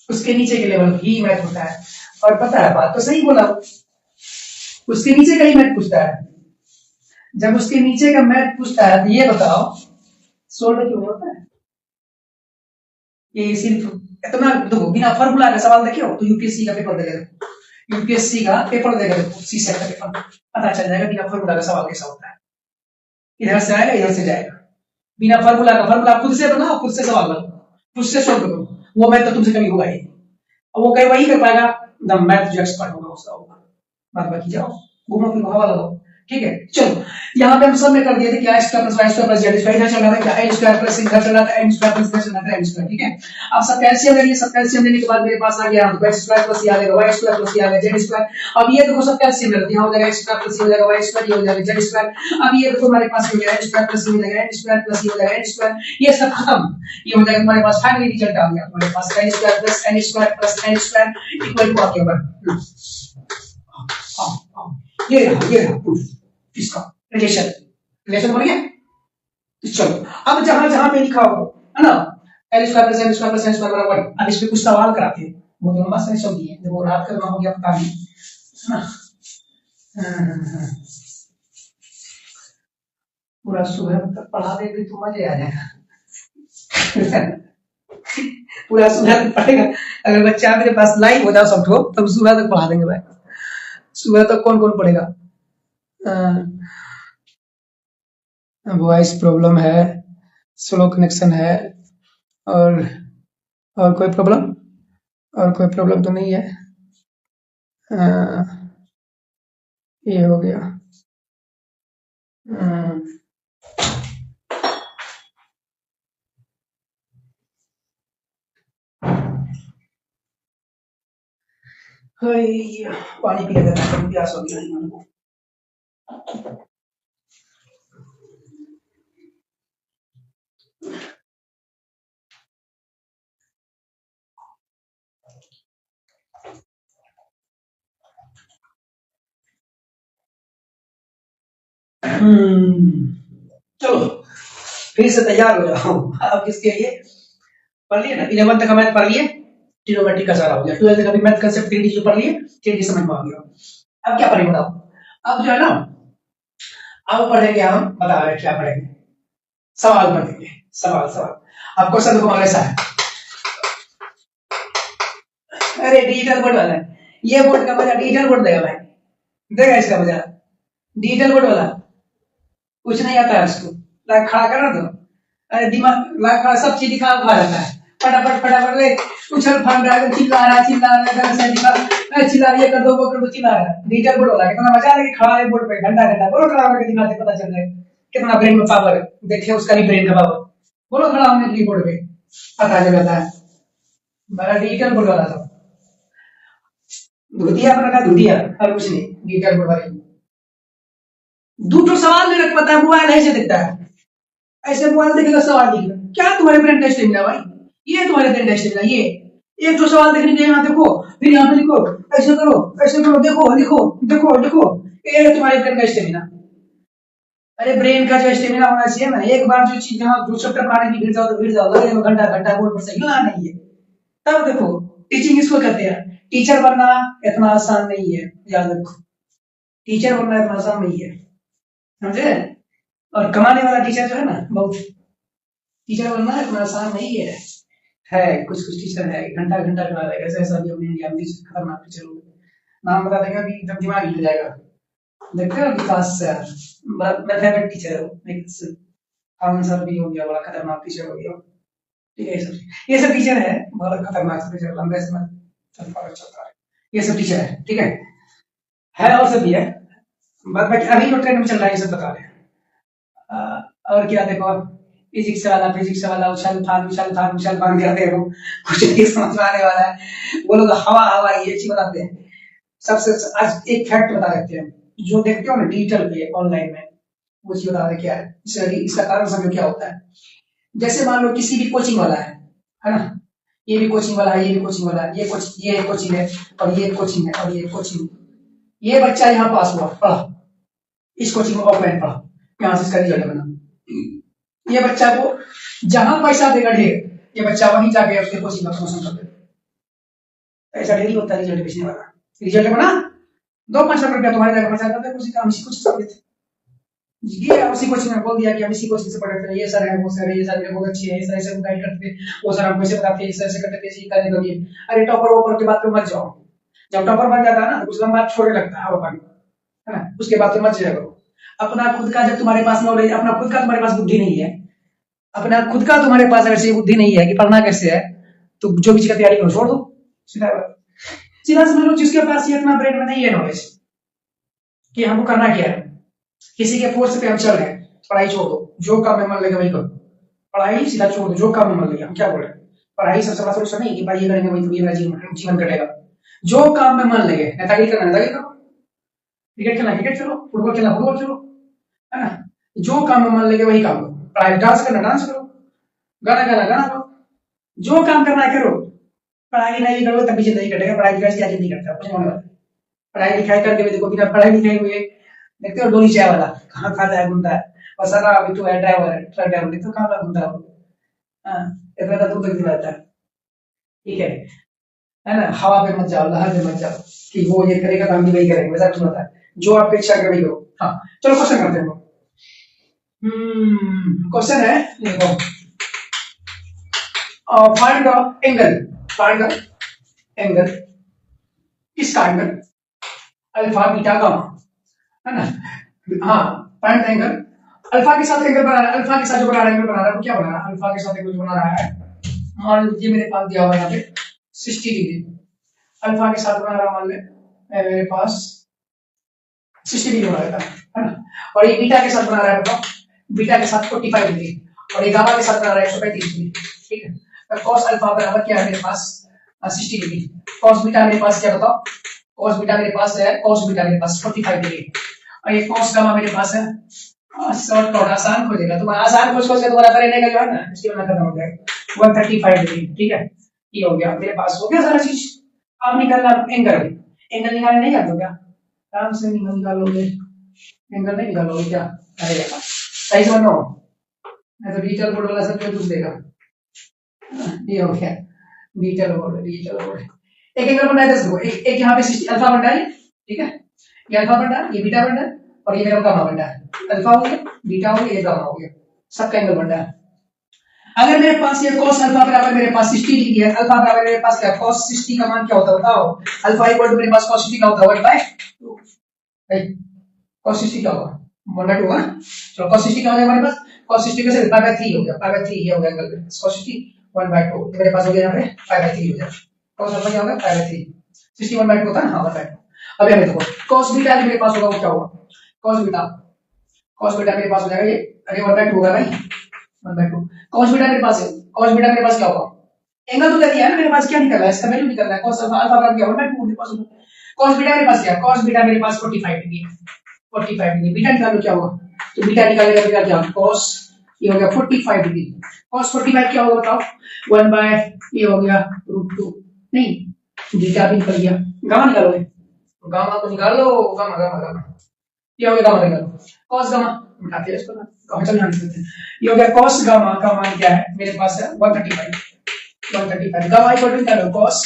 उसके नीचे के लेवल ही मैथ होता है। और पता है बात तो सही बोला, उसके नीचे का ही मैथ पूछता है। जब उसके नीचे का मैथ पूछता है तो ये बताओ सोल्व क्यों नहीं होता है? ये सिर्फ इतना देखो, बिना फॉर्मूला का सवाल देखियो तो यूपीएससी का पेपर देगा, यूपीएससी का पेपर देगा, सी सेट का पेपर पता चल जाएगा बिना फॉर्मूला का सवाल कैसा होता है। इधर से आएगा इधर से जाएगा, बिना फॉर्मूला का, फॉर्मूला खुद से बनाओ, खुद से सवाल बनाओ, खुद से सोल्व करो, वो मैथ तो तुमसे कभी होगा ही, और वो कई वही कर पाएगा द मैथ जो एक्सपर्ट होगा उसका होगा। बात बाकी जाओ घूमो फिर हवा लगाओ, ठीक है। चलो यहाँ पे हम सब में कर दिए थे क्या, square plus y square plus z square, इधर चल रहा था क्या, एन स्क्वायर प्लस इधर चल रहा था एन स्क्वायर प्लस इधर चल रहा था एन स्क्वायर, ठीक है। अब सब कैल्शियम ले लिए, सब कैल्शियम लेने के बाद मेरे पास आ गया एक्स स्क्वायर प्लस ये आ जाएगा वाई स्क्वायर प्लस ये आ जाएगा जेड स्क्वायर। अब ये देखो सब कैल्शियम ले लेते हैं, हो जाएगा एक्स स्क्वायर प्लस ये हो जाएगा वाई स्क्वायर, ये हो जाएगा जेड स्क्वायर। अब ये देखो हमारे पास हो गया एन स्क्वायर प्लस ये हो जाएगा एन स्क्वायर प्लस ये हो जाएगा एन स्क्वायर, ये सब खत्म, ये हो जाएगा तुम्हारे पास फाइनली रिजल्ट आ गया तुम्हारे पास N square plus N square plus N square equal to आ गया। ये रहा प्रूफ इसका, रिलेशन रिलेशन बन गया। तो चलो अब जहां जहां पे लिखा हो है ना L square plus N square plus N square बराबर, अब इस पे कुछ सवाल कराते हैं, वो तो लंबा समय सब दिए, देखो रात करना हो गया पता नहीं है ना, पूरा सुबह तक पढ़ा देंगे तो मजे आ जाएगा। पूरा सुबह तक पढ़ेगा, अगर बच्चा मेरे पास लाइव हो जाओ सब ठो तब सुबह तक पढ़ा देंगे भाई। सुबह तक कौन कौन पढ़ेगा? वॉइस प्रॉब्लम है, स्लो कनेक्शन है, और कोई प्रॉब्लम, और कोई प्रॉब्लम तो नहीं है। ये हो गया। पानी पी लेते हैं, प्यास हो गया मन को। चलो फिर से तैयार हो जाओ। अब किसके लिए पढ़ लिए ना, 11th का मैथ पढ़ लिए, ट्रिग्नोमेट्री का सारा हो गया, 12th का भी मैथ कंसेप्ट 3D जो पढ़ लिए, 3D समझ में आ गया। अब क्या पढ़ेंगे बताओ? अब जो है ना, अब पढ़ेंगे हम, बता रहे क्या पढ़ेंगे, सवाल पढ़ेंगे, सवाल सवाल। अब क्वेश्चन देखो ऐसा है, अरे डिजिटल बोर्ड वाला है, ये बोर्ड का मजा डिजिटल बोर्ड देगा भाई, देगा इसका मजा डिजिटल बोर्ड वाला, कुछ नहीं आता है उसको, लाइक खड़ा करना तो, अरे दिमाग लाइक खड़ा सब चीज दिखा हुआ रहता है, फटाफट फटाफट ले उछल फन रहा है, चिल्ला रहा है, से दिखा चिल्ला ये कर दो वो कर दो, चिल्ला रहा है। डिजिटल बोर्ड वाला कितना मजा है कि खड़ा है बोर्ड पे घंटा घंटा, बोलो खड़ा होकर दिखाते पता चल रहा है कितना ब्रेन में पावर है, देखिए उसका भी ब्रेन का पावर, बोलो खड़ा होने के बोर्ड पे पता चल जाता है। मेरा डिजिटल बोर्ड वाला था, धुतिया पर रखा धुतिया, और कुछ नहीं, डिजिटल बोर्ड वाले दूठो सवाल नहीं रख पाता है, मोबाइल ऐसे दिखता है, ऐसे मोबाइल देखेगा सवाल लिखेगा, क्या तुम्हारे ब्रेन टेस्ट मिला भाई, ये तुम्हारे ब्रेन टेस्ट मिला, ये एक तो सवाल देखने के यहाँ देखो, फिर यहाँ पे लिखो, ऐसे करो, देखो लिखो देखो लिखो, ये तुम्हारे ब्रेन का स्टेमिना। अरे ब्रेन का जो स्टेमिना होना चाहिए ना, एक बार जो चीज यहाँ जो चैप्टर पढ़ाने की गिर जाओ तो गिर जाओ, लगे घंटा घंटा बोर्ड पर से हिलना नहीं है। तब देखो टीचिंग इसको कहते हैं, टीचर बनना इतना आसान नहीं है, याद रखो, टीचर बनना इतना आसान नहीं है, समझे। और कमाने वाला टीचर जो है ना, बहुत टीचर बनना इतना आसान नहीं है कुछ कुछ टीचर है घंटा घंटा करा देगा, ऐसा भी अपने इंडिया में टीचर खतरनाक टीचर हो, नाम बता देगा कि एकदम दिमाग हिल जाएगा। देखते हो विकास सर, मेरा फेवरेट टीचर है, आनंद सर भी हो गया, बड़ा खतरनाक टीचर हो गया, ठीक है। ये सब टीचर है, बहुत खतरनाक टीचर, लंबे समय चलता है, ये सब टीचर है, ठीक है और सब भी है, बट अभी जो ट्रेंड में चल रहा है ये सब बता रहे हैं। और क्या देखो, फिजिक्स वाला उछल फान करते हो, कुछ नहीं समझ में आने वाला है, वो लोग हवा ये अच्छी बताते हैं। सबसे आज एक फैक्ट बता देते हैं, जो देखते हो ना डिजिटल पे ऑनलाइन में, वो चीज बता रहे क्या है, इसका कारण समझो क्या होता है। जैसे मान लो किसी भी कोचिंग वाला है ना, ये भी कोचिंग वाला है, ये भी कोचिंग वाला है, ये कोचिंग है और ये कोचिंग है और ये कोचिंग। ये बच्चा यहाँ पास हुआ, पढ़ा इस कोचिंग में, ऑफलाइन पढ़ा, यहाँ से इसका रिजल्ट बना। ये बच्चा को जहां पैसा देगा ढेर, ये बच्चा वहीं जाके उसके कोचिंग का प्रमोशन कर देगा। ऐसा ढेर ही होता है रिजल्ट बेचने वाला। रिजल्ट बना 2-5 लाख रुपया तुम्हारे जगह बचा करते कुछ काम, इसी कुछ कर देते। ये उसी कोचिंग में बोल दिया कि हम इसी कोचिंग से पढ़े थे, ये सर है वो सर है, ये सर बहुत अच्छे हैं, इस तरह से गाइड करते थे, वो सर हमको ऐसे बताते हैं, इस तरह से करते थे, इसी करने लगे। अरे टॉपर वॉपर के बाद तो मत जाओ, जब टॉपर बन जाता है ना तो कुछ लंबा छोड़ने लगता है अपन, है ना, उसके बाद तो मत जाया करो। अपना खुद का जब तुम्हारे पास नॉलेज, अपना खुद का तुम्हारे पास बुद्धि नहीं है, अपना खुद का तुम्हारे पास अगर से बुद्धि नहीं है कि पढ़ना कैसे है, तो जो भी चीज का तैयारी करो छोड़ दो। सीधा समझ लो जिसके पास ये इतना ब्रेन में नहीं है नॉलेज कि हमको करना क्या है, किसी के फोर्स पे हम चल रहे हैं, पढ़ाई छोड़ दो, जो काम में मन लगे वही करो, पढ़ाई सीधा छोड़ दो, जो काम में मन लगे। हम क्या बोल रहे हैं, पढ़ाई सबसे बड़ा सोल्यूशन नहीं कि भाई ये करेंगे वही तो ये मेरा जीवन कटेगा। जो काम में मन लगे, नेतागिरी करना नेतागिरी करो, क्रिकेट खेलना क्रिकेट खेलो, फुटबॉल खेलना फुटबॉल खेलो, है ना, जो काम में मन लगे वही काम करो। पढ़ाई डांस करना डांस करो, गाना गाना गाना करो, जो काम करना है करो। पढ़ाई नहीं करो तभी जिंदगी कटेगा, पढ़ाई लिखाई से जिंदगी कटता है कुछ होने वाला। पढ़ाई लिखाई करके भी देखो, बिना पढ़ाई लिखाई हुए देखते हो डोली चाय वाला कहाँ खाता है घूमता है, और सर अभी तो है ड्राइवर है, ट्रक ड्राइवर, देखते हो कहाँ घूमता है, इतना दूर तक दिलाता है। ठीक है ना, हवा पे मत जाओ, लहर पे मत जाओ कि वो ये करेगा तो हम भी वही करेंगे, वैसा कुछ होता है। जो आपकी इच्छा करे वही करो। हाँ चलो क्वेश्चन करते हैं। क्वेश्चन है देखो, find the angle, find the angle, किसका एंगल, अल्फा बीटा गामा, है ना। हाँ फाइंड द एंगल, अल्फा के साथ एंगल बना रहा है, अल्फा के साथ जो बना रहा है एंगल बना रहा है वो क्या बना रहा है, अल्फा के साथ एंगल जो बना रहा है, मान लीजिए मेरे पास दिया हुआ है यहाँ पे 60 डिग्री, अल्फा के साथ बना रहा मान ले मेरे पास 60 डिग्री बना रहता है ना, और ये बीटा के साथ बना रहा है बताओ, बीटा के साथ 45 डिग्री, और ये गामा के साथ बना रहा है 135 डिग्री। ठीक है, तो cos अल्फा बराबर क्या है मेरे पास 60 डिग्री, cos बीटा मेरे पास क्या बताओ, cos बीटा मेरे पास है, cos बीटा मेरे पास 45 डिग्री, और ये cos गामा मेरे पास है, शॉर्टकट आसान खोजेगा तुम, आसान खोज खोज के तुम्हारा करने का जो है ना इसकी बना खत्म हो जाएगा 135 डिग्री। ठीक है, ये हो गया मेरे पास, हो गया सारा चीज। अब निकालना एंगल, एंगल निकालने नहीं आते क्या, आराम से निकालोगे, एंगल नहीं निकालोगे क्या, अरे सही से बनो, मैं तो डिजिटल बोर्ड वाला सब कुछ देगा। ये हो गया डिजिटल बोर्ड, डिजिटल बोर्ड। एक एंगल बन रहा है 10 को, एक यहाँ पे 60 अल्फा बन रहा है, ठीक है, ये अल्फा बन रहा है, ये बीटा बन रहा है, और ये मेरा गामा बन रहा है, अल्फा हो गया, बीटा हो गया, ये गामा हो गया, सबका एंगल बन रहा है। अगर मेरे पास ये cos अल्फा बराबर मेरे पास 60 डिग्री है, अल्फा बराबर मेरे पास क्या, cos 60 का मान क्या होता है बताओ, अल्फा इक्वल टू मेरे पास cos 60 का होता है 1/2, cos 60 क्या होगा 1/2 होगा। चलो cos 60 क्या हो गया हमारे पास, cos 60 का सिर्फ π/3 हो गया, π/3 ये हो गया एंगल, cos 60 1/2 मेरे पास हो गया यहाँ पे π/3 हो गया, cos अल्फा क्या होगा π/3, 60 1/2 होता है, हाँ 1/2। अब ये देखो cos बीटा मेरे पास होगा वो क्या होगा, cos बीटा मेरे पास हो जाएगा ये, अरे 1/2 होगा भाई 1/2, cos बीटा मेरे पास है, cos बीटा मेरे पास क्या होगा, एंगल तो दिया है ना मेरे पास, क्या निकल रहा है इसका वैल्यू निकल रहा है, cos अल्फा बराबर क्या 1/2, cos बीटा मेरे पास क्या है, cos बीटा मेरे पास 45 डिग्री, 45 डिग्री, बीटा निकालो क्या होगा, तो बीटा निकालेगा बीटा क्या, cos ये हो गया 45 डिग्री, cos 45 क्या होगा बताओ, 1 ये हो गया √2, नहीं बीटा भी निकल गया, गामा निकालोगे, गामा को निकालो, गामा गामा गामा ये हो गया, गामा निकालो, cos गामा उठाते हैं इसको ना, गामा चल निकालते हैं, ये हो गया cos गामा का मान क्या है मेरे पास है 135, गामा इक्वल टू निकालो cos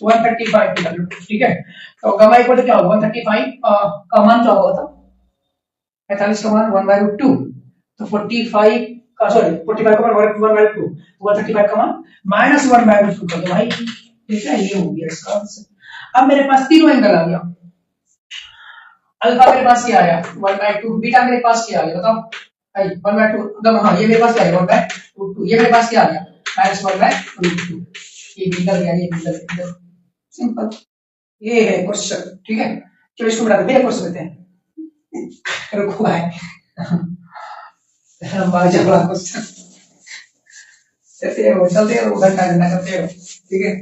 135 निकालो, ठीक है, तो गामा इक्वल टू क्या होगा 135 का मान क्या होगा बताओ, 45 का मान 1/2, तो 45 का सॉरी 45 का मान 1/2, 135 का मान -1/2 कर दो भाई, ठीक है, ये हो गया इसका आंसर। अब मेरे पास तीनों एंगल आ गया, अल्फा मेरे पास क्या आया 1/2, बीटा मेरे पास क्या आ गया बताओ, 1/2, मतलब हाँ ये मेरे पास क्या है 1/2, ये मेरे पास क्या आ गया -1/2, ये निकल गया, ये निकल गया, सिंपल, ये है क्वेश्चन। ठीक है, चलो इसको बढ़ाते हैं, क्वेश्चन लेते हैं, रुको भाई लंबा चौड़ा क्वेश्चन चलते हो घंटा घंटा करते हो, ठीक है,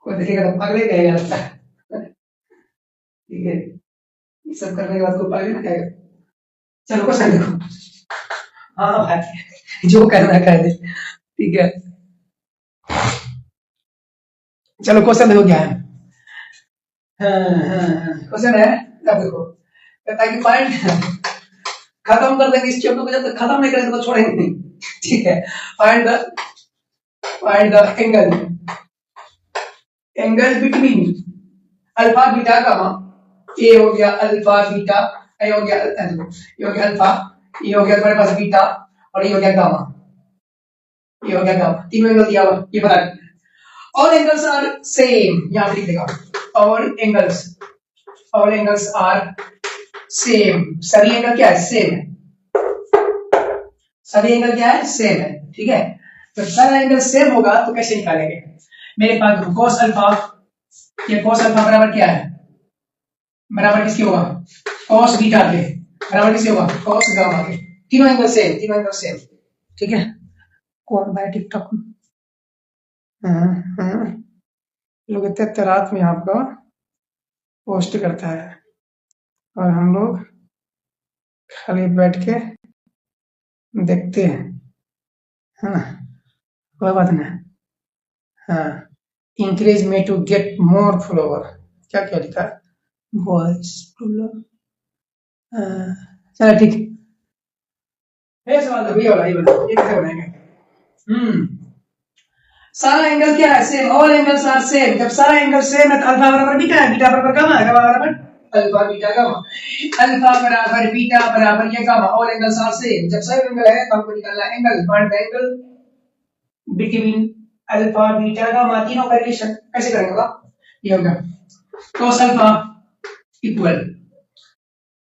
कोई देखेगा तो अगले कहेगा लगता है ठीक है, ये सब करने के बाद कोई पाएगा ना क्या? चलो क्वेश्चन देखो। हाँ भाई, जो करना है कर दे, ठीक है। चलो क्वेश्चन देखो क्या है। क्वेश्चन है, अब देखो, कहता है कि फाइंड, खत्म कर देंगे इस चैप्टर को, जब तक खत्म नहीं करेंगे तो छोड़ेंगे नहीं, ठीक है। Find the angle between alpha beta gamma. ए हो गया अल्फा बीटा, ए हो गया अल्फा, ये हो गया तुम्हारे पास बीटा, और ये हो गया गामा, ये हो गया गामा, तीनों एंगल दिया हुआ, ये बता। ऑल एंगल्स आर सेम, यहां पे लिख देगा ऑल एंगल्स आर सेम, सभी एंगल क्या है? सेम है, सभी एंगल क्या है? सेम है, ठीक है। तो सारा एंगल सेम होगा तो कैसे निकालेंगे? मेरे पास cos अल्फा, ये cos अल्फा बराबर क्या है? बराबर किसके होगा? cos बीटा के, बराबर किसके होगा? cos गामा के। तीनों एंगल सेम, ठीक है। कौन भाई टिकटॉक में लोग इतने रात में आपका पोस्ट करता है, और हम लोग खाली बैठ के देखते हैं, है ना? कोई बात नहीं। हाँ, increase me to get more follower, क्या क्या लिखा है? वॉइस प्रॉब्लम, चलो ठीक है। सवाल देखो, ये वाला, ये कैसे बनाएंगे? सारा एंगल क्या है? Same, all angles are same. जब सारा एंगल सेम है तो अल्फा बराबर बीटा है, बीटा बराबर गामा है, गामा बराबर अल्फा बीटा गामा, अल्फा बराबर बीटा बराबर ये gamma, all angles are same. जब सेम एंगल है तो हमको निकालना है angle, find the angle between alpha beta gamma, तीनों का रिलेशन कैसे करेंगे? ये होगा cos alpha equal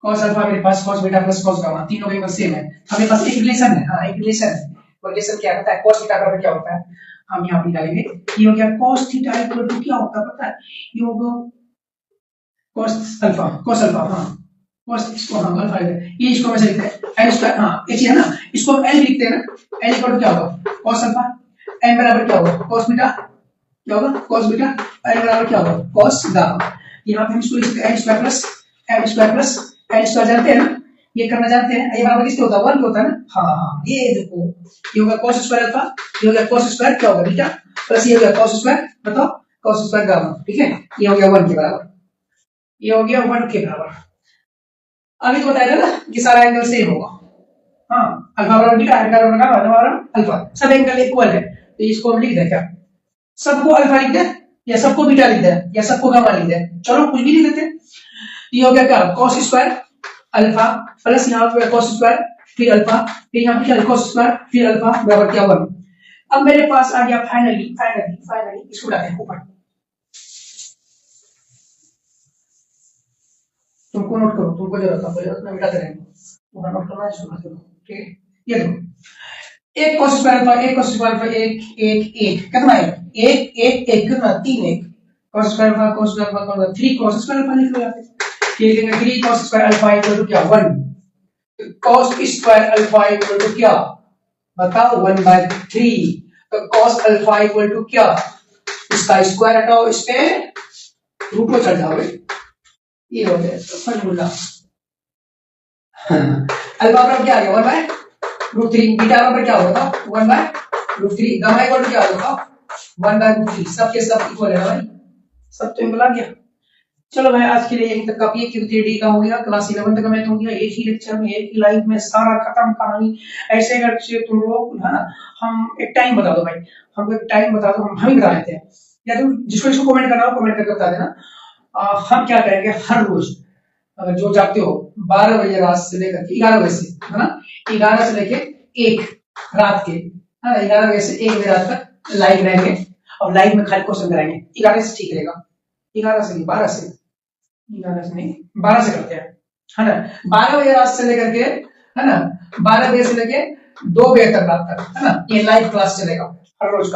cos alpha, मेरे पास cos beta plus cos gamma, तीनों का एंगल सेम है, हमारे पास एक रिलेशन है। हाँ, एक रिलेशन है। वो रिलेशन क्या होता है? cos थीटा बराबर क्या होता है? हम यहाँ पे डालेंगे, ये हो गया cos थीटा इक्वल टू क्या होता है पता है? ये होगा cos अल्फा, हाँ cos, इसको हम अल्फा लिखते हैं, ये इसको वैसे लिखते हैं n स्क्वायर, हाँ ये चीज है ना, इसको हम n लिखते हैं ना, n इक्वल टू क्या होगा? cos अल्फा, n बराबर क्या होगा? cos बीटा, क्या होगा? cos बीटा, n बराबर क्या होगा? cos gamma. यहाँ पे हम इसको लिखते हैं n square plus n square जानते हैं ना, ये करना जानते हैं, ये बराबर किसके होता है? 1 के होता है ना। हाँ, ये देखो, ये होगा cos स्क्वायर अल्फा, ये हो गया cos स्क्वायर क्या होगा? बीटा, प्लस ये हो गया cos स्क्वायर, बताओ cos स्क्वायर गामा, ठीक है। ये हो गया 1 के बराबर, ये हो गया 1 के बराबर। अभी तो बताया था ना कि सारा एंगल सेम होगा। हाँ, अल्फा बराबर बीटा, बीटा बराबर गामा, गामा बराबर अल्फा, सब एंगल इक्वल है, तो इसको हम लिख दें क्या? सबको अल्फा लिख दें, या सबको बीटा लिख दें, या सबको गामा लिख दें? चलो कुछ भी लिख देते हैं। ये हो गया क्या? cos स्क्वायर अल्फा प्लस यहाँ पे cos स्क्वायर फिर अल्फा, फिर यहाँ पे क्या? cos स्क्वायर फिर अल्फा बराबर क्या? 1। अब मेरे पास आ गया फाइनली इसको लाते हैं ऊपर। तुमको नोट करो, तुमको जरूरत मैं मिटाते रहेंगे, पूरा नोट करना है, सुना करो, ठीक है। ये देखो, एक cos स्क्वायर अल्फा, एक cos स्क्वायर अल्फा, एक कितना है? एक कितना? 3 1 cos square alpha, cos square alpha, 3 cos square alpha लिख लो यहाँ पे, ये लिखेंगे 3 cos square alpha equal to क्या? 1। cos square alpha equal to क्या? बताओ, 1/3। तो cos अल्फा इक्वल टू क्या? इसका स्क्वायर हटाओ, इस पे रूट में चढ़ जाओगे, ये हो गया फॉर्मूला। अल्फा बराबर क्या आ गया? 1/√3, बीटा बराबर क्या होगा? 1/√3, गामा इक्वल टू क्या होगा? 1/√3, सबके सब इक्वल है भाई, सब तो इक्वल आ गया। चलो भाई, आज के लिए यहीं तक काफी है, क्योंकि 3D का हो गया, क्लास 11 तक मैथ हो गया, एक ही लेक्चर में, एक ही लाइव में सारा खत्म कहानी। ऐसे करके तुम लोग है ना, हम एक टाइम बता दो भाई, हमको एक टाइम बता दो, हम ही बता देते हैं, या तुम जिसको जिसको कमेंट करना हो कमेंट करके बता देना। हम क्या करेंगे, हर रोज अगर जो चाहते हो 12 बजे रात से लेकर के 11 बजे से, है ना, 11 से लेके 1 रात के, है ना, 11 बजे से 1 बजे रात तक लाइव रहेंगे, और लाइव में खाली क्वेश्चन कराएंगे। 11 से ठीक रहेगा, 11 से नहीं, 12 से, 11 से नहीं, 12 से करते हैं, है ना। 12 बजे रात से लेकर के, है ना, 12 बजे से लेके 2 बजे तक रात तक, है ना, ये लाइव क्लास चलेगा, हर रोज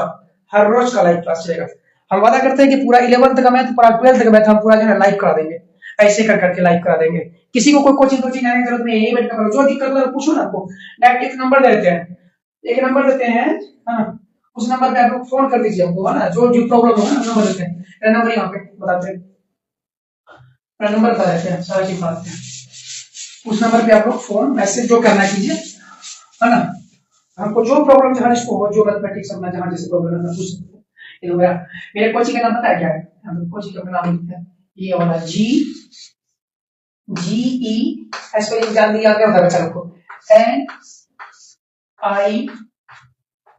का लाइव क्लास चलेगा। हम वादा करते हैं कि पूरा 11th का मैथ, पूरा 12th का मैथ हम पूरा जो है लाइव करा देंगे, ऐसे कर करके लाइव करा देंगे। किसी को कोई कोचिंग आने की जरूरत नहीं है, यही बैठ कर जो दिक्कत हो पूछो ना, आपको डायरेक्ट एक नंबर देते हैं, है ना, उस नंबर पे आप लोग फोन कर दीजिए हमको, है ना, जो प्रॉब्लम हो ना नंबर देते हैं, नंबर यहाँ पे बताते हैं। अपना नंबर बता देते हैं, सारा चीज बात है। उस नंबर पे आप लोग फोन मैसेज जो करना कीजिए, है ना। हमको जो प्रॉब्लम जहाँ इसको हो, जो मैथमेटिक्स अपना जहाँ जैसे प्रॉब्लम है पूछ सकते हैं। ये हो गया। मेरे कोचिंग का नाम पता है क्या है? हम कोचिंग का नाम लिखते हैं, ये वाला GE स्पेलिंग जान दिया क्या होता है बच्चा लोग को?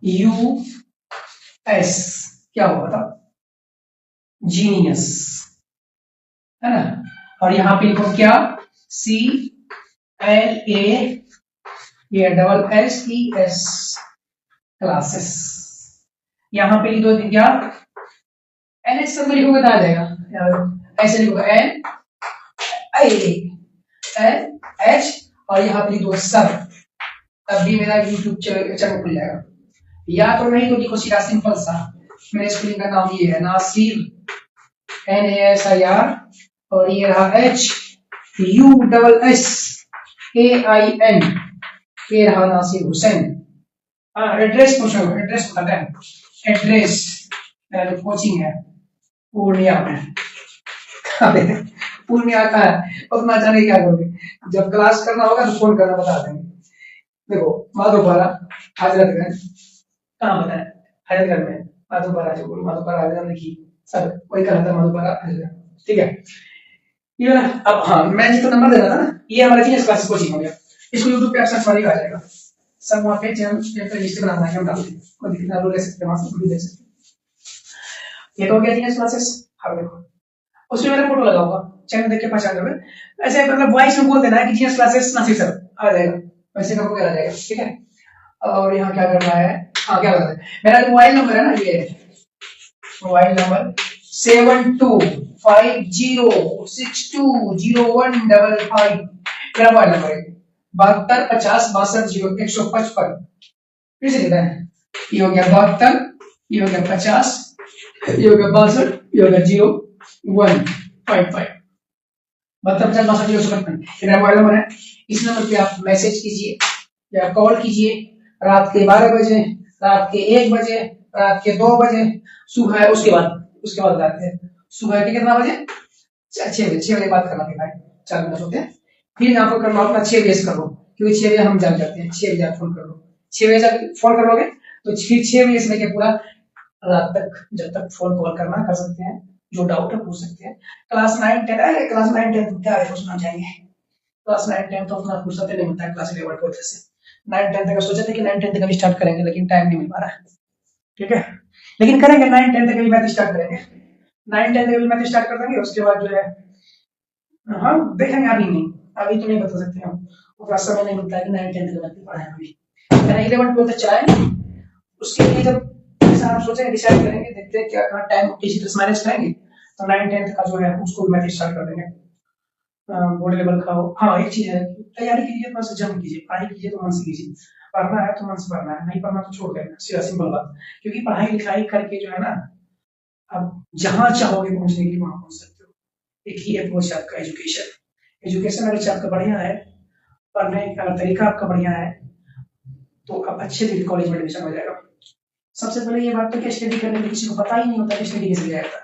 NIUS क्या होगा बताओ? जीनियस, है ना। और यहाँ पे लिखो क्या? CLASSES classes. यहाँ पे लिख दो क्या? NH सब में लिखोगे तो आ जाएगा, ऐसे लिखोगे NH और यहाँ पे लिख दो सब, तब भी मेरा यूट्यूब चैनल खुल जाएगा। या तो नहीं तो लिखो सीधा सिंपल सा, मेरे स्कूलिंग का नाम ये है नासिर, NASIR, और ये रहा HUSSAIN, ये रहा नासिर हुसैन। हाँ एड्रेस पूछो, एड्रेस बता दें। एड्रेस कोचिंग है पूर्णिया में। पूर्णिया का है, उतना जाने क्या करोगे, जब क्लास करना होगा तो फोन करना बता देंगे। देखो माधोपारा हजरतगंज, कहाँ बताए? हजरतगंज में माधोपारा, जो माधोपारा हजरतगंज की सब वही कहा था, माधोपारा हजरतगंज, ठीक है। ये अब हाँ मैं जिसको नंबर दे रहा था ना, ये हमारा जीएस क्लासेस कोचिंग हो गया। इसको यूट्यूब पे सर्च मारिएगा आ जाएगा, सब वहाँ पे चैनल पे लिस्ट बनाना है, हम डाल देंगे, कोई दिक्कत ना, ले सकते हैं वहां से खुद देख सकते हैं। ये तो हो गया जीएस क्लासेस। अब देखो उसमें मेरा फोटो लगा होगा, चैनल देख के पहचान लोगे। ऐसे मतलब वॉइस में बोल देना है कि जीएस क्लासेस नासिर सर आ जाएगा, वैसे करोगे आ जाएगा, ठीक है। और यहाँ क्या करना है, हाँ क्या करना है, मेरा जो मोबाइल नंबर है ना, ये मोबाइल नंबर 7250620155, मेरा मोबाइल नंबर है 7250620155। फिर से देता है, ये हो गया 72, ये हो गया 50, ये हो गया 62, ये हो गया 0155, 7250620155 मेरा मोबाइल नंबर है। इस नंबर पे आप मैसेज कीजिए या कॉल कीजिए, रात के 12 बजे, रात के 1 बजे, रात के 2 बजे, सुबह उसके बाद बताते हैं सुबह के कितना बजे? 6 बजे बात करना है, 4 मिनट होते हैं। फिर आपको करना अपना 6 बजे कर लो, क्योंकि 6 बजे हम जाग जाते हैं, 6 बजे आप फोन कर लो। 6 बजे फोन करोगे तो फिर 6 बजे से लेकर पूरा रात तक जब तक फोन कॉल करना कर सकते हैं, जो डाउट है पूछ सकते हैं। क्लास 9 10 है, क्लास 9 10 क्या है उसमें जाएंगे, क्लास 9 10 तो अपना फुर्सत नहीं मिलता है क्लास 11 12 से। 9 10 तक सोचे थे कि 9 10 तक अभी स्टार्ट करेंगे, लेकिन टाइम नहीं मिल पा रहा है, ठीक है। लेकिन करेंगे 9 10 तक अभी मैथ स्टार्ट करेंगे, 9 10 तक अभी मैथ स्टार्ट कर देंगे। उसके बाद जो है हम देखेंगे, अभी नहीं, अभी तो नहीं बता सकते हम, उतना समय नहीं मिलता है कि 9 10 तक मैथ पढ़ाएं। अभी 11 12 तक चलाएंगे, उसके लिए जब हम सोचेंगे डिसाइड करेंगे, देखते हैं क्या टाइम किसी तरह मैनेज करेंगे, तो 9 10 का जो है उसको मैथ स्टार्ट कर देंगे, बोर्ड लेवल का हो। हाँ एक चीज है, तैयारी कीजिए तो जम कीजिए, पढ़ाई कीजिए तो मन से कीजिए, पढ़ना है तो मन से पढ़ना है, नहीं पढ़ना तो छोड़ देना, सीधा सिंपल बात। क्योंकि पढ़ाई लिखाई करके जो है ना, अब जहां चाहोगे पहुंचने के लिए वहां पहुंच सकते हो। एक ही अप्रोच है आपका एजुकेशन। एजुकेशन अगर आपका बढ़िया है, पढ़ने का तरीका आपका बढ़िया है, तो आप अच्छे कॉलेज में एडमिशन हो जाएगा। सबसे पहले ये बात तो कि स्टडी करने में किसी को पता ही नहीं होता कि स्टडी कैसे किया जाता है,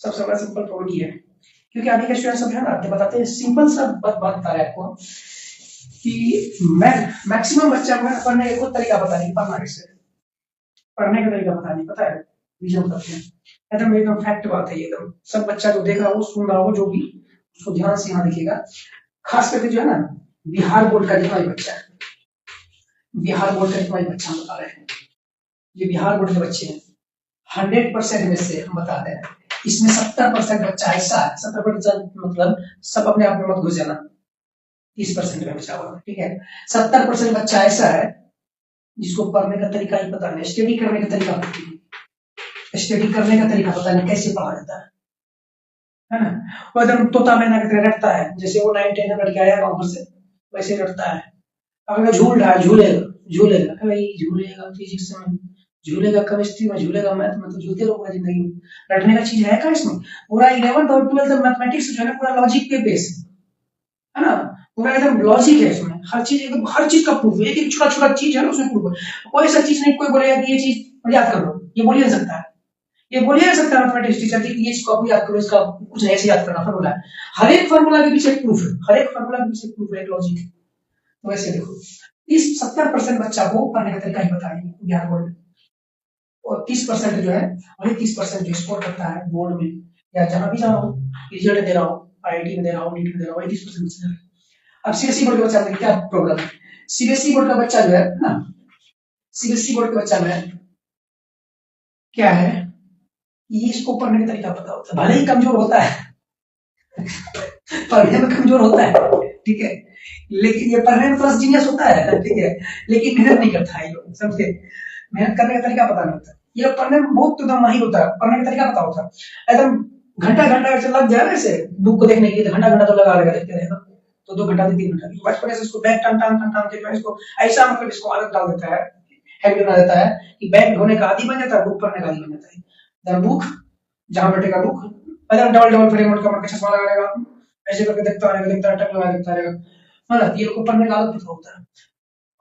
सबसे बड़ा सिंपल प्रॉब्लम ये है। क्योंकि आगे के स्टूडेंट सब है ना, आपको बताते हैं सिंपल सा बात बता रहे हैं आपको कि मैक्सिमम बच्चा को पढ़ने का कोई तरीका पता नहीं, पढ़ना कैसे, पढ़ने का तरीका पता नहीं, पता है रीजन बताते हैं, एकदम फैक्ट बात है, एकदम सब बच्चा जो देख रहा हो सुन रहा हो जो भी, उसको ध्यान से यहाँ देखिएगा। खास करके जो है ना बिहार बोर्ड का जितना भी बच्चा है, बिहार बोर्ड का जितना भी बच्चा हम बता रहे हैं, ये बिहार बोर्ड के बच्चे हैं, 100% में से हम बता रहे हैं, इसमें 70% बच्चा ऐसा है, 70% मतलब सब अपने आप में मत घुस जाना, 30% में बचा हुआ, ठीक है। 70% बच्चा ऐसा है जिसको पढ़ने का तरीका ही पता नहीं, स्टडी करने का तरीका पता नहीं, स्टडी करने का तरीका पता नहीं कैसे पढ़ा जाता है ना। वो एकदम तोता मैना की तरह रटता है, जैसे वो 9 10 लड़के आया गाँव से वैसे रटता है। अगर झूल रहा है झूलेगा भाई, झूलेगा फिजिक्स में, झूलेगा केमिस्ट्री में, झूलेगा मैथ में, तो झूलते रहोगा जिंदगी में। रटने का चीज है क्या इसमें? पूरा 11th और 12th मैथमेटिक्स जो है ना पूरा लॉजिक पे बेस है ना, पूरा एकदम लॉजिक है इसमें, हर चीज एकदम हर चीज का प्रूफ है, एक छोटा छोटा चीज है ना उसमें प्रूफ है। कोई ऐसा चीज नहीं कोई बोलेगा कि ये चीज याद कर लो, ये बोल नहीं सकता है, ये बोलिए ना सकता मैथमेटिक्स टीचर की ये इसको आप याद करो, इसका कुछ ऐसे याद करना फॉर्मूला है, हर एक फॉर्मूला के पीछे एक प्रूफ है, हर एक फॉर्मूला के पीछे प्रूफ है, एक लॉजिक है। तो वैसे देखो इस 70% बच्चा को पढ़ने का तरीका ही बता रही है बिहार बोर्ड में, और 30% जो है वही 30% जो स्कोर करता है बोर्ड में या जहां भी जाओ रिजल्ट दे रहा हो, आईआईटी में दे रहा हो, नीट में दे रहा हो, वही 30% बच्चा है। अब सीबीएसई बोर्ड के बच्चा में क्या प्रॉब्लम है, सीबीएसई बोर्ड का बच्चा जो है ना, सीबीएसई बोर्ड के बच्चा में क्या है, ये इसको पढ़ने का तरीका पता होता है, भले ही कमजोर होता है पढ़ने में कमजोर होता है, ठीक है, लेकिन ये पढ़ने में थोड़ा जीनियस होता है, ठीक है, लेकिन मेहनत नहीं करता है ये लोग, समझे, मेहनत करने का तरीका पता नहीं होता, ये लोग पढ़ने में बहुत एकदम माहिर होता है, पढ़ने का तरीका पता होता है, एकदम घंटा घंटा लग जाए ना ऐसे बुक को देखने के लिए, घंटा घंटा तो लगा रहेगा, देखते रहेगा, तो 2 घंटा से 3 घंटा बचपन से इसको बैग टान टान टान टान के इसको ऐसा मतलब इसको आदत डाल देता है, हैबिट बना देता है कि बैग धोने का आदी बन जाता है, बुक पढ़ने का आदी बन जाता है। बुक जहां बैठेगा बुक मतलब डबल डबल फ्रेम का चश्मा लगा रहेगा, ऐसे करके देखता रहेगा, टक लगा देखता रहेगा, मतलब ये लोग को पढ़ने का आदत होता है।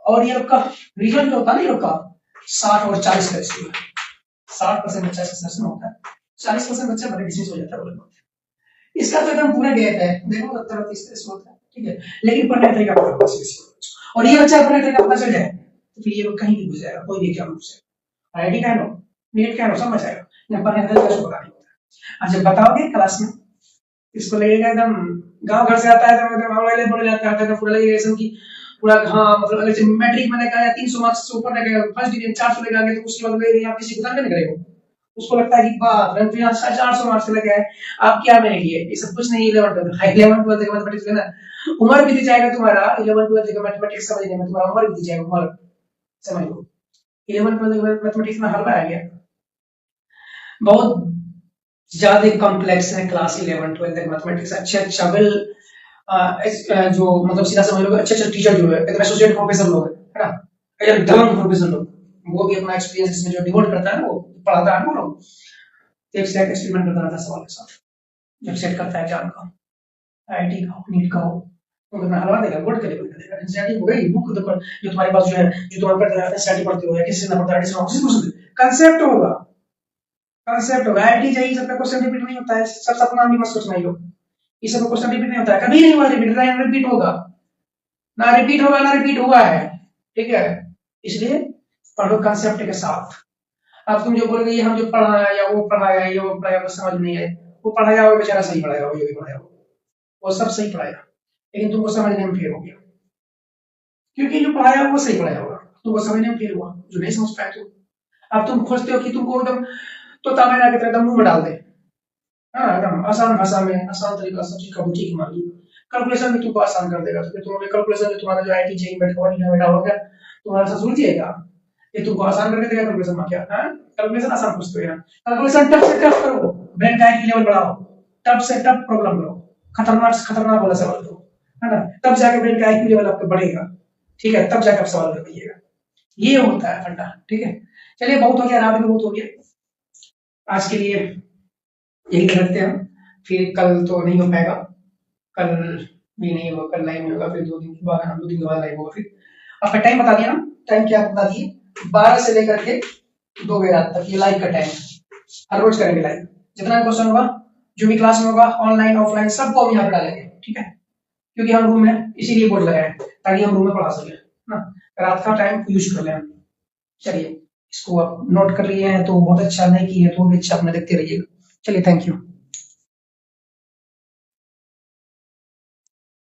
और ये लोग का रिजल्ट जो होता है ना, ये लोग का 60 और 40 का रेशियो है, 60% बच्चा सक्सेस में होता है, 40% बच्चा बड़े डिसीज हो जाता है बोले, इसका तो एकदम पूरा गैप है, देखो 70-30 से होता है, ठीक है, लेकिन पढ़ने का तरीका पता होगा, और ये बच्चा पढ़ने का तरीका पता चल जाए तो फिर ये लोग कहीं भी घुस जाएगा, कोई भी एग्जाम घुस जाएगा, आईआईटी का लो, नीट का लो, समझ आएगा, यहाँ पढ़ने का तरीका पता नहीं होता। जब बताओगे क्लास में, इसको लगेगा एकदम गांव घर से आता है, एकदम ऑनलाइन पढ़ने जाता है, तो पूरा लगेगा ऐसा कि पूरा, हाँ मतलब अगर मैट्रिक में लेकर 300 मार्क्स से ऊपर लेकर फर्स्ट डिवीजन 400 लेकर आ गए, तो उसके बाद लगेगा आप किसी को नहीं करेगा, उसको लगता है कि बाप रे 400 मार्क्स लेके आए, आप क्या मेरे लिए, ये सब कुछ नहीं, 11th 12th का मैथमेटिक्स लेना, उम्र बीत जाएगा तुम्हारा, 11th 12th का मैथमेटिक्स समझने में तुम्हारा उम्र बीत जाएगा, उम्र समझ लो, 11th 12th का मैथमेटिक्स में हल्का आ गया, बहुत ज्यादा कॉम्प्लेक्स है क्लास 11 12 तक मैथमेटिक्स, अच्छा वेल जो मतलब सीधा समझ लो, अच्छे टीचर जो है एसोसिएट प्रोफेसर लोग है ना, एकदम प्रोफेसर लोग, वो भी अपना एक्सपीरियंस इसमें जो डिवोट करता है ना, वो पढ़ाता है, वो लोग एक से एक एक्सपेरिमेंट करता रहता है सवाल के साथ, जब सेट करता है एग्जाम का, आईआईटी का नीट का हो, तो कितना हलवा देगा, बोर्ड के लेवल का देगा, एनसीईआरटी हो गई बुक जो तुम्हारे पास जो है, जो तुम्हारे पास एनसीईआरटी पढ़ते हो या किसी से ना पढ़ता है, कंसेप्ट होगा, कंसेप्ट होगा, आईआईटी जाइए सबका क्वेश्चन रिपीट नहीं होता है, सब सपना भी मत सोचना, ही लोग ये सब क्वेश्चन रिपीट नहीं होता है, कभी नहीं हुआ रिपीट होगा ना, रिपीट होगा ना रिपीट हुआ है, ठीक है, इसलिए पढ़ो कंसेप्ट के साथ। अब तुम जो बोलोगे ये हम जो पढ़ाया या वो पढ़ाया, ये वो पढ़ाया, वो समझ नहीं है, वो पढ़ाया वो बेचारा सही पढ़ाया, वो जो भी पढ़ाया वो सब सही पढ़ाया, लेकिन तुमको समझने में फेल हो गया, क्योंकि जो पढ़ाया वो सही पढ़ाया होगा, तुमको समझने में फेल हुआ, जो नहीं समझ पाए तो अब तुम खोजते हो कि तुमको एकदम तो तामेना की तरह एकदम मुंह में डाल दे, हाँ एकदम आसान भाषा में आसान तरीका सब चीज का बुटीक मान ली, कैलकुलेशन में तुमको आसान कर देगा, तो फिर तुम कैलकुलेशन में तुम्हारा जो आईटी जेई बैठा होगा तुम्हारा सा सुलझ जाएगा, ये तुमको आसान करके देगा कैलकुलेशन में, क्या है कैलकुलेशन आसान पूछते हो यार, कैलकुलेशन टफ से टफ करो, ब्रेन का आईक्यू लेवल बढ़ाओ, टफ से टफ प्रॉब्लम करो, खतरनाक से खतरनाक वाला सवाल करो, है ना, तब जाके ब्रेन का आईक्यू लेवल आपका बढ़ेगा, ठीक है, तब जाके आप सवाल कर पाइएगा, ये होता है फंडा, ठीक है। चलिए बहुत हो गया, रात में बहुत हो गया, आज के लिए यही रखते हैं, फिर कल तो नहीं हो पाएगा, कल भी नहीं होगा, कल लाइव नहीं होगा, फिर 2 दिन के बाद, 2 दिन के बाद लाइव होगा, फिर आपका टाइम बता दिया ना, टाइम क्या बता दिए, 12 से लेकर के 2 बजे रात तक ये लाइव का टाइम, हर रोज करेंगे लाइव, जितना क्वेश्चन होगा जो भी क्लास में होगा ऑनलाइन ऑफलाइन सबको हम यहाँ पे डालेंगे, ठीक है, क्योंकि हम रूम में इसीलिए बोर्ड लगाए ताकि हम रूम में पढ़ा सके ना, रात का टाइम यूज कर लें। चलिए इसको आप नोट कर लिए हैं तो बहुत अच्छा, नहीं किए तो भी अच्छा, अपना देखते रहिएगा। चलिए थैंक यू।